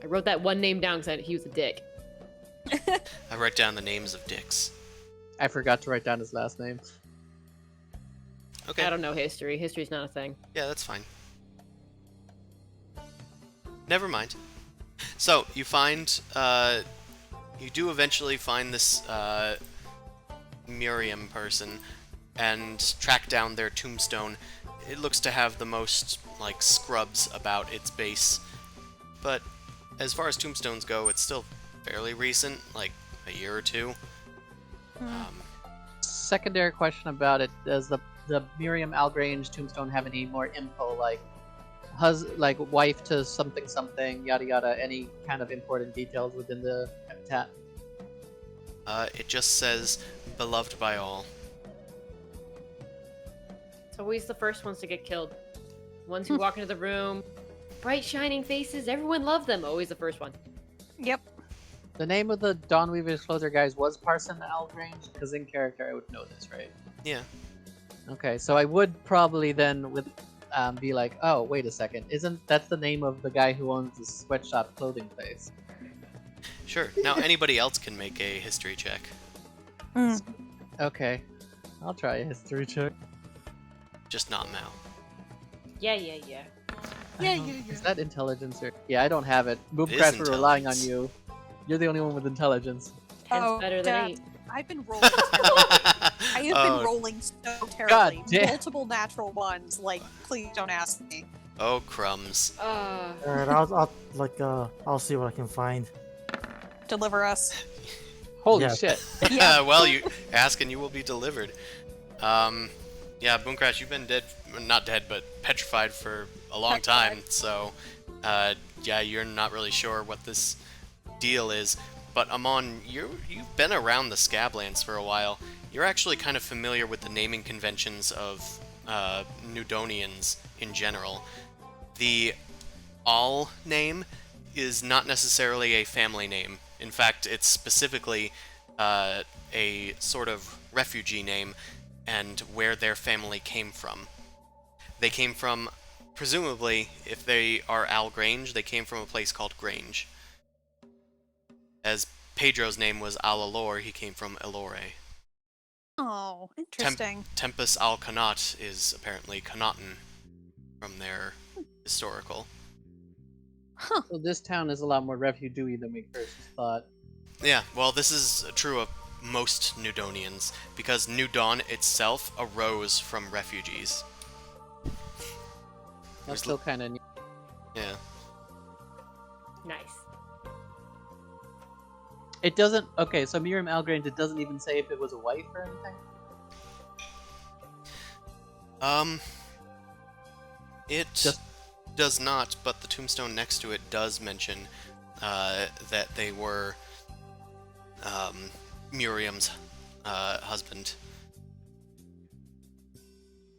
I wrote that one name down because he was a dick. I write down the names of dicks. I forgot to write down his last name. Okay. I don't know history. History's not a thing. Yeah, that's fine. Never mind. So, you find, you do eventually find this, Miriam person, and track down their tombstone. It looks to have the most, like, scrubs about its base. But, as far as tombstones go, it's still fairly recent, like, a year or two. Secondary question about it: does the Miriam Algrange tombstone have any more info, like wife to something something, yada yada, any kind of important details within the epitaph? It just says, beloved by all. It's always the first ones to get killed. Ones who walk into the room, bright shining faces, everyone loved them. Always the first one. Yep. The name of the Dawnweaver's closer guys was Parson Algrange, because in character I would know this, right? Yeah. Okay, so I would probably then be like, oh, wait a second, isn't that the name of the guy who owns the sweatshop clothing place? Sure. Now, anybody else can make a history check. Okay. I'll try a history check. Just not Mal. Yeah. Is that intelligence or? Yeah, I don't have it. It is Boomcraft, we're relying on intelligence. you. You're the only one with intelligence. Ten's better than Dad, 8. I've been rolling terribly. I have Oh, been rolling so terribly. damn. Multiple natural ones. Like, please don't ask me. oh, crumbs. Alright, I'll see what I can find. Deliver us. Holy Yeah. shit! Yeah, well, you ask and you will be delivered. Yeah, Boomcrash, you've been dead, not dead, but petrified for a long time, so, yeah, you're not really sure what this deal is. But Amon, you've been around the Scablands for a while. You're actually kind of familiar with the naming conventions of Nudonians in general. The All name is not necessarily a family name. In fact, it's specifically a sort of refugee name and where their family came from. They came from, presumably, if they are Al Grange, they came from a place called Grange. As Pedro's name was Al-Alor, he came from Elore. Oh, interesting. Tempus Al-Kanat is apparently Connaughton from their historical. So this town is a lot more refugee than we first thought. Yeah, well, this is true of most Nudonians, because New Dawn itself arose from refugees. That's There's still kind of neat. Yeah. Nice. It doesn't. Okay, so Miriam Algrange, it doesn't even say if it was a wife or anything. It Just- does not, but the tombstone next to it does mention that they were Miriam's husband.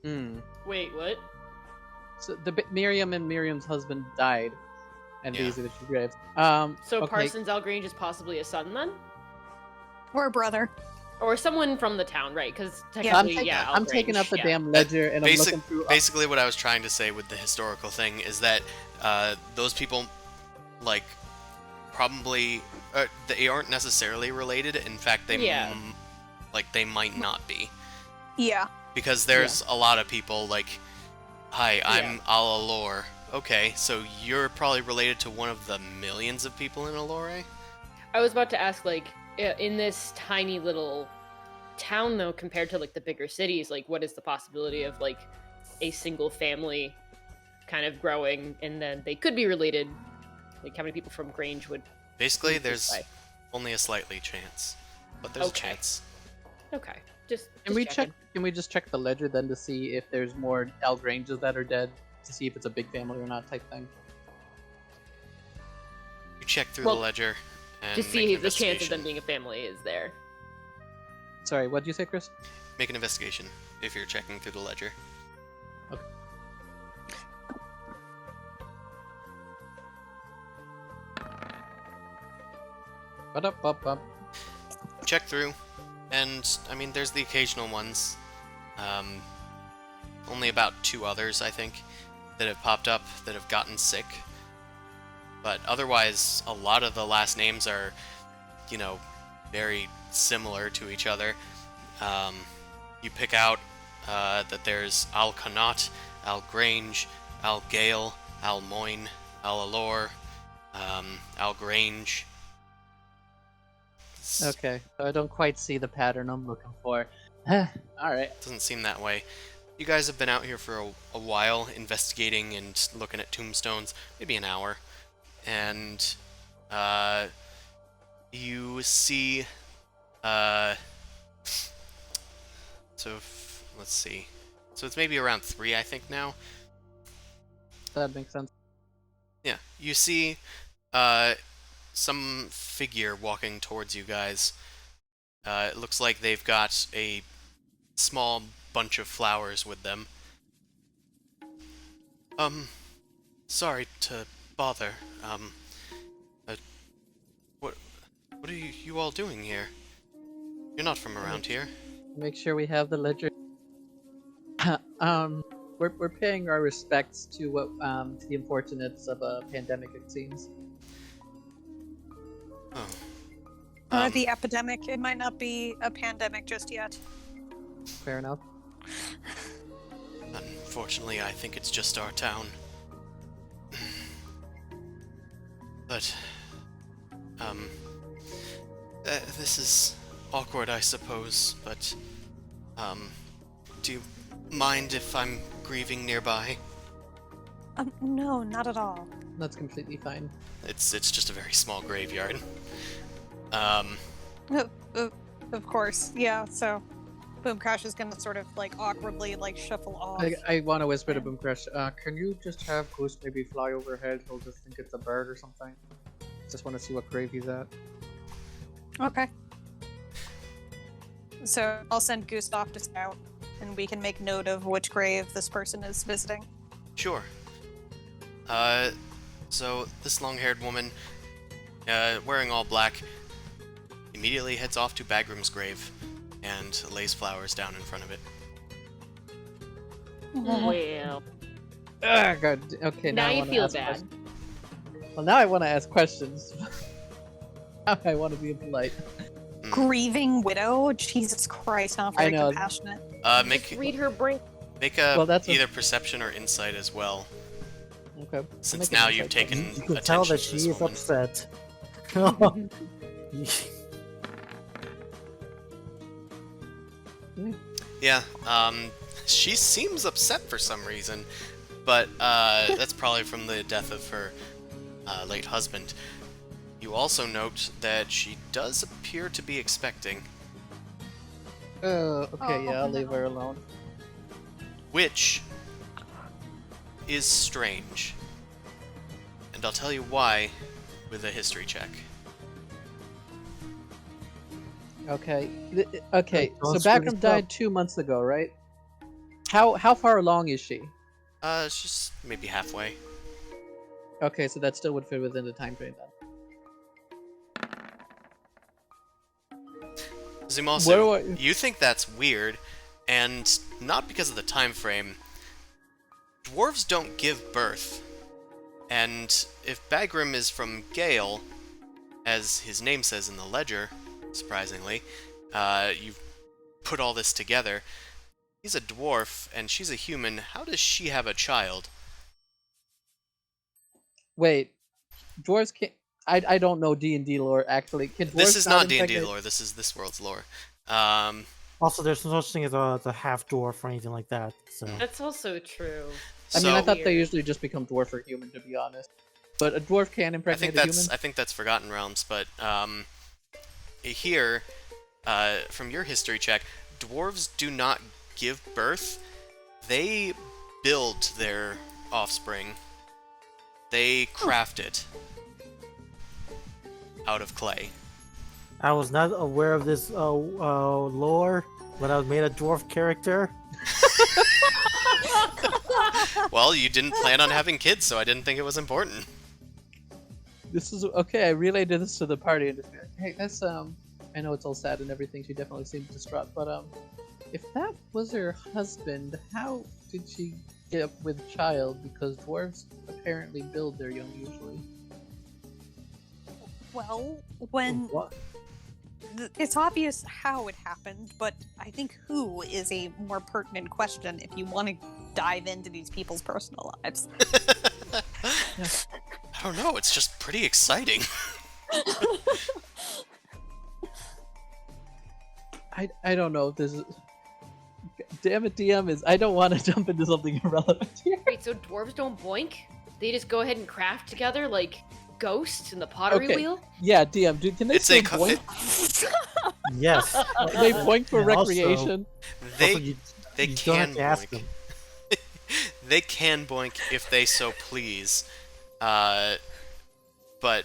Hmm. Wait, what? So Miriam and Miriam's husband died, and Yeah. these are the two graves. So okay. Parsons Algrange is possibly a son then? Or a brother. Or someone from the town, right? Because I'm, technically, yeah, I'm taking up the Algrange, yeah. damn ledger and I'm Basic- looking through. Basically, what I was trying to say with the historical thing is that those people, like, probably they aren't necessarily related. In fact, they Yeah. they might not be, Yeah. because there's a lot of people like, hi, I'm Yeah. Al-Alor. Okay, so you're probably related to one of the millions of people in Elore? I was about to ask, like, in this tiny little town, though, compared to, like, the bigger cities, like, what is the possibility of, like, a single family kind of growing, and then they could be related? Like, how many people from Grange would... Basically, move this there's way? only a slightly chance, but there's Okay. a chance. Okay, just Can we checking. check? Can we just check the ledger then to see if there's more Algranges that are dead, to see if it's a big family or not, type thing? You check through Well, the ledger and To make see an if the chance of investigation. them being a family is there. Sorry, what did you say, Chris? Make an investigation if you're checking through the ledger. Ba-da-ba-ba. Check through, and I mean, there's the occasional ones. Only about 2 others, I think, that have popped up that have gotten sick. But otherwise, a lot of the last names are, you know, very similar to each other. You pick out that there's Al Connaught, Al Grange, Al Gale, Al Moyne, Al Alor, Al Grange. Okay, so I don't quite see the pattern I'm looking for. Alright. Doesn't seem that way. You guys have been out here for a while, investigating and looking at tombstones, maybe an hour, and you see, let's see, so it's maybe around 3, I think, now. That makes sense. Yeah, you see some figure walking towards you guys. It looks like they've got a small bunch of flowers with them. Sorry to bother. What are you all doing here? You're not from around here. Make sure we have the ledger. We're paying our respects to what to the unfortunates of a pandemic, it seems. Oh. The epidemic. It might not be a pandemic just yet. Fair enough. Unfortunately, I think it's just our town. But, this is awkward, I suppose, but, do you mind if I'm grieving nearby? No, not at all. That's completely fine. It's just a very small graveyard. Of course, yeah. So, Boom Crash is gonna sort of like awkwardly like shuffle off. I want to whisper to Boom Crash. Can you just have Goose maybe fly overhead? He'll just think it's a bird or something. Just want to see what grave he's at. Okay. So I'll send Goose off to scout, and we can make note of which grave this person is visiting. Sure. So this long-haired woman, wearing all black, immediately heads off to Bagram's grave and lays flowers down in front of it. Well, Ah, God. Okay, now I you wanna feel ask bad. questions. Well, now I want to ask questions. Now I want to be polite. Grieving widow? Jesus Christ, not very know. compassionate. Just Make read her brain. a Well, that's either perception or insight as well, Okay. since Make an now you've insight check. taken You can attention tell that to she this is woman. upset. Yeah, she seems upset for some reason, but that's probably from the death of her late husband. You also note that she does appear to be expecting, Okay, yeah, I'll leave no. her alone. which is strange. And I'll tell you why with a history check. Okay. Okay, Don't so screw Backram this up. died 2 months ago, right? How far along is she? It's just maybe halfway. Okay, so that still would fit within the time frame then. Zumasu, What do I- you think that's weird, and not because of the time frame. Dwarves don't give birth. And if Bagram is from Gale, as his name says in the ledger, surprisingly, you've put all this together. He's a dwarf, and she's a human. How does she have a child? Wait, dwarves can't. I don't know D&D lore actually. Can This dwarves is not D&D impregnate- lore. This is this world's lore. Also, there's no such thing as a half dwarf or anything like that. So That's also true. I mean, I So- thought they Weird. usually just become dwarf or human, to be honest. But a dwarf can impregnate a human. I think that's Forgotten Realms, but here, from your history check, dwarves do not give birth. They build their offspring. They craft it out of clay. I was not aware of this lore when I made a dwarf character. Well, you didn't plan on having kids, so I didn't think it was important. This is okay. I relayed this to the party and just be like, hey, that's I know it's all sad and everything. She definitely seemed distraught, but if that was her husband, how did she get with child? Because dwarves apparently build their young usually. Well, when What? it's obvious how it happened, but I think who is a more pertinent question if you want to dive into these people's personal lives. I don't know. It's just pretty exciting. I don't know if this is. Damn it, DM is. I don't want to jump into something irrelevant here. Wait, so dwarves don't boink? They just go ahead and craft together like ghosts in the pottery Okay. wheel? Yeah, DM, dude, can they It's still a co- boink? Yes. Can they boink for And also- recreation? They Also, you they don't can have to ask boink. them. They can boink if they so please. But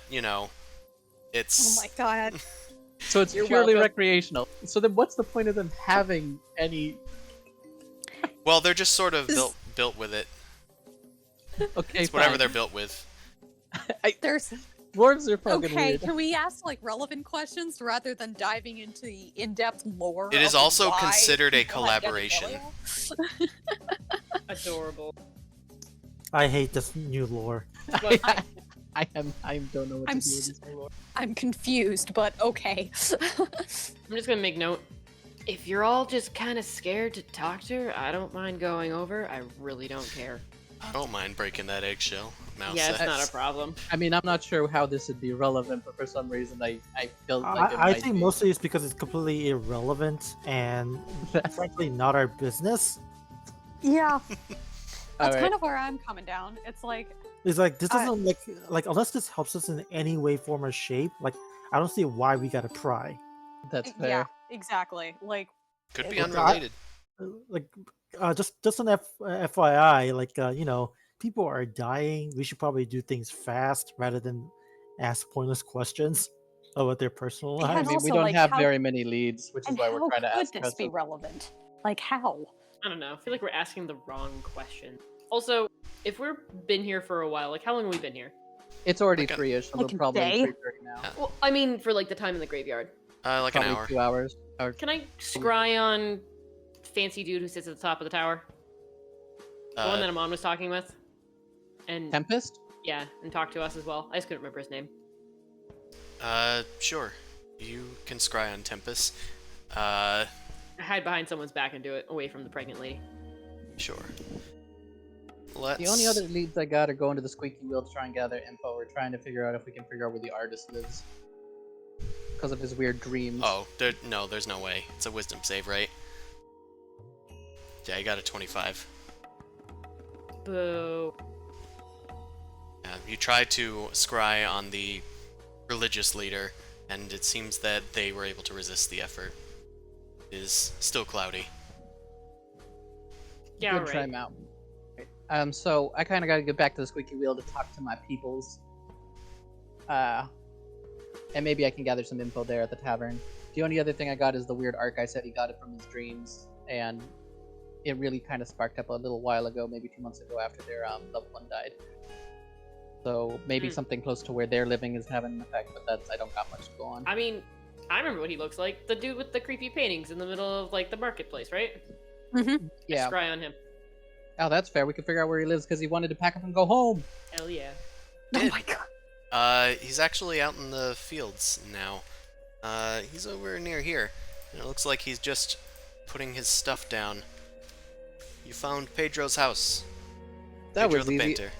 you know, it's Oh my god. So it's You're purely welcome. recreational. So then, what's the point of them having any? well, they're just sort of Is- built with it. Okay, It's whatever fine. they're built with. There's Dwarves are fucking okay. weird. Can we ask like relevant questions rather than diving into the in-depth lore? It is of also why considered a people have collaboration. genitalia? Adorable. I hate this new lore. Well, I don't know what I'm to do with s- this lore. I'm confused, but okay. I'm just gonna make note. if you're all just kind of scared to talk to her, I don't mind going over. I really don't care. I don't mind breaking that eggshell. Mouse Yeah, it's says. not a problem. I mean, I'm not sure how this would be relevant, but for some reason, I feel like it I might think be. mostly it's because it's completely irrelevant and frankly not our business. Yeah, All that's right. kind of where I'm coming down. It's like, It's like this I- doesn't like unless this helps us in any way, form, or shape. Like I don't see why we gotta pry. That's fair. yeah, exactly. Like, Could be Look, unrelated. Like just an FYI, like you know, people are dying. We should probably do things fast rather than ask pointless questions about their personal Yeah, I lives. mean, we also, don't like, have how- very many leads, which is and why we're how trying to could ask this be questions. relevant? Like, how? I don't know. I feel like we're asking the wrong question. Also, if we've been here for a while, like how long have we been here? It's already Like a- 3-ish, so Like we're a probably day? 3:30 now. Well, I mean, for like the time in the graveyard. Like an Probably hour. 2 hours. Or Can I scry on fancy dude who sits at the top of the tower? The one that Amon was talking with? And Tempest? yeah, and talk to us as well. I just couldn't remember his name. Sure. You can scry on Tempest. I hide behind someone's back and do it away from the pregnant lady. Sure. Let's... The only other leads I got are going to the squeaky wheel to try and gather info. We're trying to figure out if we can figure out where the artist lives. Because of his weird dreams. Oh, no, there's no way. It's a wisdom save, right? Yeah, you got a 25. Boo. You tried to scry on the religious leader, and it seems that they were able to resist the effort. It is still cloudy. Yeah, Good try right. him out. So I kind of got to get back to the squeaky wheel to talk to my peoples. And maybe I can gather some info there at the tavern. The only other thing I got is the weird arc. I said he got it from his dreams, and it really kind of sparked up a little while ago, maybe 2 months ago after their loved one died. So maybe something close to where they're living is having an effect, but I don't got much to go on. I mean, I remember what he looks like. The dude with the creepy paintings in the middle of like the marketplace, right? Mm-hmm. Yeah. Scry on him. Oh, that's fair. We can figure out where he lives because he wanted to pack up and go home. Hell yeah. Oh Did. my god. He's actually out in the fields now. He's over near here. And it looks like he's just putting his stuff down. You found Pedro's house. That Pedro was the easy. painter.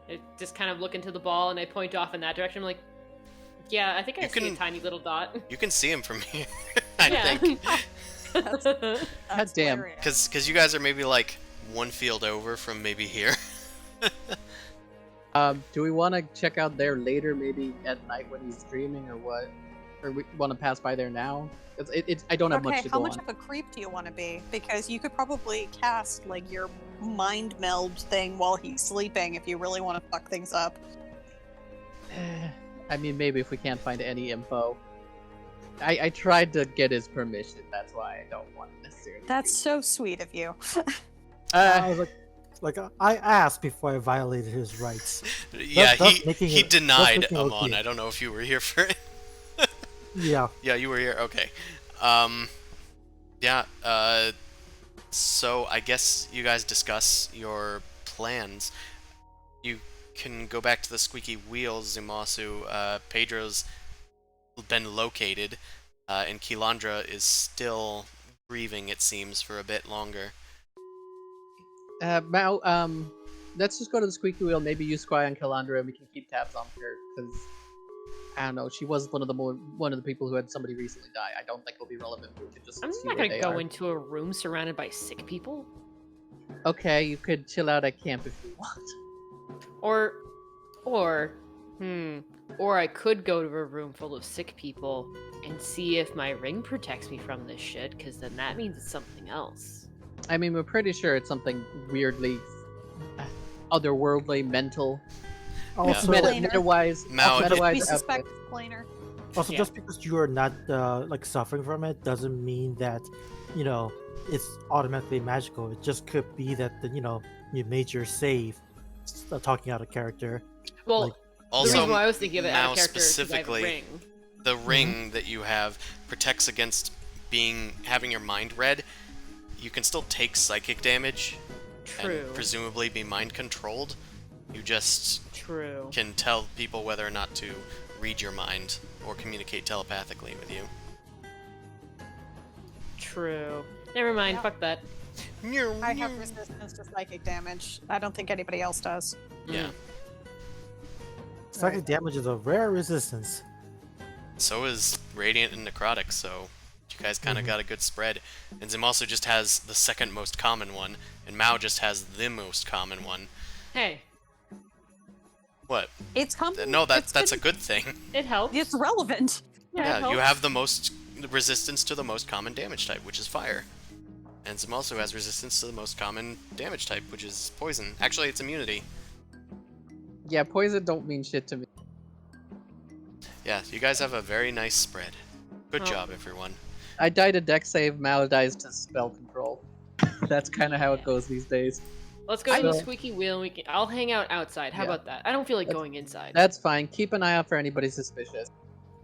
I just kind of look into the ball and I point off in that direction. I'm like, yeah, I think I You see a can- tiny little dot. You can see him from here, I Yeah. think. That's damn. hilarious. Because you guys are maybe like one field over from maybe here. Do we want to check out there later, maybe at night when he's dreaming, or what? Or we want to pass by there now? I don't have much Okay, to how go much on. of a creep do you want to be? Because you could probably cast like your mind meld thing while he's sleeping if you really want to fuck things up. I mean, maybe if we can't find any info. I tried to get his permission. That's why I don't want to necessarily. That's so sweet of you. I was like I asked before I violated his rights. Yeah, that's making he it- denied that's making it Amon. okay. I don't know if you were here for it. Yeah. Yeah, you were here. Okay. Yeah. So I guess you guys discuss your plans. You can go back to the squeaky wheel, Zumasu. Pedro's been located, and Kilandra is still grieving. It seems for a bit longer. Mao, let's just go to the squeaky wheel. Maybe you scry on Kalandra, and we can keep tabs on her because I don't know. She was one of the people who had somebody recently die. I don't think it'll be relevant. We could just I'm see not where gonna they go are. into a room surrounded by sick people. Okay, you could chill out at camp if you want. Or I could go to a room full of sick people and see if my ring protects me from this shit, because then that means it's something else. I mean, we're pretty sure it's something weirdly otherworldly, mental, Also, Planar. meta-wise. Mao, We meta-wise suspect planar. also Yeah. just because you are not like suffering from it doesn't mean that you know it's automatically magical. It just could be that you made your save. Talking out of character. Well, Like, the Also, reason why I was thinking of it out Mao of character is 'cause I have a specifically, ring. the ring that you have protects against having your mind read. You can still take psychic damage True. and presumably be mind controlled. You just True. can tell people whether or not to read your mind or communicate telepathically with you. true. Never mind. Yeah. Fuck that. I have resistance to psychic damage. I don't think anybody else does. Yeah. Psychic damage is a rare resistance. So is Radiant and Necrotic, so you guys kind of got a good spread. And Zim also just has the second most common one, and Mao just has the most common one. Hey, What? It's coming. No, that's a good thing. it helps. It's relevant. Yeah, it Yeah, you helps. have the most resistance to the most common damage type, which is fire. And Zim also has resistance to the most common damage type, which is poison. Actually, it's immunity. Yeah, poison don't mean shit to me. Yeah, you guys have a very nice spread. Good Oh. job, everyone. I died to deck save, Mal dies to spell control. That's kind of how it goes these days. Let's go to the So- squeaky wheel. And I'll hang out outside. How Yeah. about that? I don't feel like That's- going inside. That's fine. Keep an eye out for anybody suspicious.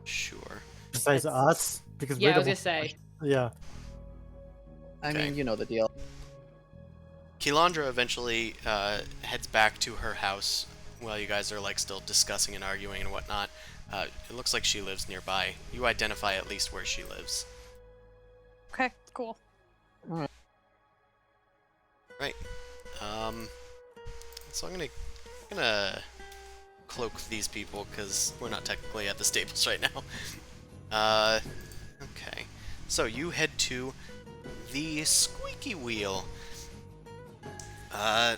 Sure. Besides us, because Yeah, we're I was the gonna say. yeah. I Okay. mean, you know the deal. Kelandra eventually heads back to her house while you guys are like still discussing and arguing and whatnot. It looks like she lives nearby. You identify at least where she lives. Okay, cool. Right. So I'm gonna cloak these people because we're not technically at the stables right now. Okay. So you head to the squeaky wheel. I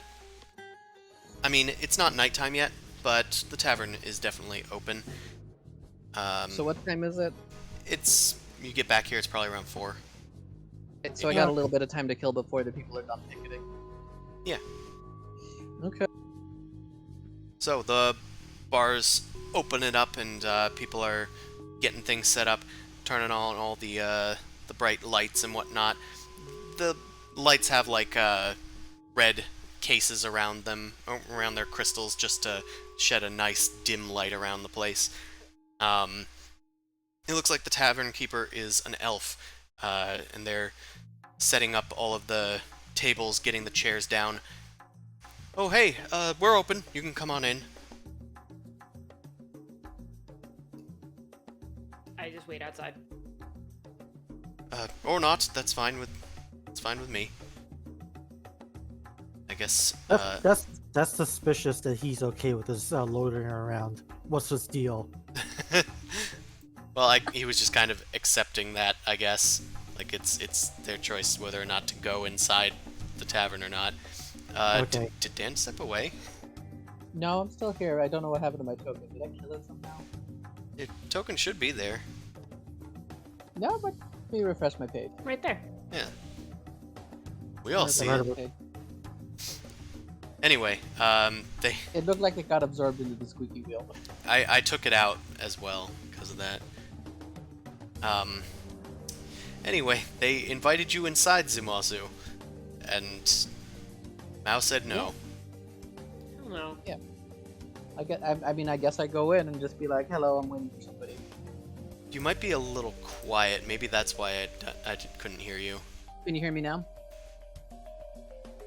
mean, it's not nighttime yet, but the tavern is definitely open. So what time is it? You get back here, it's probably around 4. So I got a little bit of time to kill before the people are done picketing. Yeah. Okay. So the bars open it up, and people are getting things set up, turning on all the bright lights and whatnot. The lights have like red cases around them, around their crystals, just to shed a nice dim light around the place. It looks like the tavern keeper is an elf, and they're setting up all of the tables, getting the chairs down. Oh, hey, we're open. You can come on in. I just wait outside. Or not. It's fine with me. I guess. That's suspicious that he's okay with us loitering around. What's his deal? Well, he was just kind of accepting that, I guess. Like it's their choice whether or not to go inside the tavern or not. Okay. Did Dan step away? No, I'm still here. I don't know what happened to my token. Did I kill it somehow? Your token should be there. No, but let me refresh my page. Right there. Yeah. We all see heard it. of it. Anyway, they. It looked like it got absorbed into the squeaky wheel. I took it out as well because of that. Anyway, they invited you inside, Zumazu, and Mao said no. I don't know. I guess I go in and just be like, "Hello, I'm waiting for somebody." You might be a little quiet. Maybe that's why I couldn't hear you. Can you hear me now?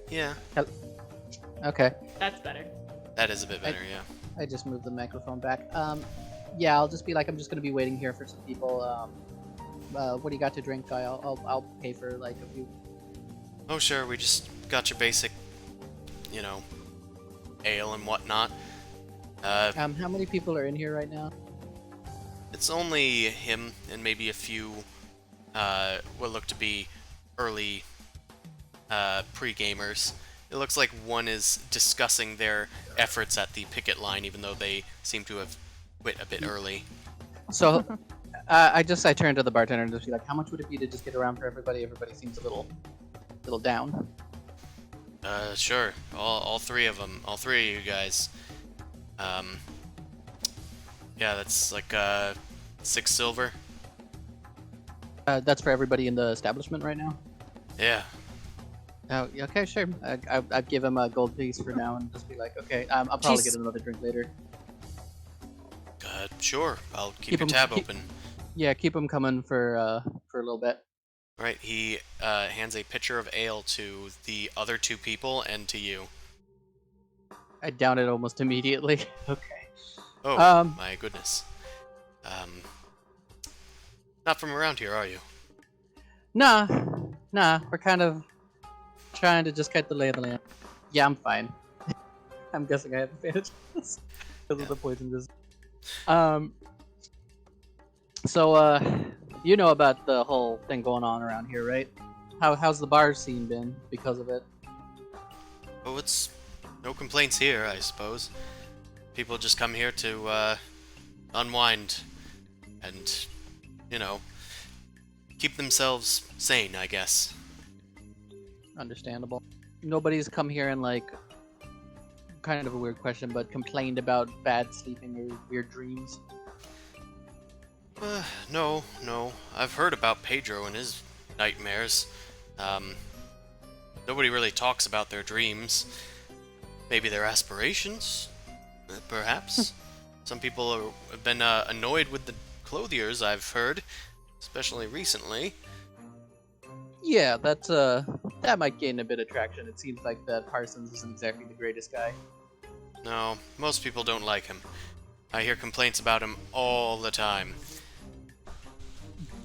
Yeah, Okay. That's better. that is a bit better. Yeah. I just moved the microphone back. Yeah, I'll just be like, I'm just gonna be waiting here for some people. What do you got to drink? I'll pay for like a few. Oh sure, we just got your basic, ale and whatnot. How many people are in here right now? It's only him and maybe a few what look to be early pre-gamers. It looks like one is discussing their efforts at the picket line, even though they seem to have quit a bit early. So, I turned to the bartender and just be like, how much would it be to just get around for everybody? Everybody seems a little down. Sure. All three of them. All three of you guys. Yeah, that's like 6 silver. That's for everybody in the establishment right now. Yeah. Oh, yeah, okay, sure. I'd give him a gold piece for now and just be like, okay, I'll probably get another drink later. Sure. I'll keep your 'em- tab keep- open. Yeah, keep him coming for a little bit. Right. He hands a pitcher of ale to the other 2 people and to you. I down it almost immediately. Okay. Oh, my goodness. Not from around here, are you? Nah, Nah, we're kind of trying to just get the lay of the land. Yeah, I'm fine. I'm guessing I have advantage because Yeah. of the poison resist. So you know about the whole thing going on around here, right? How's the bar scene been because of it? Oh, it's no complaints here, I suppose. People just come here to unwind and, you know, keep themselves sane, I guess. Understandable. Nobody's come here and like, kind of a weird question, but complained about bad sleeping or weird dreams. No. I've heard about Pedro and his nightmares. Nobody really talks about their dreams. Maybe their aspirations? Perhaps. Some people have been annoyed with the clothiers, I've heard. Especially recently. Yeah, that might gain a bit of traction. It seems like that Parsons isn't exactly the greatest guy. No, most people don't like him. I hear complaints about him all the time.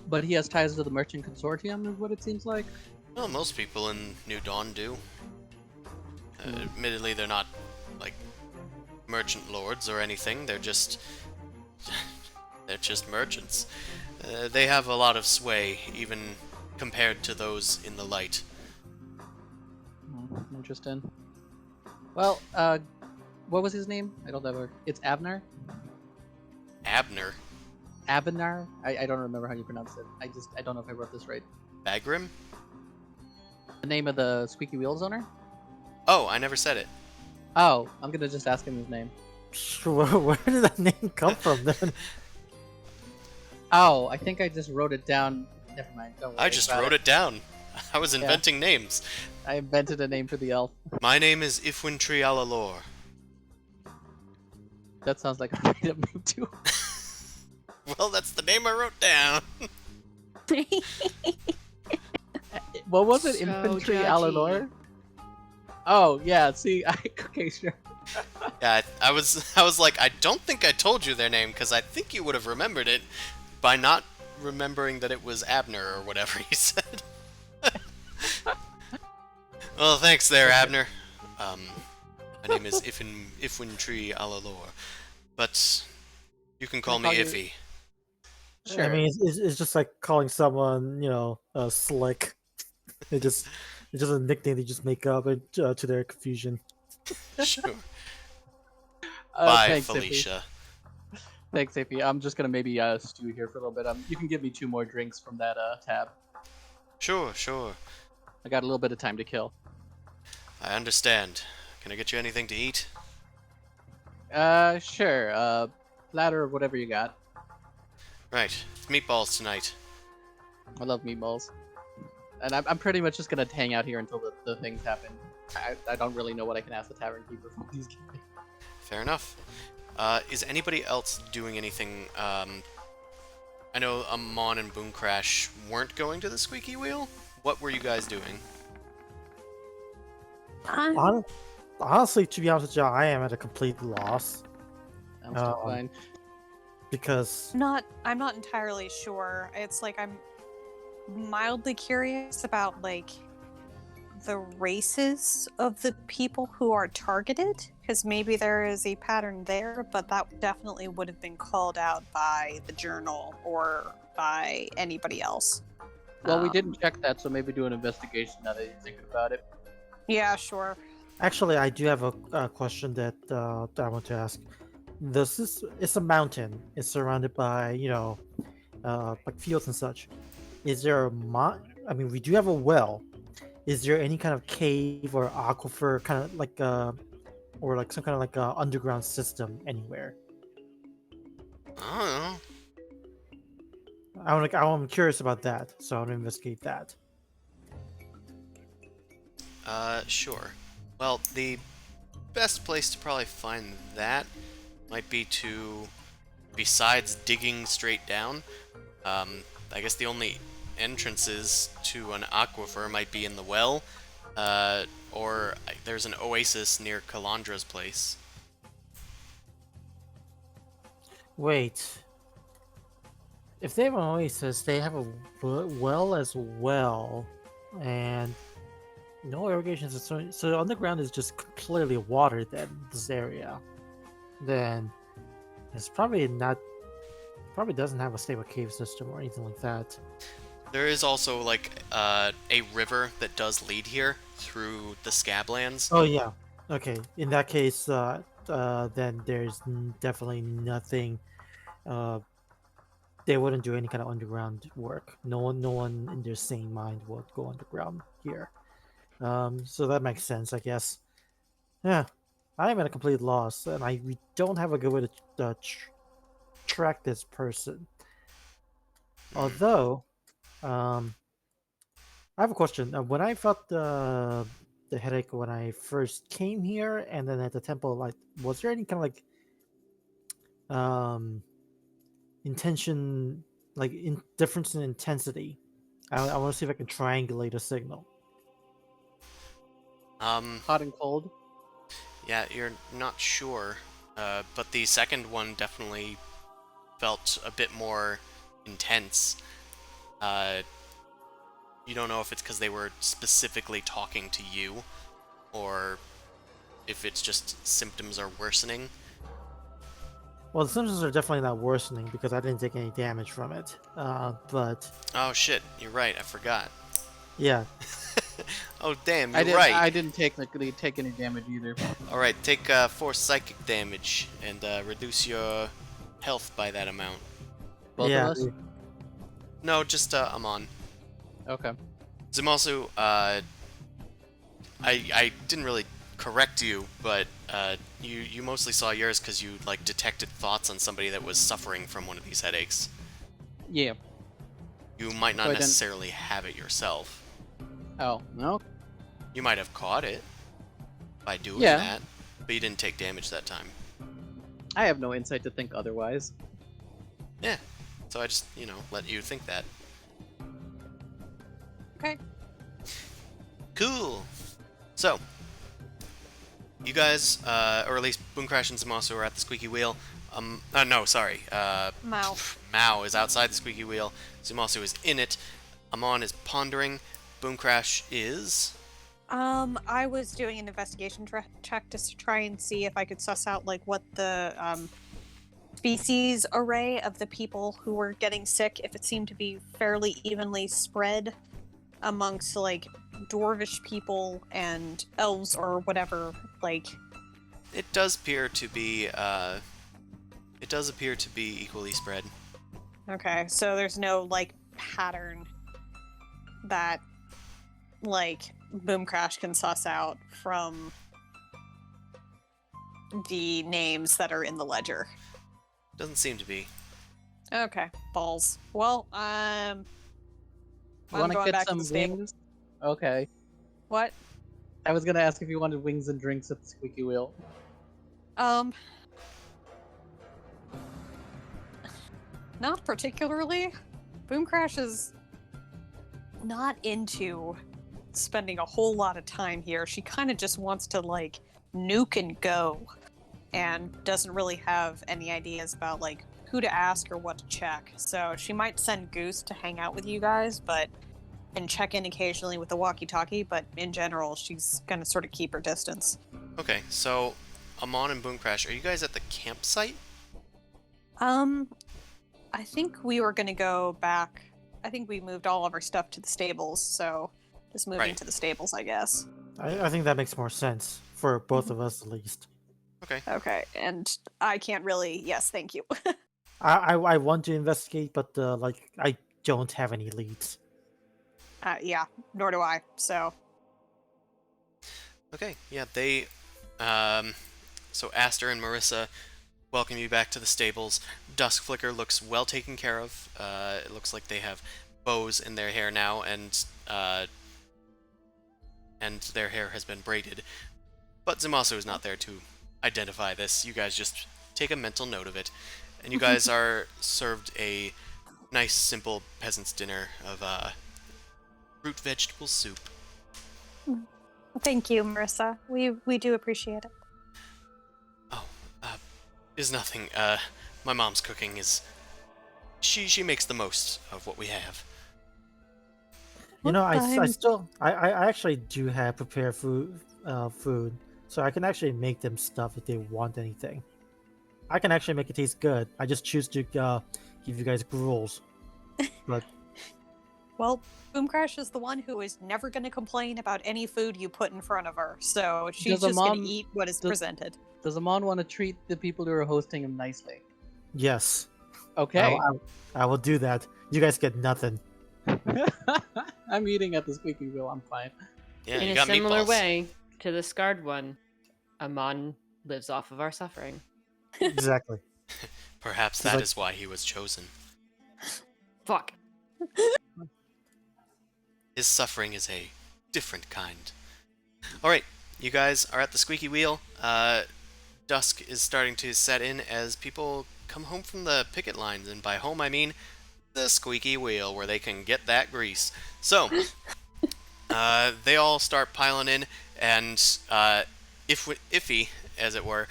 But he has ties to the Merchant Consortium, is what it seems like. Well, most people in New Dawn do. Admittedly, they're not, like, merchant lords or anything. They're just merchants. They have a lot of sway, even compared to those in the light. Interesting. Well, what was his name? I don't know. It's Abner? Abner? Abenar? I don't remember how you pronounce it. I don't know if I wrote this right. Bagrim? The name of the Squeaky Wheels owner? Oh, I never said it. Oh, I'm gonna just ask him his name. Sure, where did that name come from then? Oh, I think I just wrote it down. Never mind. Don't worry I just about wrote it down. I was inventing names. I invented a name for the elf. My name is Ifwintri Alalor. That sounds like a made-up name too. Well, that's the name I wrote down. What was it? So Infantry judgy. Alanor? Oh yeah. See, okay, sure. Yeah, I was like, I don't think I told you their name because I think you would have remembered it by not remembering that it was Abner or whatever he said. Well, thanks there, Abner. My name is Ifwintri Alalor, but you can call me call you- Iffy. Sure. I mean, it's just like calling someone, slick. It's just a nickname they just make up to their confusion. Sure. Bye, thanks, Iffy. Felicia. Thanks, Iffy. I'm just gonna maybe stew here for a little bit. You can give me 2 more drinks from that tab. Sure. I got a little bit of time to kill. I understand. Can I get you anything to eat? Sure. Platter of whatever you got. Right. It's meatballs tonight. I love meatballs. And I'm pretty much just gonna hang out here until the things happen. I don't really know what I can ask the tavern keeper for these games. Fair enough. Is anybody else doing anything? I know Amon and Boom Crash weren't going to the Squeaky Wheel. What were you guys doing? Honestly, to be honest with you, I am at a complete loss I'm still Um, fine. because I'm not entirely sure. It's like I'm mildly curious about like the races of the people who are targeted, because maybe there is a pattern there, but that definitely would have been called out by the journal or by anybody else. Well, we didn't check that, so maybe do an investigation now that you're thinking about it. Yeah, sure. actually I do have a question that I want to ask. It's a mountain. It's surrounded by like fields and such. Is there I mean, we do have a well. Is there any kind of cave or aquifer, kind of like or like some kind of like underground system anywhere? I don't know. I'm curious about that, so I want to investigate that. Sure. Well, the best place to probably find that might be besides digging straight down, I guess the only entrances to an aquifer might be in the well, or there's an oasis near Kalandra's place. Wait. If they have an oasis, they have a well as well. and no irrigation system. So underground is just completely water. Then this area, then it's probably not. Probably doesn't have a stable cave system or anything like that. There is also like a river that does lead here through the Scablands. Oh yeah. Okay. In that case, then there's definitely nothing. Uh, they wouldn't do any kind of underground work. No one in their sane mind would go underground here. So that makes sense, I guess. Yeah, I am at a complete loss, and we don't have a good way to track this person. Although, um, I have a question. When I felt the headache when I first came here, and then at the temple, like, was there any kind of um intention, like difference in intensity? I want to see if I can triangulate a signal. Hot and cold. Yeah, you're not sure, but the second one definitely felt a bit more intense. You don't know if it's because they were specifically talking to you, or if it's just symptoms are worsening. Well, the symptoms are definitely not worsening because I didn't take any damage from it. But Oh shit, you're right, I forgot. yeah, Oh damn, I you're didn't. right. I didn't take any damage either. Alright, take 4 psychic damage and reduce your health by that amount. Both yeah, of us. No, just Amon. Okay. Zamasu, I didn't really correct you, but you mostly saw yours because you like detected thoughts on somebody that was suffering from one of these headaches. Yeah. You might not So I didn't- necessarily have it yourself. Oh no. You might have caught it by doing Yeah. that, but you didn't take damage that time. I have no insight to think otherwise. Yeah. So I just, let you think that. Okay. Cool. So, you guys, or at least Boomcrash and Zamasu are at the squeaky wheel. No, sorry. Mao. Mao is outside the squeaky wheel. Zamasu is in it. Amon is pondering. Boomcrash is... I was doing an investigation check to try and see if I could suss out like what the species array of the people who were getting sick, if it seemed to be fairly evenly spread amongst like dwarvish people and elves or whatever. Like, It does appear to be equally spread. okay, so there's no like pattern that like Boomcrash can suss out from the names that are in the ledger. Doesn't seem to be. Okay, balls. Well, I'm Want to going get back to some the stable. wings? Okay. What? I was gonna ask if you wanted wings and drinks at the squeaky wheel. Not particularly. Boomcrash is not into spending a whole lot of time here. She kind of just wants to like nuke and go, and doesn't really have any ideas about like who to ask or what to check. So she might send Goose to hang out with you guys, and check in occasionally with the walkie-talkie. But in general, she's gonna sort of keep her distance. Okay, so Amon and Boomcrash, are you guys at the campsite? I think we were gonna go back. I think we moved all of our stuff to the stables, so just moving Right. to the stables, I guess. I think that makes more sense for both of us at least. Okay. Okay, and I can't really. Yes, thank you. I want to investigate, but like I don't have any leads. Yeah, nor do I. So Okay, yeah, they, so Aster and Marissa welcome you back to the stables. Dusk Flicker looks well taken care of. It looks like they have bows in their hair now, and their hair has been braided. But Zamasu is not there to identify this. You guys just take a mental note of it. And you guys are served a nice, simple peasant's dinner of root vegetable soup. thank you, Marissa. We do appreciate it. Oh, is nothing. My mom's cooking is... She makes the most of what we have. You know, I I'm- still I actually do have prepared food, so I can actually make them stuff if they want anything. I can actually make it taste good. I just choose to give you guys gruels. But Well, Boom Crash is the one who is never going to complain about any food you put in front of her, so she's Does a just going mom- to eat what is does- presented. Does Amon want to treat the people who are hosting him nicely? yes, Okay. I will do that. You guys get nothing. I'm eating at the squeaky wheel. I'm fine. Yeah, In you a got similar meatballs. way to the scarred one, Amon lives off of our suffering. Exactly. Perhaps He's that like- is why he was chosen. Fuck. His suffering is a different kind. Alright, you guys are at the squeaky wheel. Dusk is starting to set in as people come home from the picket lines, and by home I mean the squeaky wheel, where they can get that grease. So, they all start piling in, and Iffy, as it were,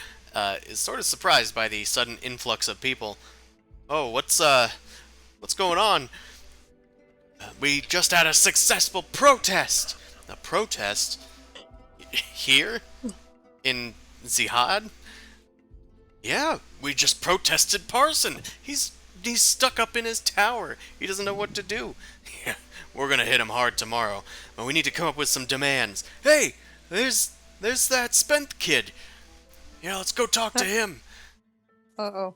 is sort of surprised by the sudden influx of people. Oh, what's going on? We just had a successful protest! A protest? Here? In Zihad? Yeah, we just protested Parson! He's stuck up in his tower. He doesn't know what to do. Yeah, we're gonna hit him hard tomorrow, but we need to come up with some demands. Hey, there's that spent kid. Yeah, let's go talk to him. Uh-oh.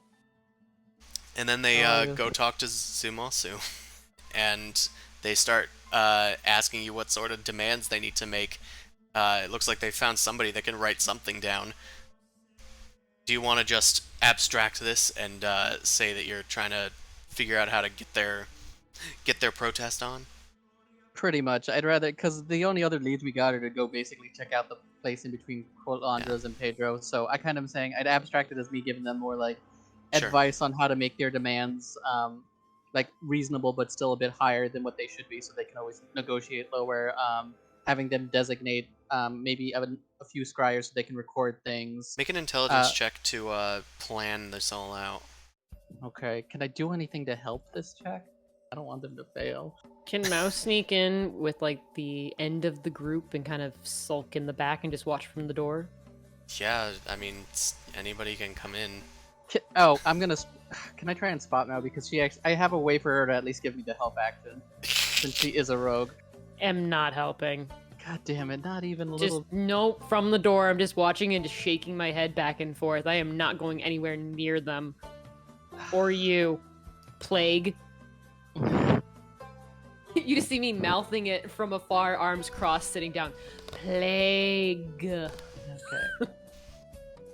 And then they Oh, yeah. go talk to Zumasu, and they start asking you what sort of demands they need to make. It looks like they found somebody that can write something down. Do you want to just abstract this and say that you're trying to figure out how to get their protest on? Pretty much. I'd rather, because the only other leads we got are to go basically check out the place in between Colandras and Pedro. So I kind of am saying I'd abstract it as me giving them more like Sure. advice on how to make their demands like reasonable but still a bit higher than what they should be, so they can always negotiate lower. Having them designate maybe a few scryers so they can record things. Make an intelligence check to plan this all out. Okay, can I do anything to help this check? I don't want them to fail. Can Mouse sneak in with like the end of the group and kind of sulk in the back and just watch from the door? Yeah, I mean, anybody can come in. Oh, I'm gonna. Can I try and spot now? Because I have a way for her to at least give me the help action, since she is a rogue. Am not helping. God damn it! Not even a Just little. nope, from the door. I'm just watching and just shaking my head back and forth. I am not going anywhere near them. Or you, plague. You just see me mouthing it from afar, arms crossed, sitting down. Plague. Okay.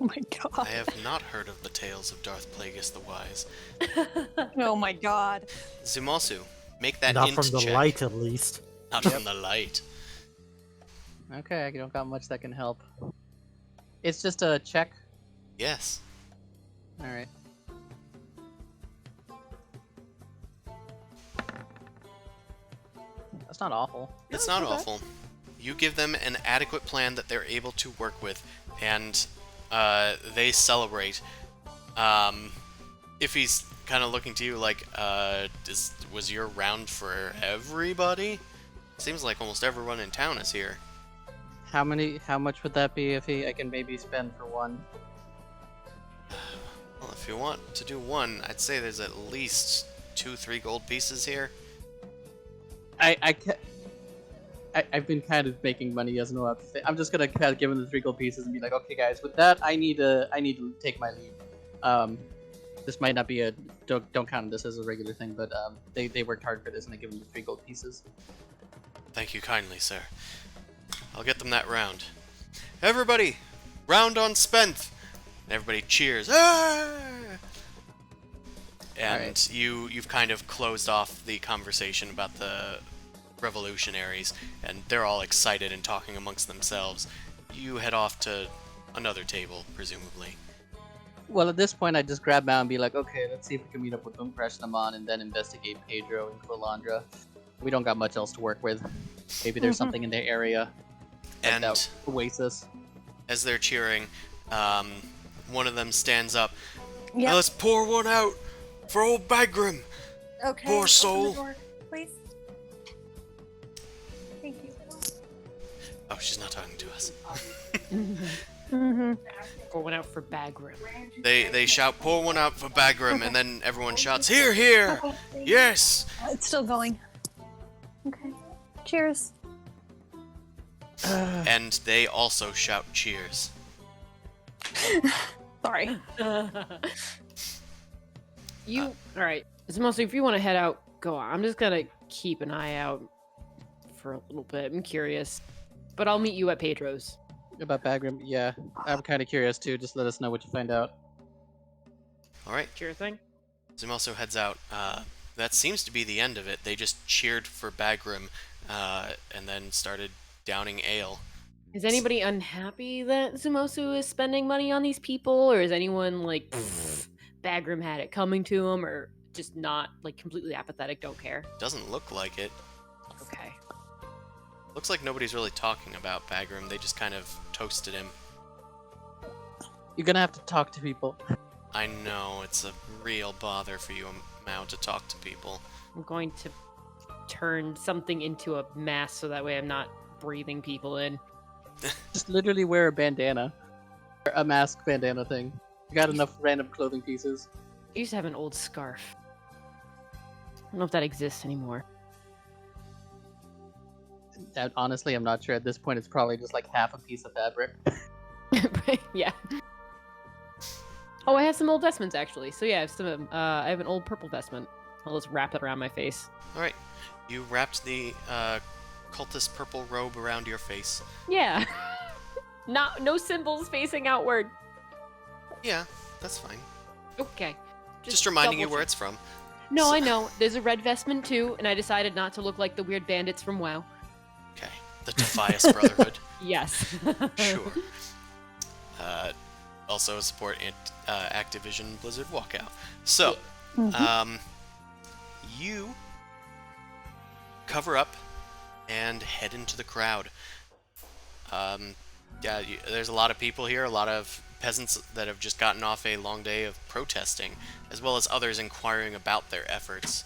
Oh my I god. have not heard of the tales of Darth Plagueis the Wise. Oh my god. Zumasu, make that Not int from the check. light, at least. Not from the light. Okay, I don't got much that can help. It's just a check. Yes. All right. That's not awful. It's not awful. You give them an adequate plan that they're able to work with, and they celebrate. If he's kind of looking to you like, was your round for everybody? Seems like almost everyone in town is here. How much would that be if I can maybe spend for one? Well, if you want to do one, I'd say there's at least 2-3 gold pieces here. I've been kind of making money, doesn't know what to say. I'm just gonna kind of give him the 3 gold pieces and be like, okay, guys, with that, I need to take my leave. This might not be a don't count this as a regular thing, but they worked hard for this and I give them the 3 gold pieces. Thank you kindly, sir. I'll get them that round. Everybody, round on spent. And everybody cheers. Ah! And Alright. you've kind of closed off the conversation about the revolutionaries, and they're all excited and talking amongst themselves. You head off to another table, presumably. Well, at this point, I just grab Mal and be like, okay, let's see if we can meet up with Boomcrash and Amon and then investigate Pedro and Quilandra. We don't got much else to work with. Maybe there's something in their area. Like And that oasis. as they're cheering, one of them stands up. Yeah. Let's pour one out for old Bagram. Okay. Poor open soul. the door, please. Oh, she's not talking to us. Mm-hmm. Going out for Bagram. They shout, pour one out for Bagram, and then everyone shouts, here, here! Yes! It's still going. Okay. Cheers. And they also shout cheers. Sorry. All right. So mostly, if you want to head out, go on. I'm just gonna keep an eye out for a little bit. I'm curious, but I'll meet you at Pedro's. About Bagram, yeah. I'm kind of curious too. Just let us know what you find out. Alright, Sure thing. Zumoso heads out. That seems to be the end of it. They just cheered for Bagram, and then started downing ale. Is anybody unhappy that Zumosu is spending money on these people, or is anyone like, Bagram had it coming to him, or just not like completely apathetic, don't care? Doesn't look like it. Okay. Looks like nobody's really talking about Bagram. They just kind of toasted him. You're gonna have to talk to people. I know, it's a real bother for you, Mao, to talk to people. I'm going to turn something into a mask so that way I'm not breathing people in. Just literally wear a bandana. Or a mask bandana thing. You got enough random clothing pieces. I used to have an old scarf. I don't know if that exists anymore. Honestly, I'm not sure. At this point, it's probably just like half a piece of fabric. Yeah. Oh, I have some old vestments actually. So yeah, I have some. I have an old purple vestment. I'll just wrap it around my face. Alright, you wrapped the cultist purple robe around your face. Yeah. No symbols facing outward. Yeah, that's fine. Okay. Just reminding you double where check. it's from. No, So- I know. There's a red vestment too, and I decided not to look like the weird bandits from WoW. Okay, the Defias Brotherhood. Yes. Sure. Also support Activision Blizzard walkout. So, you cover up and head into the crowd. Yeah, there's a lot of people here, a lot of peasants that have just gotten off a long day of protesting, as well as others inquiring about their efforts,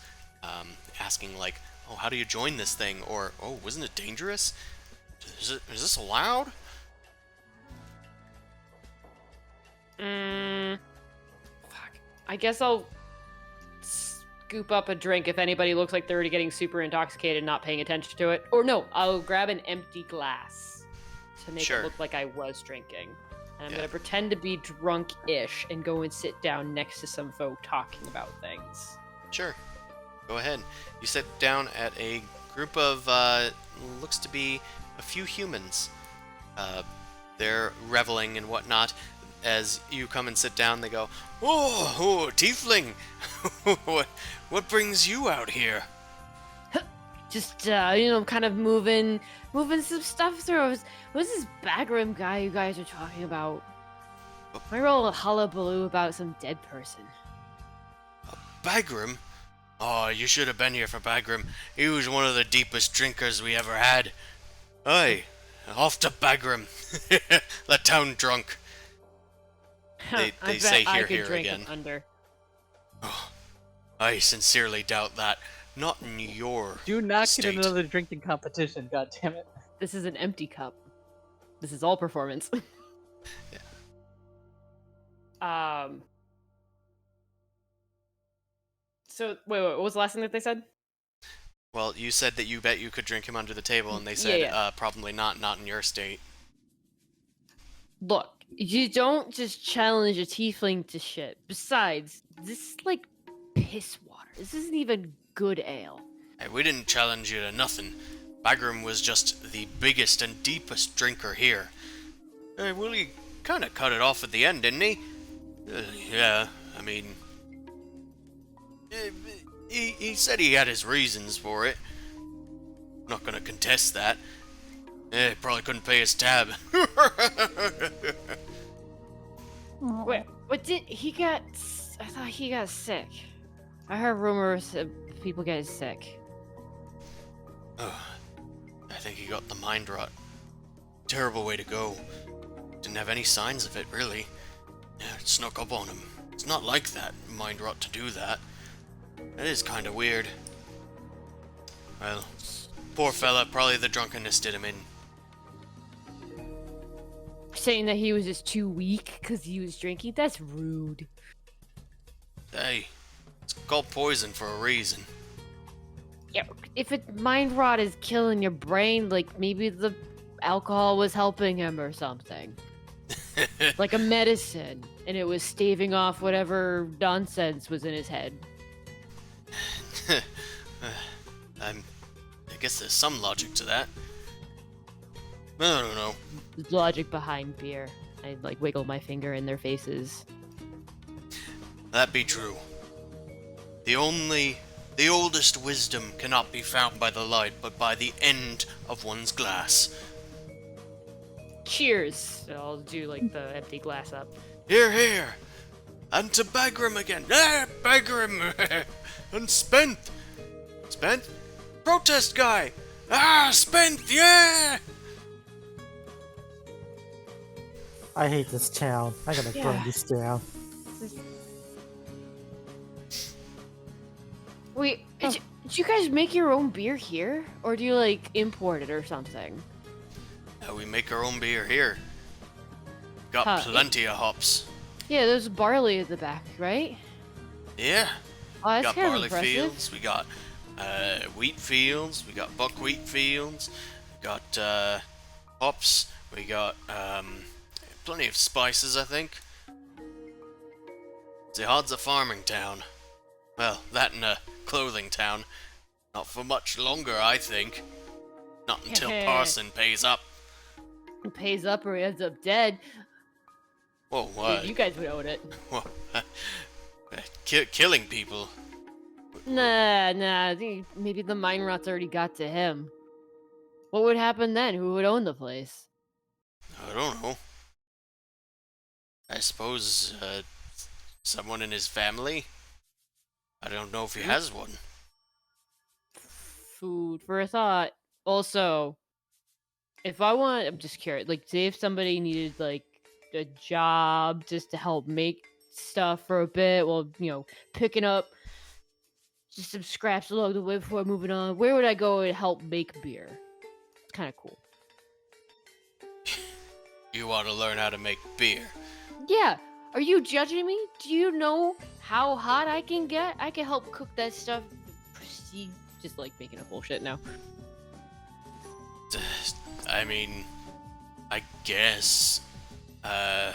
asking like, oh, how do you join this thing? Or, oh, wasn't it dangerous? Is this allowed? Fuck. I guess I'll scoop up a drink if anybody looks like they're already getting super intoxicated and not paying attention to it. Or no, I'll grab an empty glass to make Sure. it look like I was drinking. And I'm Yeah. gonna pretend to be drunk-ish and go and sit down next to some folk talking about things. Sure. Go ahead. You sit down at a group of, looks to be a few humans. They're reveling and whatnot. As you come and sit down, they go, oh, tiefling! what brings you out here? Just, kind of moving some stuff through. Who's this Bagram guy you guys are talking about? I rolled a hullabaloo about some dead person. Bagram? Oh, you should have been here for Bagram. He was one of the deepest drinkers we ever had. Aye, off to Bagram. The town drunk. They I bet say I here, could here drink again. him under. I sincerely doubt that. Not in your Do not state. get another drinking competition, God damn it. This is an empty cup. This is all performance. So wait, what was the last thing that they said? Well, you said that you bet you could drink him under the table, and they said, Yeah. probably not in your state. Look, you don't just challenge a tiefling to shit. Besides, this is like piss water. This isn't even good ale. Hey, we didn't challenge you to nothing. Bagram was just the biggest and deepest drinker here. Hey, Willie kind of cut it off at the end, didn't he? Yeah, I mean... He said he had his reasons for it. Not gonna contest that. Probably couldn't pay his tab. Wait, what did he got? I thought he got sick. I heard rumors of people getting sick. Oh, I think he got the mind rot. Terrible way to go. Didn't have any signs of it, really. Yeah, it snuck up on him. It's not like that, mind rot, to do that. That is kind of weird. Well, poor fella, probably the drunkenness did him in. saying that he was just too weak because he was drinking. That's rude. Hey, it's called poison for a reason. Yeah, if mind rot is killing your brain, like maybe the alcohol was helping him or something. Like a medicine, and it was staving off whatever nonsense was in his head. I guess there's some logic to that. I don't know. There's logic behind beer. I like wiggle my finger in their faces. That be true. The oldest wisdom cannot be found by the light, but by the end of one's glass. Cheers! I'll do like the empty glass up. Here, here! And to Bagram again! Ah, Bagram! And Spent! Spent? Protest guy! Ah, Spent, yeah! I hate this town. I gotta burn Yeah. this town. Wait, did you guys make your own beer here? Or do you like import it or something? We make our own beer here. Got Huh. plenty of hops. Yeah, there's barley at the back, right? Yeah. Oh, that's Got kind of barley impressive. fields, we got wheat fields, we got buckwheat fields, we got hops, we got plenty of spices, I think. Jihad's a farming town. Well, that and a clothing town. Not for much longer, I think. Not until Parson pays up. Who pays up or he ends up dead? Whoa, Dude, what? you guys would own it. Whoa, killing people. Nah, I think maybe the mine rot's already got to him. What would happen then? Who would own the place? I don't know. I suppose, someone in his family? I don't know if he has one. Food for a thought. Also, I'm just curious. Like, say if somebody needed like a job just to help make stuff for a bit, while picking up just some scraps along the way before moving on. Where would I go and help make beer? It's kind of cool. You want to learn how to make beer? Yeah. Are you judging me? Do you know how hot I can get? I can help cook that stuff. Proceed. Just like making up bullshit now. I mean, I guess. I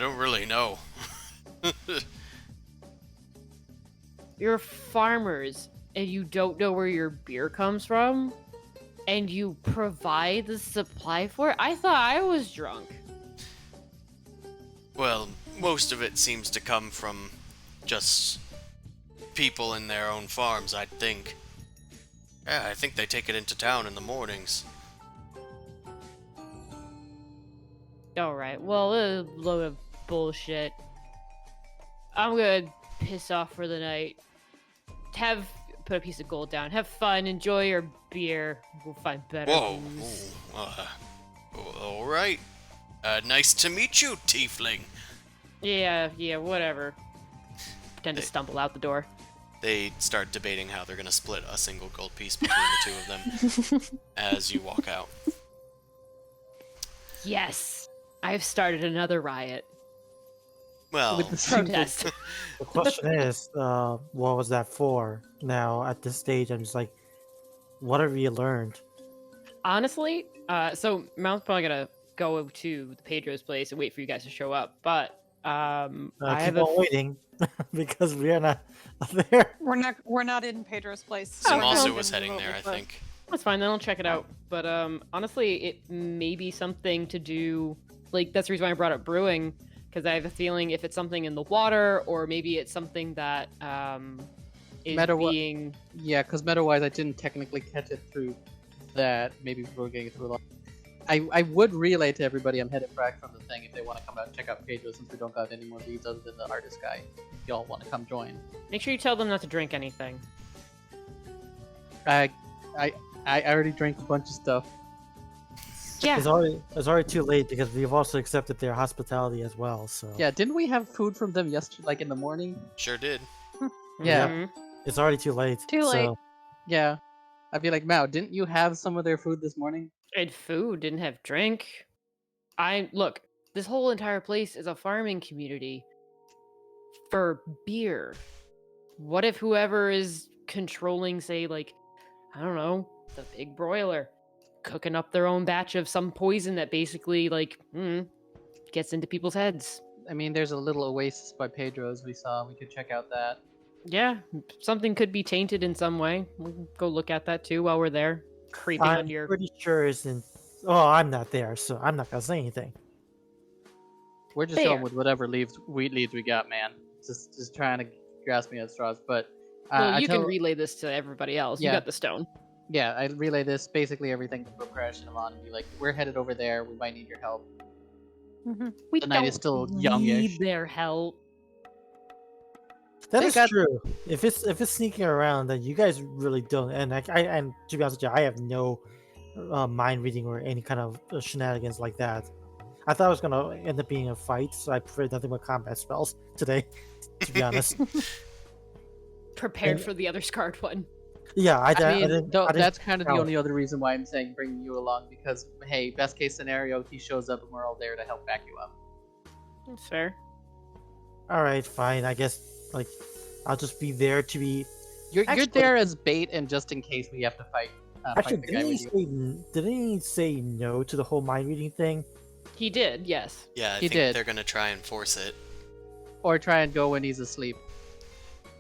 don't really know. You're farmers and you don't know where your beer comes from? And you provide the supply for it? I thought I was drunk. Well, most of it seems to come from just people in their own farms, I'd think. Yeah, I think they take it into town in the mornings. Alright, well, a load of bullshit. I'm gonna piss off for the night. Put a piece of gold down. Have fun. Enjoy your beer. We'll find better Whoa. booze. Alright. Nice to meet you, tiefling. Yeah, whatever. Pretend to stumble out the door. They start debating how they're gonna split a single gold piece between the two of them as you walk out. Yes! I've started another riot. Well, With the same Protest. The question is, what was that for? Now, at this stage, I'm just like, what have you learned? Honestly, so Mount's probably gonna go to the Pedro's place and wait for you guys to show up, but I have Keep on waiting because we are not there. We're not in Pedro's place. Oh, we're Samasu not was in heading the there, I mobile, but- think. That's fine, then I'll check it out. But honestly, it may be something to do, like, that's the reason why I brought up brewing, because I have a feeling if it's something in the water, or maybe it's something that is being... Yeah, because meta-wise, I didn't technically catch it through that. Maybe we were getting it through a lot. I would relay to everybody I'm headed back from the thing if they want to come out and check out Pedro, since we don't got any more leads other than the artist guy. If y'all want to come join. Make sure you tell them not to drink anything. I already drank a bunch of stuff. Yeah. It's already too late because we've also accepted their hospitality as well. So Yeah, didn't we have food from them yesterday, like in the morning? Sure did. Yeah. Mhm. it's already too late. Too late. So Yeah. I'd be like, Mao, didn't you have some of their food this morning? And food, didn't have drink. Look, this whole entire place is a farming community for beer. What if whoever is controlling, say, like, I don't know, the big broiler, cooking up their own batch of some poison that basically, like, gets into people's heads? I mean, there's a little oasis by Pedro's we saw. We could check out that. Yeah, something could be tainted in some way. We can go look at that too while we're there, creeping I'm on your. pretty sure isn't. Oh, I'm not there, so I'm not gonna say anything. We're just Fair. going with whatever leads we got, man. Just trying to grasp me at straws. But Well, I you can tell- relay this to everybody else. You Yeah. got the stone. Yeah, I relay this basically everything to Crash and Alon and be like, we're headed over there. We might need your help. We The night is still youngish. need their help. That They is got- true. If it's sneaking around, then you guys really don't. And and to be honest with you, I have no mind reading or any kind of shenanigans like that. I thought it was gonna end up being a fight, so I preferred nothing but combat spells today. To be honest, Prepared And- for the other scarred one. yeah, I mean, didn't. though, I didn't that's kind of the know. only other reason why I'm saying bring you along because, hey, best case scenario, he shows up and we're all there to help back you up. That's fair. All right, fine. I guess like I'll just be there to be. You're Actually- there as bait and just in case we have to fight. Actually, Fight the guy with you. didn't he say no to the whole mind reading thing? He did, yes. Yeah, I He think did. they're gonna try and force it, Or try and go when he's asleep.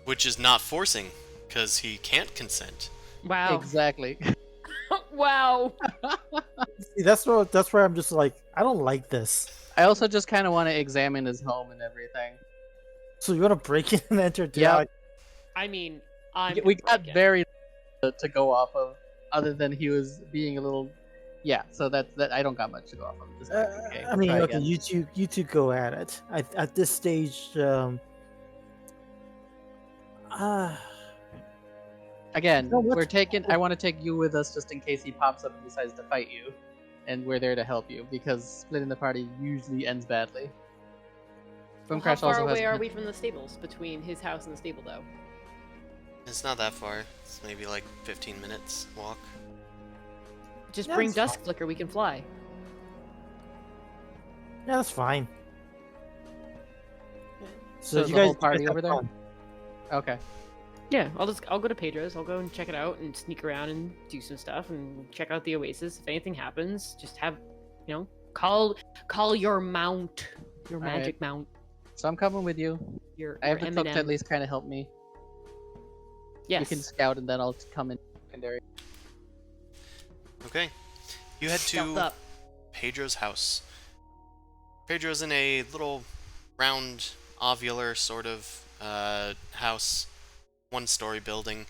which is not forcing, because he can't consent. Wow. Exactly. Wow. See, that's where I'm just like, I don't like this. I also just kind of want to examine his home and everything. So you want to break in and enter? Yeah. Yeah. I mean, I'm. We got broken. very to go off of, other than he was being a little. Yeah, so that I don't got much to go off of. Just okay, I mean, try okay, again. you two go at it. At this stage, Again, No, what- we're taking. I want to take you with us just in case he pops up and decides to fight you, and we're there to help you because splitting the party usually ends badly. Well, Boomcrash how far also has away are we from the stables? Between his house and the stable, though. It's not that far. It's maybe like 15 minutes walk. Just Yeah, bring it's Dusk Flicker. We can fly. yeah, that's fine. So is you the guys whole party have over there? fun. Okay. Yeah, I'll go to Pedro's. I'll go and check it out and sneak around and do some stuff and check out the oasis. If anything happens, just have, call your mount, your All right. magic mount. So I'm coming with you. Your I have the cook to M&M. at least kind of help me. Yes. You can scout and then I'll come in secondary. Okay. You head Stealth to up. Pedro's house. Pedro's in a little round, ovular sort of house. One-story building.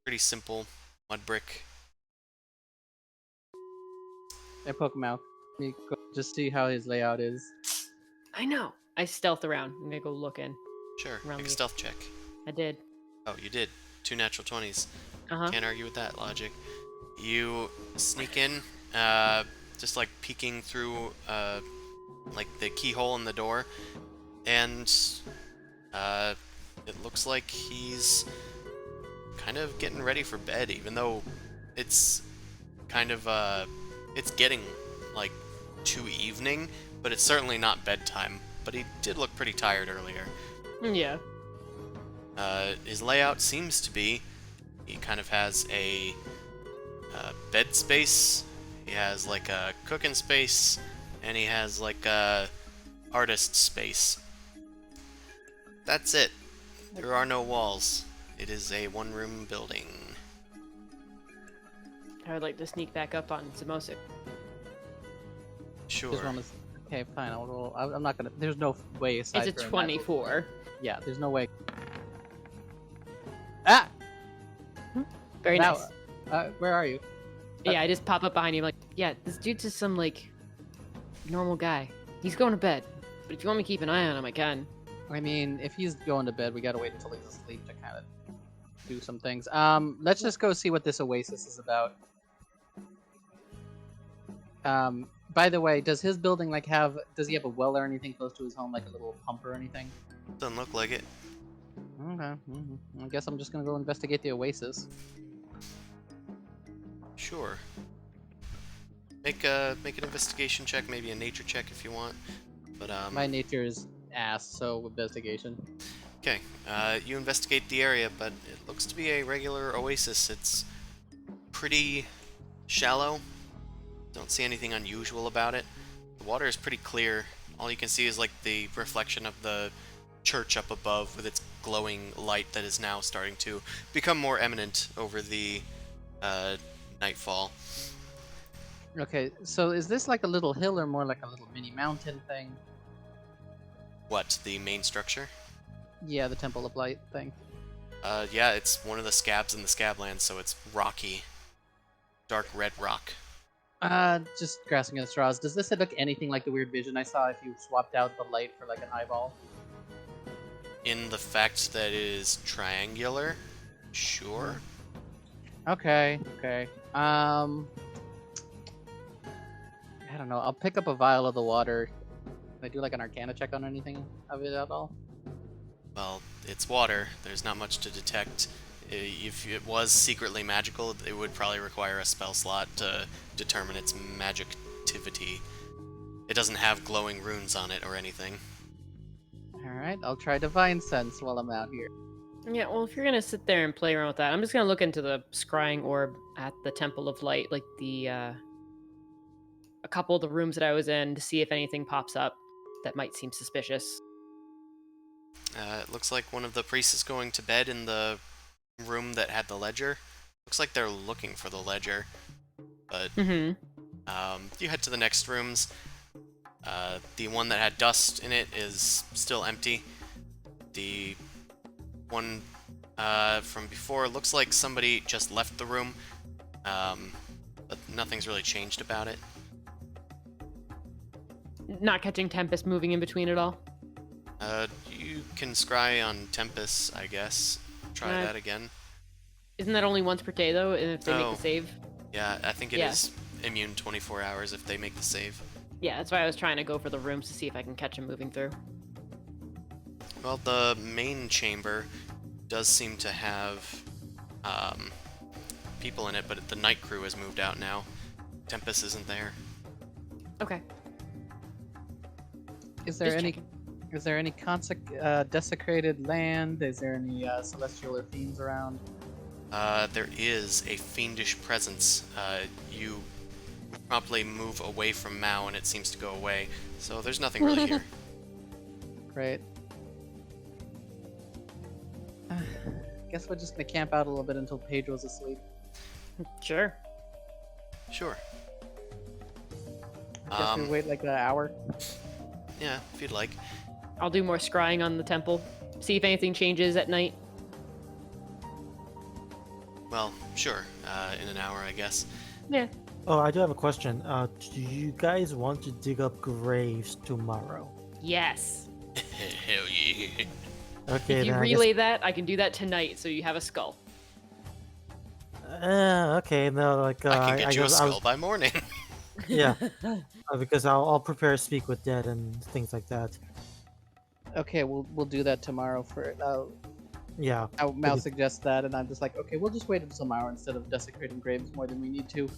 Pretty simple. Mud brick. I poke him out. Let me go just see how his layout is. I know. I stealth around. I'm gonna go look in. Sure. Around Make a the- stealth check. I did. Oh, you did. 2 natural 20s. Uh-huh. Can't argue with that logic. You sneak in, just like peeking through, like the keyhole in the door, and it looks like he's kind of getting ready for bed, even though it's kind of it's getting like to evening, but it's certainly not bedtime. But he did look pretty tired earlier. Yeah. His layout seems to be he kind of has a bed space, he has like a cooking space, and he has like a artist space. That's it. There are no walls. It is a one-room building. I would like to sneak back up on Samosic. Just Sure. roll this- Okay, fine. I'll roll. I'm not gonna. There's no way aside. It's a for 24. Yeah, there's no way. Ah! Very Now, nice. where are you? Yeah, I just pop up behind you like, yeah, this dude's just some, like, normal guy. He's going to bed. But if you want me to keep an eye on him, I can. I mean, if he's going to bed, we gotta wait until he's asleep to kind of do some things. Let's just go see what this oasis is about. By the way, does his building like does he have a well or anything close to his home, like a little pump or anything? Doesn't look like it. Okay, I guess I'm just gonna go investigate the oasis. Sure. Make an investigation check, maybe a nature check if you want. But My nature is ass, so investigation. okay. You investigate the area, but it looks to be a regular oasis. It's pretty shallow. Don't see anything unusual about it. The water is pretty clear. All you can see is like the reflection of the church up above with its glowing light that is now starting to become more eminent over the nightfall. Okay, so is this like a little hill or more like a little mini mountain thing? What, the main structure? Yeah, the Temple of Light thing. Yeah, it's one of the scabs in the Scablands, so it's rocky. Dark red rock. Just grasping at straws. Does this look anything like the weird vision I saw if you swapped out the light for like an eyeball? In the fact that it is triangular? Sure. Okay, okay. I don't know. I'll pick up a vial of the water. Can I do like an Arcana check on anything of it at all? Well, it's water. There's not much to detect. If it was secretly magical, it would probably require a spell slot to determine its magictivity. It doesn't have glowing runes on it or anything. Alright, I'll try Divine Sense while I'm out here. Yeah, well, if you're gonna sit there and play around with that, I'm just gonna look into the scrying orb at the Temple of Light, like the a couple of the rooms that I was in, to see if anything pops up that might seem suspicious. It looks like one of the priests is going to bed in the room that had the ledger. Looks like they're looking for the ledger, but Mm-hmm. you head to the next rooms. The one that had dust in it is still empty. The one from before looks like somebody just left the room, but nothing's really changed about it. Not catching Tempest moving in between at all. You can scry on Tempest, I guess. Try that again. Isn't that only once per day though? And if they make Oh. the save? Yeah, I think it Yeah. is immune 24 hours if they make the save. Yeah, that's why I was trying to go for the rooms to see if I can catch him moving through. Well, the main chamber does seem to have people in it, but the night crew has moved out now. Tempest isn't there. Okay. Is there Just any checking. is there any desecrated land? Is there any celestial or fiends around? There is a fiendish presence. You promptly move away from Mao and it seems to go away, so there's nothing really here. Great. Guess we're just gonna camp out a little bit until Pedro's asleep. Sure. Sure. Guess we wait like an hour. Yeah, if you'd like. I'll do more scrying on the temple. See if anything changes at night. Well, sure. In an hour, I guess. Yeah. Oh, I do have a question. Do you guys want to dig up graves tomorrow? Yes. Hell yeah. Okay, If you then relay that, I can do that tonight, so you have a skull. Okay, no, like I can get you a guess skull by morning. yeah, because I'll prepare Speak with Dead and things like that. Okay, we'll do that tomorrow for Yeah, Mal suggests that, and I'm just like, okay, we'll just wait until tomorrow instead of desecrating graves more than we need to.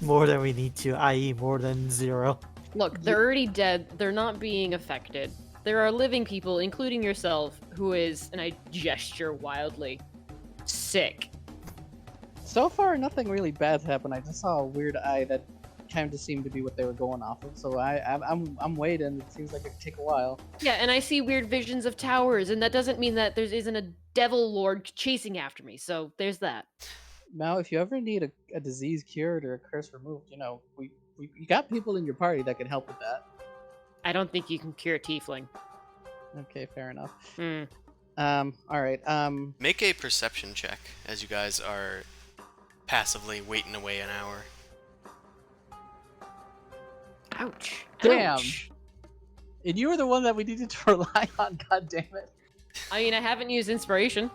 more than we need to, i.e., more than 0. Look, they're already dead. They're not being affected. There are living people, including yourself, who is, and I gesture wildly, sick. So far, nothing really bad's happened. I just saw a weird eye that kind of seemed to be what they were going off of. So I'm waiting. It seems like it could take a while. Yeah, and I see weird visions of towers, and that doesn't mean that there isn't a devil lord chasing after me. So there's that. Now, if you ever need a disease cured or a curse removed, you got people in your party that can help with that. I don't think you can cure tiefling. Okay, fair enough. Hmm. All right. Make a perception check as you guys are passively waiting away an hour. Ouch. Damn. Ouch. And you were the one that we needed to rely on. God damn it. I mean, I haven't used inspiration.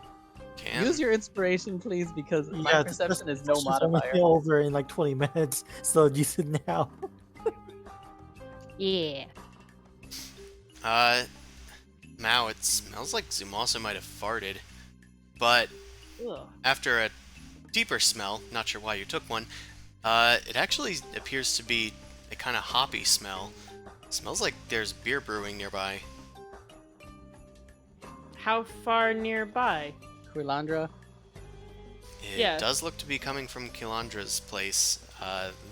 Can. Use your inspiration, please, because my Yeah, perception is no it's only modifier. over in like 20 minutes, so use it now. Yeah. Mao, it smells like Zumasa might have farted, but Ugh. after a deeper smell, not sure why you took one, It actually appears to be a kind of hoppy smell. Smells like there's beer brewing nearby. How far nearby? Quilandra. It Yeah. does look to be coming from Kilandra's place.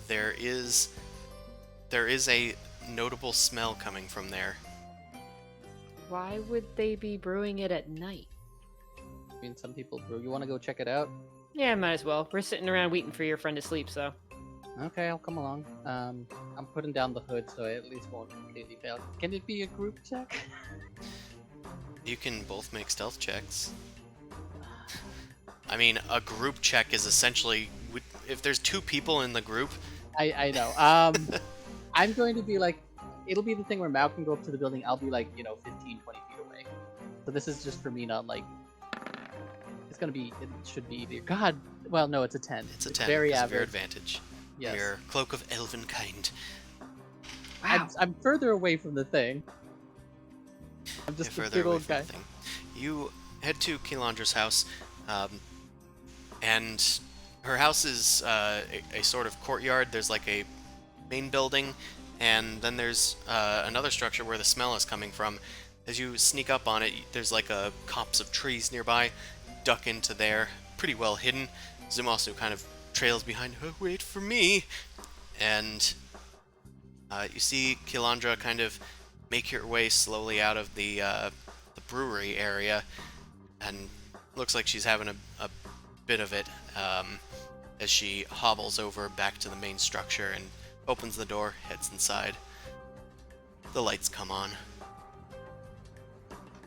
There is a notable smell coming from there. Why would they be brewing it at night? I mean, some people brew. You want to go check it out? Yeah, might as well. We're sitting around waiting for your friend to sleep, so. Okay, I'll come along. I'm putting down the hood so I at least won't completely fail. Can it be a group check? You can both make stealth checks. I mean, a group check is essentially if there's 2 people in the group. I know. I'm going to be like, it'll be the thing where Mal can go up to the building. I'll be like, 15, 20 feet away. So this is just for me, not like. It's gonna be. It should be easier. God. Well, no, it's a 10. It's a 10. Very because of average. your advantage. Yes. Your cloak of elven kind. I'm further away from the thing. I'm just You're a further big away old from guy. the thing. You head to Kilandra's house, and her house is a sort of courtyard. There's like a main building, and then there's another structure where the smell is coming from. As you sneak up on it, there's like a copse of trees nearby. Duck into there, pretty well hidden. Zumasu kind of trails behind. Oh, wait for me! And you see Kilandra kind of make her way slowly out of the brewery area, and looks like she's having a bit of it as she hobbles over back to the main structure and opens the door, heads inside. The lights come on.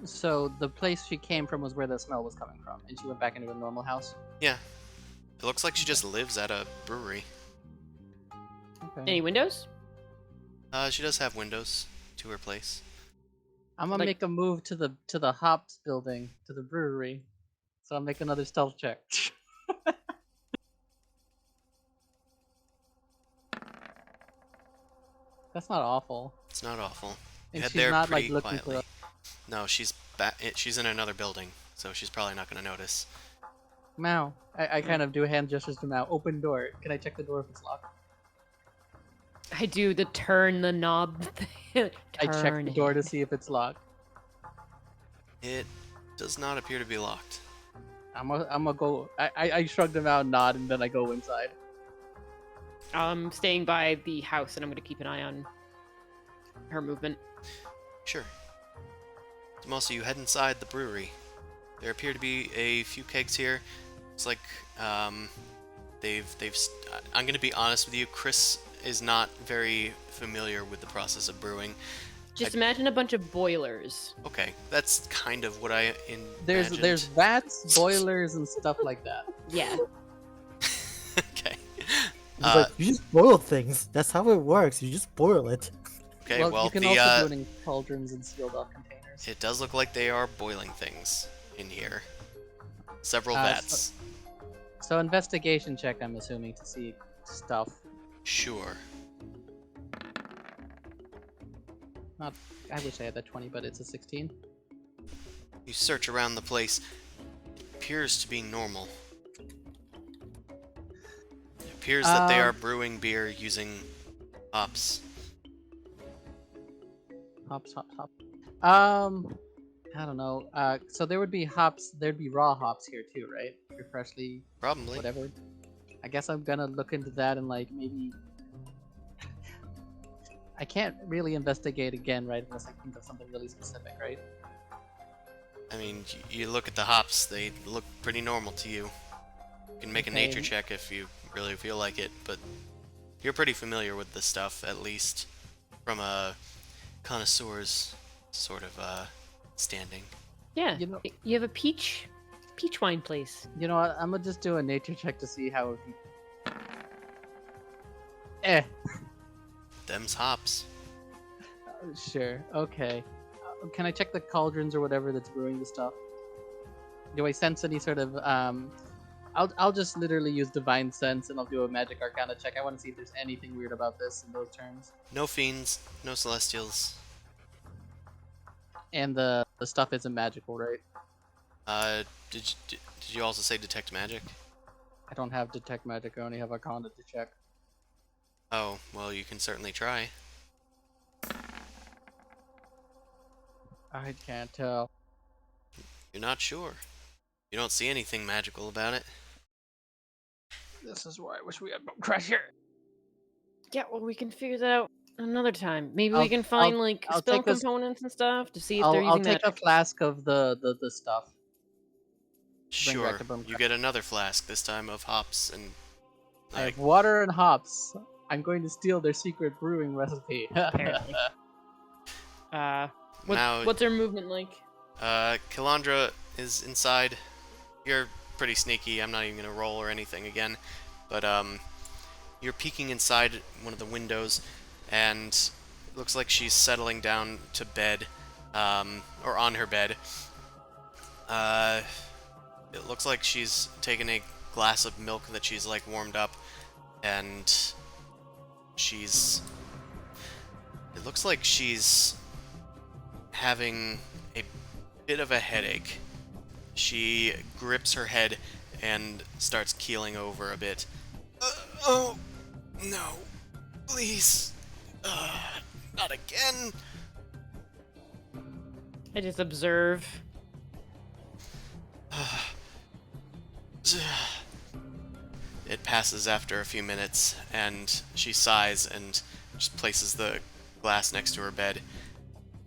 So the place she came from was where the smell was coming from, and she went back into a normal house. Yeah, it looks like she just lives at a brewery. Okay. Any windows? She does have windows to her place. I'm gonna Like- make a move to the hops building, to the brewery. So I'll make another stealth check. That's not awful. It's not awful. You And head she's there not pretty like looking quietly. for us. No, she's she's in another building, so she's probably not going to notice. Mao. I kind of do hand gestures to Mao. Open door. Can I check the door if it's locked? I do the turn the knob thing. I check the door to see if it's locked. It does not appear to be locked. I'm gonna go. I shrug them out, nod, and then I go inside. I'm staying by the house, and I'm going to keep an eye on her movement. Sure. Also, you head inside the brewery. There appear to be a few kegs here. It's like I'm going to be honest with you. Chris is not very familiar with the process of brewing. Just imagine a bunch of boilers. Okay, that's kind of what I There's imagined. vats, boilers, and stuff like that. Yeah. Okay. It's like, you just boil things. That's how it works. You just boil it. Okay. Well, you can the also do it in cauldrons and sealed off containers. it does look like they are boiling things in here. Several Uh, vats. So investigation check, I'm assuming, to see stuff. Sure. Not. I wish I had that 20, but it's a 16. You search around the place. It appears to be normal. It appears that they are brewing beer using hops. Hops. I don't know. So there would be hops. There'd be raw hops here too, right? Your freshly Probably. whatever. I guess I'm gonna look into that and like maybe. I can't really investigate again, right? Unless I think of something really specific, right? I mean, you look at the hops, they look pretty normal to you. You can make a nature Okay. check if you really feel like it, but you're pretty familiar with this stuff, at least from a connoisseur's sort of standing. Yeah. You know- You have a peach wine place. You know what? I'm gonna just do a nature check to see how. Eh. Them's hops. Sure. Okay. Can I check the cauldrons or whatever that's brewing the stuff? Do I sense any sort of I'll just literally use divine sense and I'll do a magic arcana check. I want to see if there's anything weird about this in those terms. No fiends, no celestials. And the stuff isn't magical, right? Did you also say detect magic? I don't have detect magic. I only have arcana to check. Oh, well, you can certainly try. I can't tell. You're not sure. You don't see anything magical about it. This is where I wish we had more treasure. Yeah, well, we can figure that out another time. Maybe we I'll can find like I'll spell take this. components and stuff to see if they're I'll using take a magic. flask of the stuff. Bring back Sure, to Boom you Crash. get another flask, this time of hops and... I like, have water and hops. I'm going to steal their secret brewing recipe. Apparently. now, What's their movement like? Kalandra is inside. You're pretty sneaky, I'm not even gonna roll or anything again. But, you're peeking inside one of the windows, and it looks like she's settling down to bed, or on her bed. It looks like she's taken a glass of milk that she's, like, warmed up, and she's... It looks like she's having a bit of a headache. She grips her head and starts keeling over a bit. Oh, no. Please. Not again. I just observe. It passes after a few minutes, and she sighs and just places the glass next to her bed,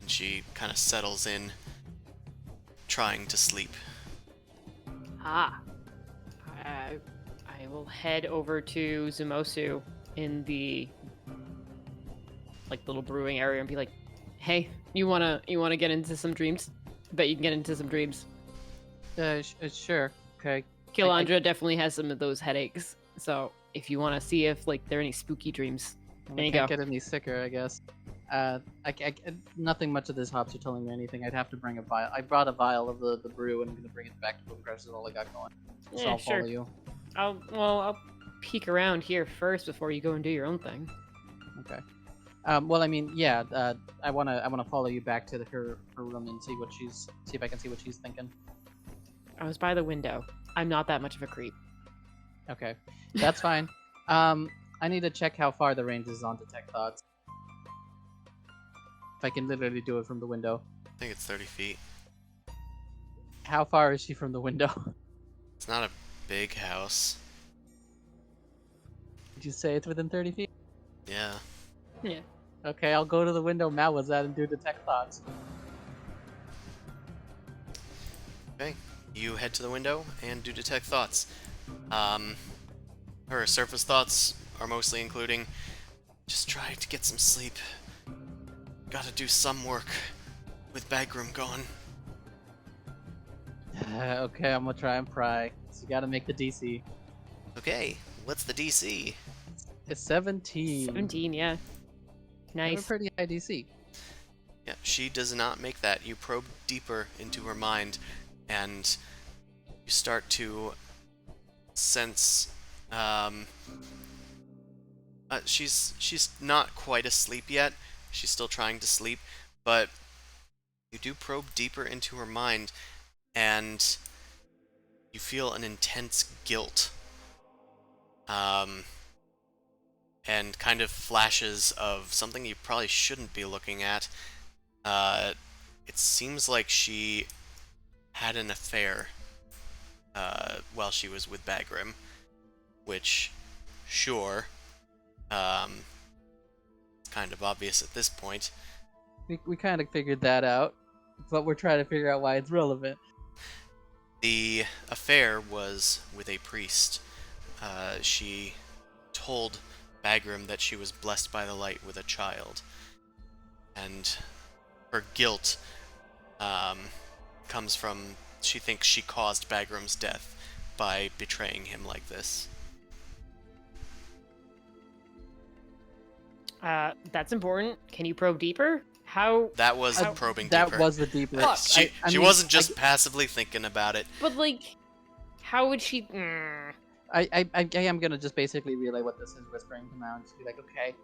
and she kind of settles in, trying to sleep. I will head over to Zumosu in the like little brewing area and be like, "Hey, you wanna get into some dreams? I bet you can get into some dreams." Sure. Okay. Kilandra definitely has some of those headaches, so if you want to see if like there are any spooky dreams, I there you can't go. get any sicker, I guess. Nothing much of this hops are telling me anything. I'd have to bring a vial. I brought a vial of the brew, and I'm gonna bring it back to Boom Crash. Is all I got going. So Yeah, I'll sure. follow you. I'll peek around here first before you go and do your own thing. Okay. Well, I mean, yeah. I wanna follow you back to her room and see if I can see what she's thinking. I was by the window. I'm not that much of a creep. Okay, that's fine. I need to check how far the range is on Detect Thoughts. If I can literally do it from the window. I think it's 30 feet. How far is she from the window? It's not a big house. Did you say it's within 30 feet? Yeah. Yeah. Okay, I'll go to the window Mal was at and do Detect Thoughts. Okay. You head to the window and do Detect Thoughts. Her surface thoughts are mostly including, just try to get some sleep. Gotta do some work with Bagroom gone. Okay, I'm gonna try and pry. So you gotta make the DC. Okay, what's the DC? It's 17. 17, yeah. I have a Nice. pretty high DC. Yeah, she does not make that. You probe deeper into her mind, and you start to sense, she's not quite asleep yet. She's still trying to sleep, but you do probe deeper into her mind, and you feel an intense guilt. And kind of flashes of something you probably shouldn't be looking at. It seems like she had an affair while she was with Bagrim, which, sure, kind of obvious at this point. We kind of figured that out, but we're trying to figure out why it's relevant. The affair was with a priest. She told Bagrim that she was blessed by the light with a child, and her guilt comes from she thinks she caused Bagrim's death by betraying him like this. That's important. Can you probe deeper? How? That was Uh, probing That deeper. was the deeper. Fuck. She I mean, wasn't just passively thinking about it. But like, how would she? I am gonna just basically relay what this is whispering to Mal and just be like, okay.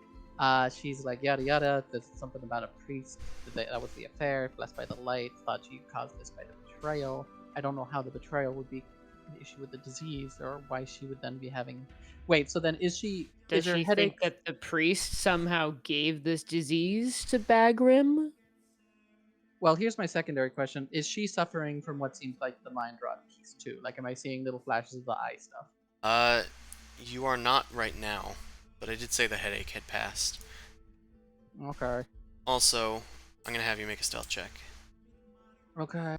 She's like, yada yada. There's something about a priest. That was the affair. Blessed by the light. Thought she caused this by the betrayal. I don't know how the betrayal would be the issue with the disease, or why she would then be having. Wait, so then is she? Does Is her she headache? think that the priest somehow gave this disease to Bagrim? Well, here's my secondary question: is she suffering from what seems like the mind rot piece too? Like, am I seeing little flashes of the eye stuff? You are not right now, but I did say the headache had passed. Okay. Also, I'm gonna have you make a stealth check. Okay.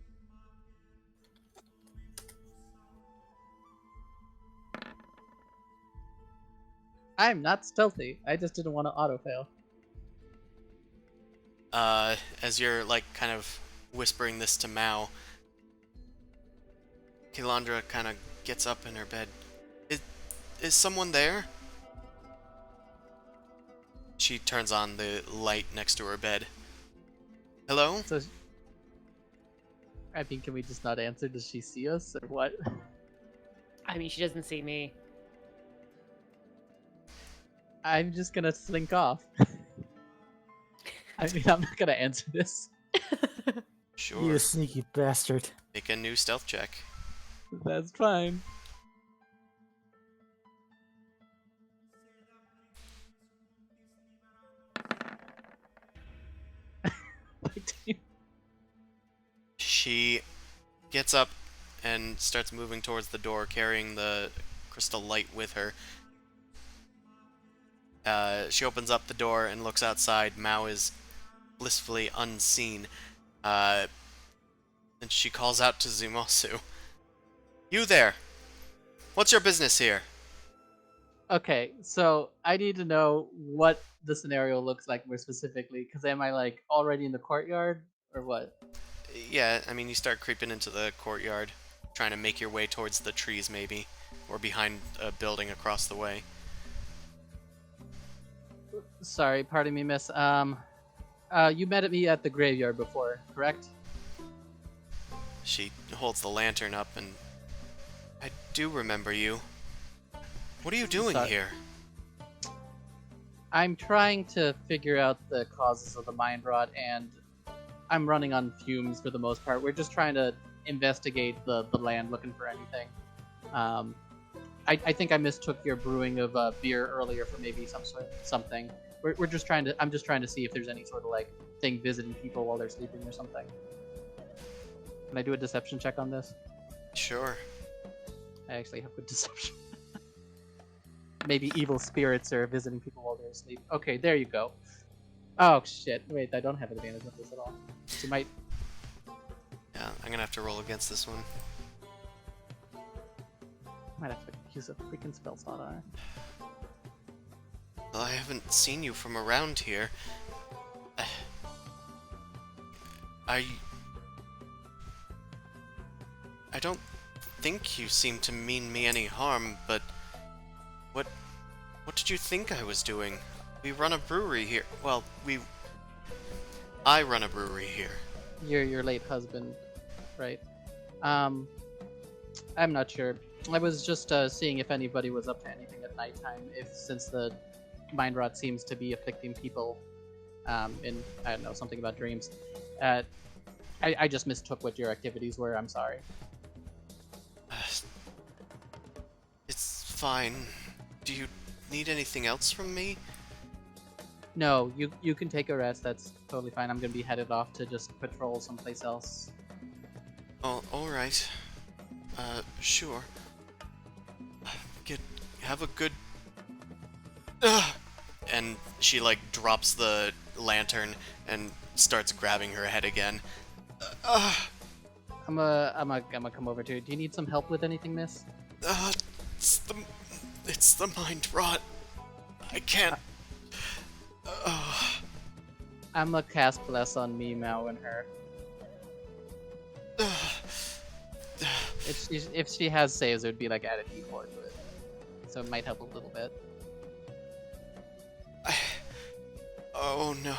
I'm not stealthy. I just didn't want to auto fail. As you're, like, kind of whispering this to Mao, Kilandra kind of gets up in her bed. Is someone there? She turns on the light next to her bed. Hello? So, I mean, can we just not answer? Does she see us or what? I mean, she doesn't see me. I'm just gonna slink off. I mean, I'm not gonna answer this. You Sure. sneaky bastard. Make a new stealth check. That's fine. She gets up and starts moving towards the door, carrying the crystal light with her. She opens up the door and looks outside. Mao is blissfully unseen. And she calls out to Zumosu. You there! What's your business here? Okay, so I need to know what the scenario looks like more specifically, because am I like already in the courtyard or what? Yeah, I mean, you start creeping into the courtyard, trying to make your way towards the trees, maybe, or behind a building across the way. Sorry, pardon me, miss. You met me at the graveyard before, correct? She holds the lantern up and... I do remember you. What are you doing Sorry. here? I'm trying to figure out the causes of the mind rot, and I'm running on fumes for the most part. We're just trying to investigate the land, looking for anything. I think I mistook your brewing of beer earlier for maybe something. We're just trying to. I'm just trying to see if there's any sort of like thing visiting people while they're sleeping or something. Can I do a deception check on this? Sure. I actually have good deception. Maybe evil spirits are visiting people while they're asleep. Okay, there you go. Oh shit! Wait, I don't have advantage on this at all. So you might. Yeah, I'm gonna have to roll against this one. Might have to use a freaking spell slot on it. Well, I haven't seen you from around here. I don't think you seem to mean me any harm, but what did you think I was doing? We run a brewery here. Well, I run a brewery here. You're your late husband, right? I'm not sure. I was just seeing if anybody was up to anything at nighttime. Since the mind rot seems to be afflicting people, in I don't know, something about dreams. I just mistook what your activities were. I'm sorry. It's fine. Do you need anything else from me? No, you can take a rest. That's totally fine. I'm gonna be headed off to just patrol someplace else. Oh, alright. Sure. Have a good... And she, like, drops the lantern and starts grabbing her head again. I'm gonna come over to you. Do you need some help with anything, miss? It's the mind rot. I can't... I'm gonna cast Bless on me, Mao, and her. If she has saves, it would be like add a d4 to it. So it might help a little bit. Oh no.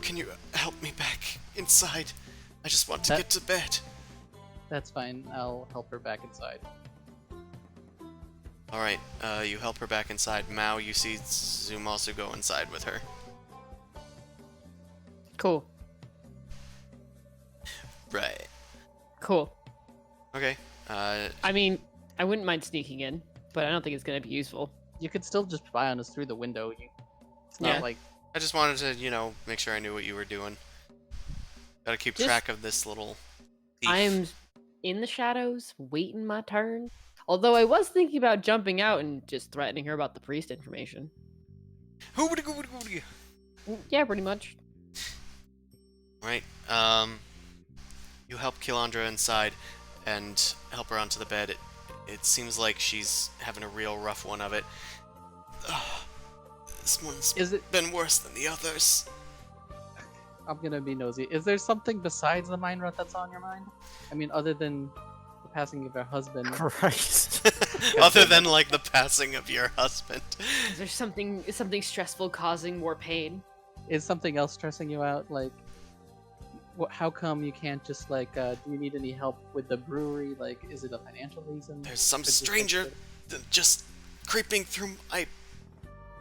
Can you help me back inside? I just want to get to bed. That's fine. I'll help her back inside. Alright, you help her back inside. Mao, you see Zoom also go inside with her. Cool. Right. Cool. Okay. I mean, I wouldn't mind sneaking in, but I don't think it's gonna be useful. You could still just spy on us through the window. It's not Yeah. like I just wanted to, you know, make sure I knew what you were doing. Gotta keep Just- track of this little thief. I am in the shadows, waiting my turn. Although I was thinking about jumping out and just threatening her about the priest information. Yeah, pretty much. Right. You help Kilandra inside and help her onto the bed. It seems like she's having a real rough one of it. Ugh, this one's been worse than the others. I'm gonna be nosy. Is there something besides the mind rot that's on your mind? I mean, other than the passing of your husband. Christ. Other than like the passing of your husband. Is there something stressful causing more pain? Is something else stressing you out? Like, how come you can't just like? Do you need any help with the brewery? Like, is it a financial reason? There's some Could this stranger like- just creeping through my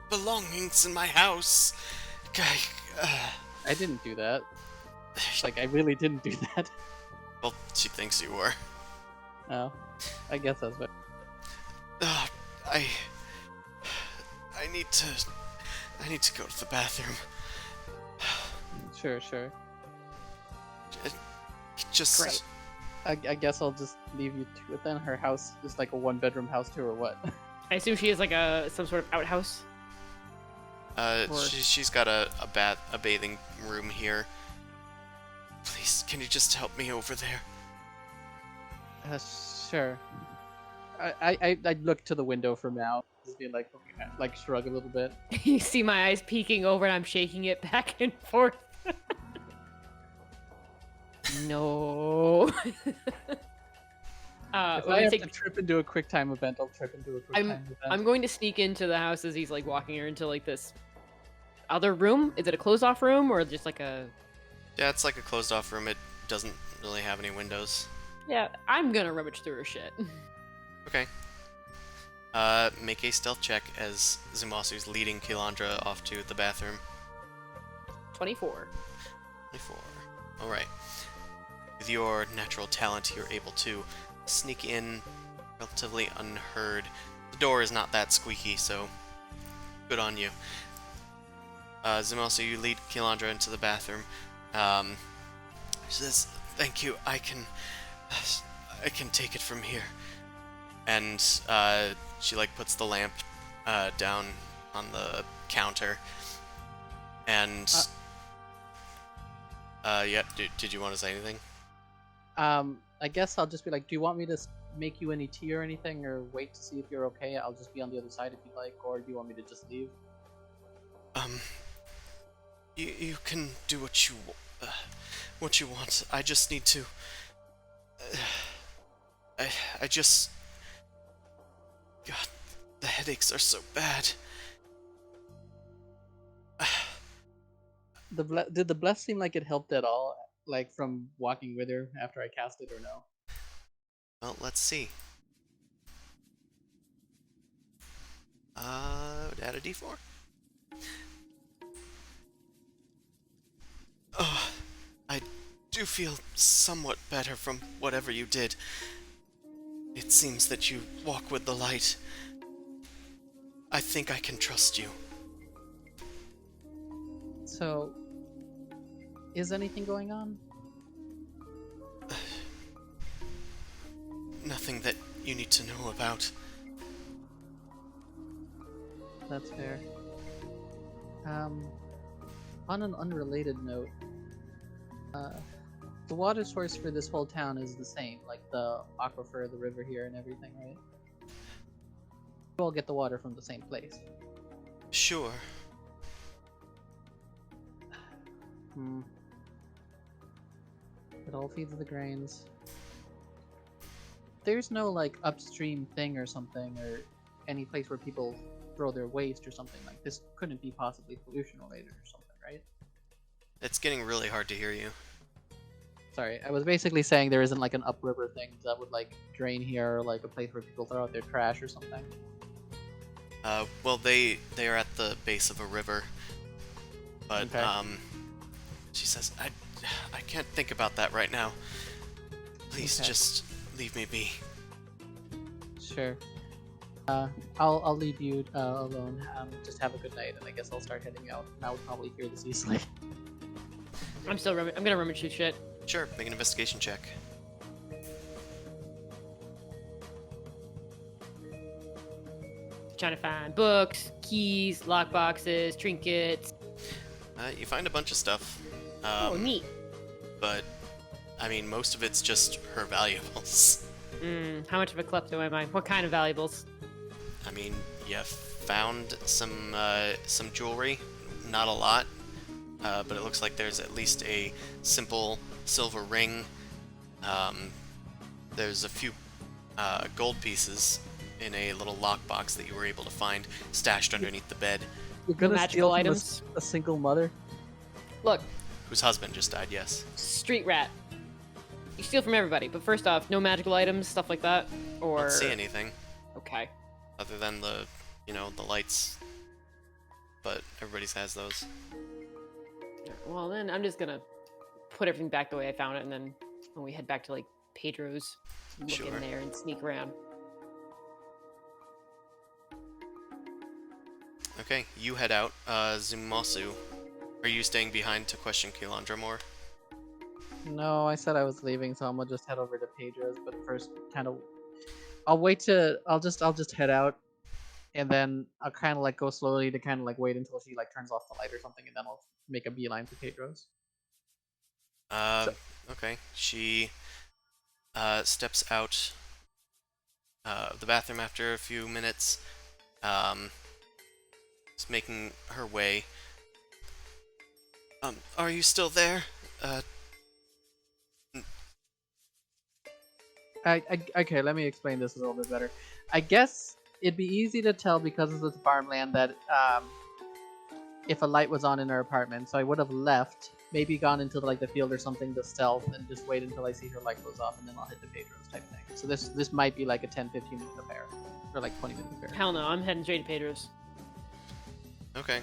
belongings in my house. I didn't do that. Like, I really didn't do that. Well, she thinks you were. Oh, I guess that's what. I need to go to the bathroom. Sure. Just Great. I guess I'll just leave you to it then. Her house is like a one-bedroom house too, or what? I assume she has like some sort of outhouse. She's got a bathing room here. Please, can you just help me over there? Sure. I look to the window from now, just be like, okay, like shrug a little bit. You see my eyes peeking over and I'm shaking it back and forth. No. If I'm I gonna have take- to trip into a quick time event, I'll trip into a quick time event. I'm going to sneak into the house as he's like walking her into like this other room. Is it a closed off room or just like a? Yeah, it's like a closed off room. It doesn't really have any windows. Yeah, I'm gonna rummage through her shit. Okay. Make a stealth check as Zumasu's leading Kilandra off to the bathroom. 24. 24. Alright. With your natural talent, you're able to sneak in relatively unheard. The door is not that squeaky, so good on you. Zumasu, you lead Kilandra into the bathroom. She says, "Thank you, I can take it from here." And she like puts the lamp down on the counter. And yeah, did you want to say anything? I guess I'll just be like, do you want me to make you any tea or anything, or wait to see if you're okay? I'll just be on the other side if you like, or do you want me to just leave? You can do what you want. I just need to. I just. God, the headaches are so bad. Did the bless seem like it helped at all? Like from walking with her after I cast it, or no? Well, let's see. Add a d4. Oh, I do feel somewhat better from whatever you did. It seems that you walk with the light. I think I can trust you. So, is anything going on? Nothing that you need to know about. That's fair. On an unrelated note, the water source for this whole town is the same, like the aquifer, the river here, and everything, right? You all get the water from the same place. Sure. It all feeds the grains. There's no like upstream thing or something, or any place where people throw their waste or something like this. Couldn't be possibly pollution related or something, right? It's getting really hard to hear you. Sorry, I was basically saying there isn't like an upriver thing that would like drain here, or like a place where people throw out their trash or something. Well, they are at the base of a river, but Okay. She says, I can't think about that right now. Please Okay. just leave me be. Sure. I'll leave you alone. Just have a good night, and I guess I'll start heading out. And I would probably hear the sea slide. I'm gonna rummage through shit. Sure, make an investigation check. Trying to find books, keys, lockboxes, trinkets. You find a bunch of stuff. Oh, neat. But, I mean, most of it's just her valuables. How much of a klepto am I? What kind of valuables? I mean, you found some jewelry, not a lot, but it looks like there's at least a simple silver ring. There's a few gold pieces in a little lockbox that you were able to find stashed underneath the bed. You're gonna Magical steal from items? a single mother? Look, Whose husband just died, yes. street rat. You steal from everybody, but first off, no magical items, stuff like that? Or... Don't see anything, Okay. other than the, the lights. But everybody's has those. Well, then I'm just gonna put everything back the way I found it, and then when we head back to, like, Pedro's, look Sure. in there and sneak around. Okay, you head out. Zumasu, are you staying behind to question Kilandra more? No, I said I was leaving, so I'm gonna just head over to Pedro's. But first, I'll just head out, and then I'll kind of like go slowly to kind of like wait until she like turns off the light or something, and then I'll make a beeline for Pedro's. Okay. She steps out of the bathroom after a few minutes, just making her way. Are you still there? Okay, let me explain this a little bit better. I guess it'd be easy to tell because of the farmland that if a light was on in her apartment, so I would have left, maybe gone into like the field or something to stealth, and just wait until I see her light goes off, and then I'll hit the Pedro's type thing. So this might be like a 10-15 minute affair, or like 20 minute affair. Hell no, I'm heading straight to Pedro's. Okay.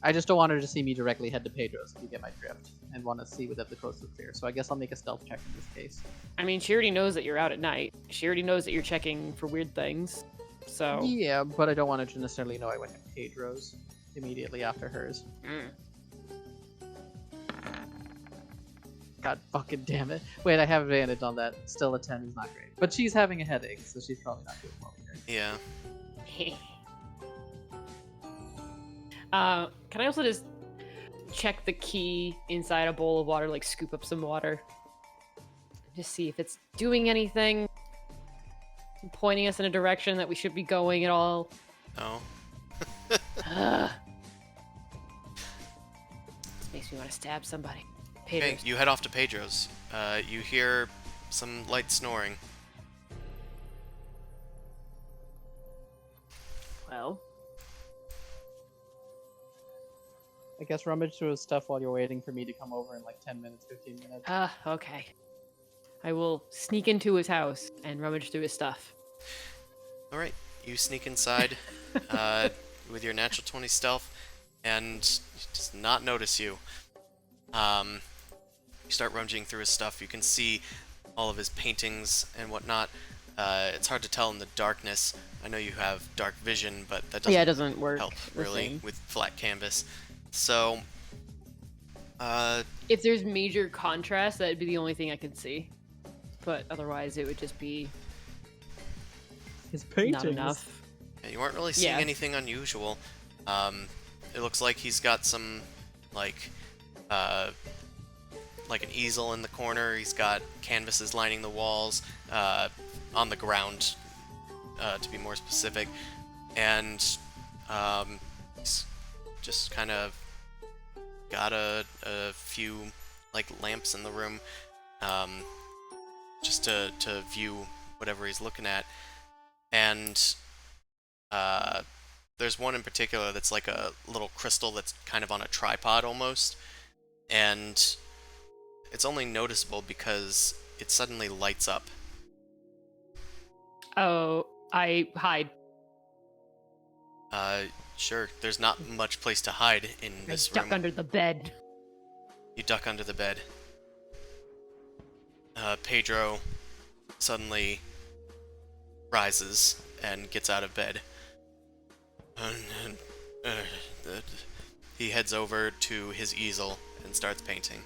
I just don't want her to see me directly head to Pedro's, if you get my drift, and want to see that the coast is clear. So I guess I'll make a stealth check in this case. I mean, she already knows that you're out at night. She already knows that you're checking for weird things. So... Yeah, but I don't want her to necessarily know I went to Pedro's immediately after hers. God fucking damn it. Wait, I have advantage on that. Still a 10 is not great. But she's having a headache, so she's probably not doing well either. Yeah. Can I also just check the key inside a bowl of water, like scoop up some water? Just see if it's doing anything, pointing us in a direction that we should be going at all. No. This makes me want to stab somebody. Okay, Pedro's. you head off to Pedro's. You hear some light snoring. Well, I guess rummage through his stuff while you're waiting for me to come over in like 10 minutes, 15 minutes. okay. I will sneak into his house and rummage through his stuff. Alright, you sneak inside with your natural 20 stealth, and he does not notice you. You start rummaging through his stuff. You can see all of his paintings and whatnot. It's hard to tell in the darkness. I know you have dark vision, but that doesn't, it doesn't work help the really same. with flat canvas. So, If there's major contrast, that'd be the only thing I could see. But otherwise, it would just be His paintings. not enough. yeah, you aren't really seeing Yeah. anything unusual. It looks like he's got some, like an easel in the corner. He's got canvases lining the walls, on the ground, to be more specific. And he's just kind of got a few, like, lamps in the room, just to view whatever he's looking at. And there's one in particular that's like a little crystal that's kind of on a tripod almost. And it's only noticeable because it suddenly lights up. Oh, I hide. Sure, there's not much place to hide in I this duck room. under the bed. You duck under the bed. Pedro suddenly rises and gets out of bed. He heads over to his easel and starts painting.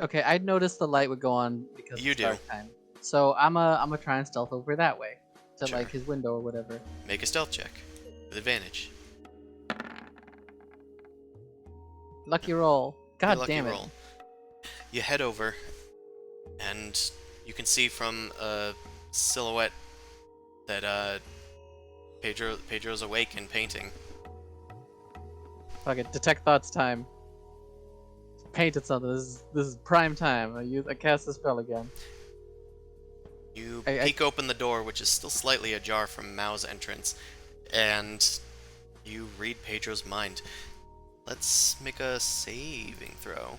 Okay, I'd noticed the light would go on because You it's do. dark time. So I'm a try and stealth over that way to Sure. like his window or whatever. Make a stealth check with advantage. Lucky roll. Your God lucky damn it. roll. You head over, and you can see from a silhouette that Pedro's awake and painting. Fuck it. Detect thoughts time. Painted something. This is prime time. I cast the spell again. You I- peek open the door, which is still slightly ajar from Mao's entrance, and you read Pedro's mind. Let's make a saving throw.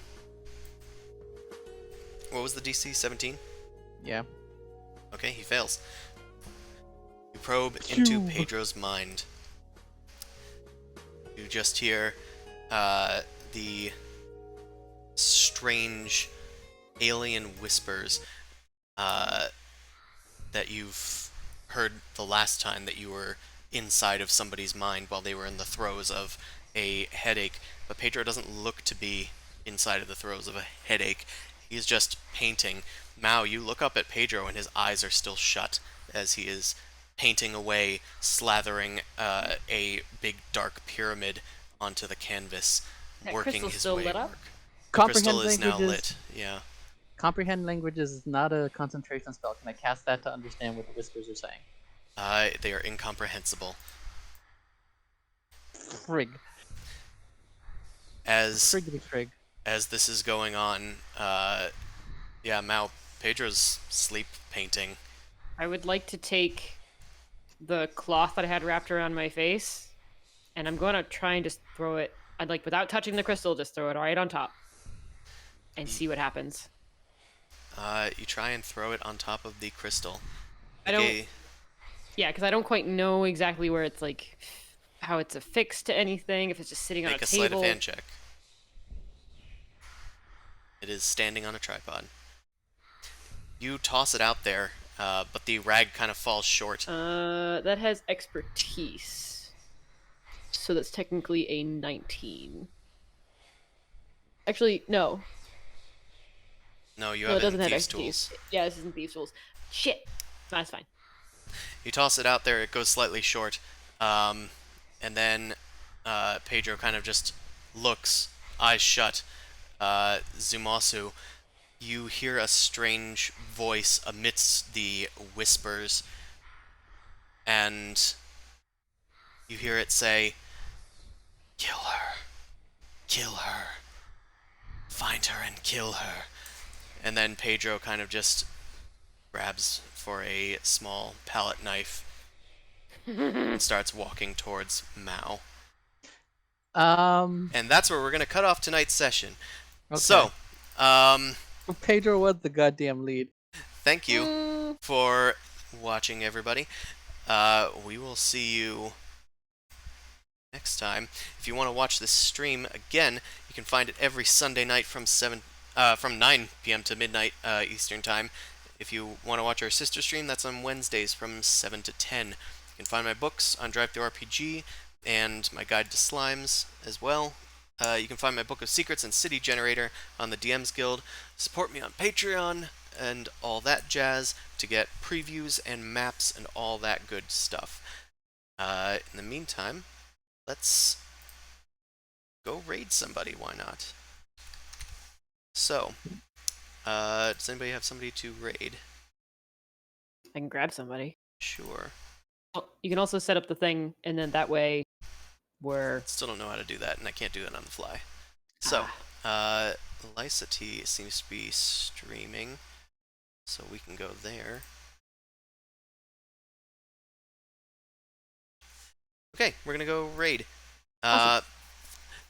What was the DC? 17? Yeah. Okay, he fails. You probe into Phew. Pedro's mind. You just hear the strange alien whispers that you've heard the last time that you were inside of somebody's mind while they were in the throes of a headache. But Pedro doesn't look to be inside of the throes of a headache. He's just painting. Mao, you look up at Pedro and his eyes are still shut as he is painting away, slathering a big dark pyramid onto the canvas, That working crystal's his still way lit up? work. Comprehend Crystal is now languages. lit. Yeah. Comprehend languages is not a concentration spell. Can I cast that to understand what the whispers are saying? They are incomprehensible. Frig. As Friggity frig. as this is going on, yeah, Mao, Pedro's sleep painting. I would like to take the cloth that I had wrapped around my face, and I'm going to try and just throw it. I'd like, without touching the crystal, just throw it right on top and see what happens. You try and throw it on top of the crystal. I don't- Okay, Yeah, because I don't quite know exactly where it's like, how it's affixed to anything, if it's just sitting on make a a sleight table. of hand check. It is standing on a tripod. You toss it out there, but the rag kind of falls short. That has expertise. So that's technically a 19. Actually, no. No, you No, have it it in doesn't have Thieves' expertise. Tools. Yeah, this isn't Thieves' Tools. Shit. That's fine. You toss it out there, it goes slightly short, and then Pedro kind of just looks, eyes shut. Zumasu, you hear a strange voice amidst the whispers, and you hear it say, "Kill her. Kill her. Find her and kill her." And then Pedro kind of just grabs for a small palette knife and starts walking towards Mao. And that's where we're going to cut off tonight's session. Okay. So, Pedro was the goddamn lead. thank you for watching, everybody. We will see you next time. If you want to watch this stream again, you can find it every Sunday night from 9 p.m. to midnight Eastern Time. If you want to watch our sister stream, that's on Wednesdays from 7 to 10. You can find my books on DriveThruRPG and my Guide to Slimes as well. You can find my Book of Secrets and City Generator on the DMs Guild. Support me on Patreon and all that jazz to get previews and maps and all that good stuff. In the meantime, let's go raid somebody, why not? So, does anybody have somebody to raid? I can grab somebody. Sure. Well, you can also set up the thing, and then that way we're... Still don't know how to do that, and I can't do it on the fly. So, Lysa T seems to be streaming, so we can go there. Okay, we're gonna go raid. Awesome.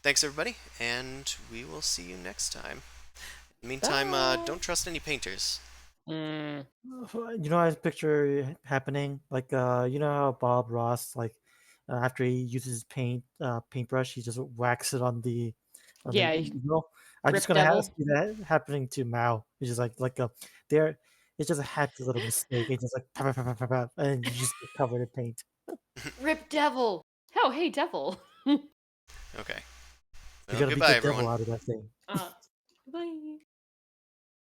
Thanks everybody, and we will see you next time. In the meantime, don't trust any painters. Mm, You know, I picture happening like you know how Bob Ross like after he uses his paintbrush, he just whacks it on the Yeah, eagle. I'm just Rip gonna Devil. see that happening to Mao. He's just like a there. It's just a hacky little mistake. It's just like pop, pop, pop, pop, pop, and you just get covered in paint. Rip Devil. Oh, hey, Devil. Okay. You Well, gotta beat goodbye, the devil everyone. out of that thing. Bye.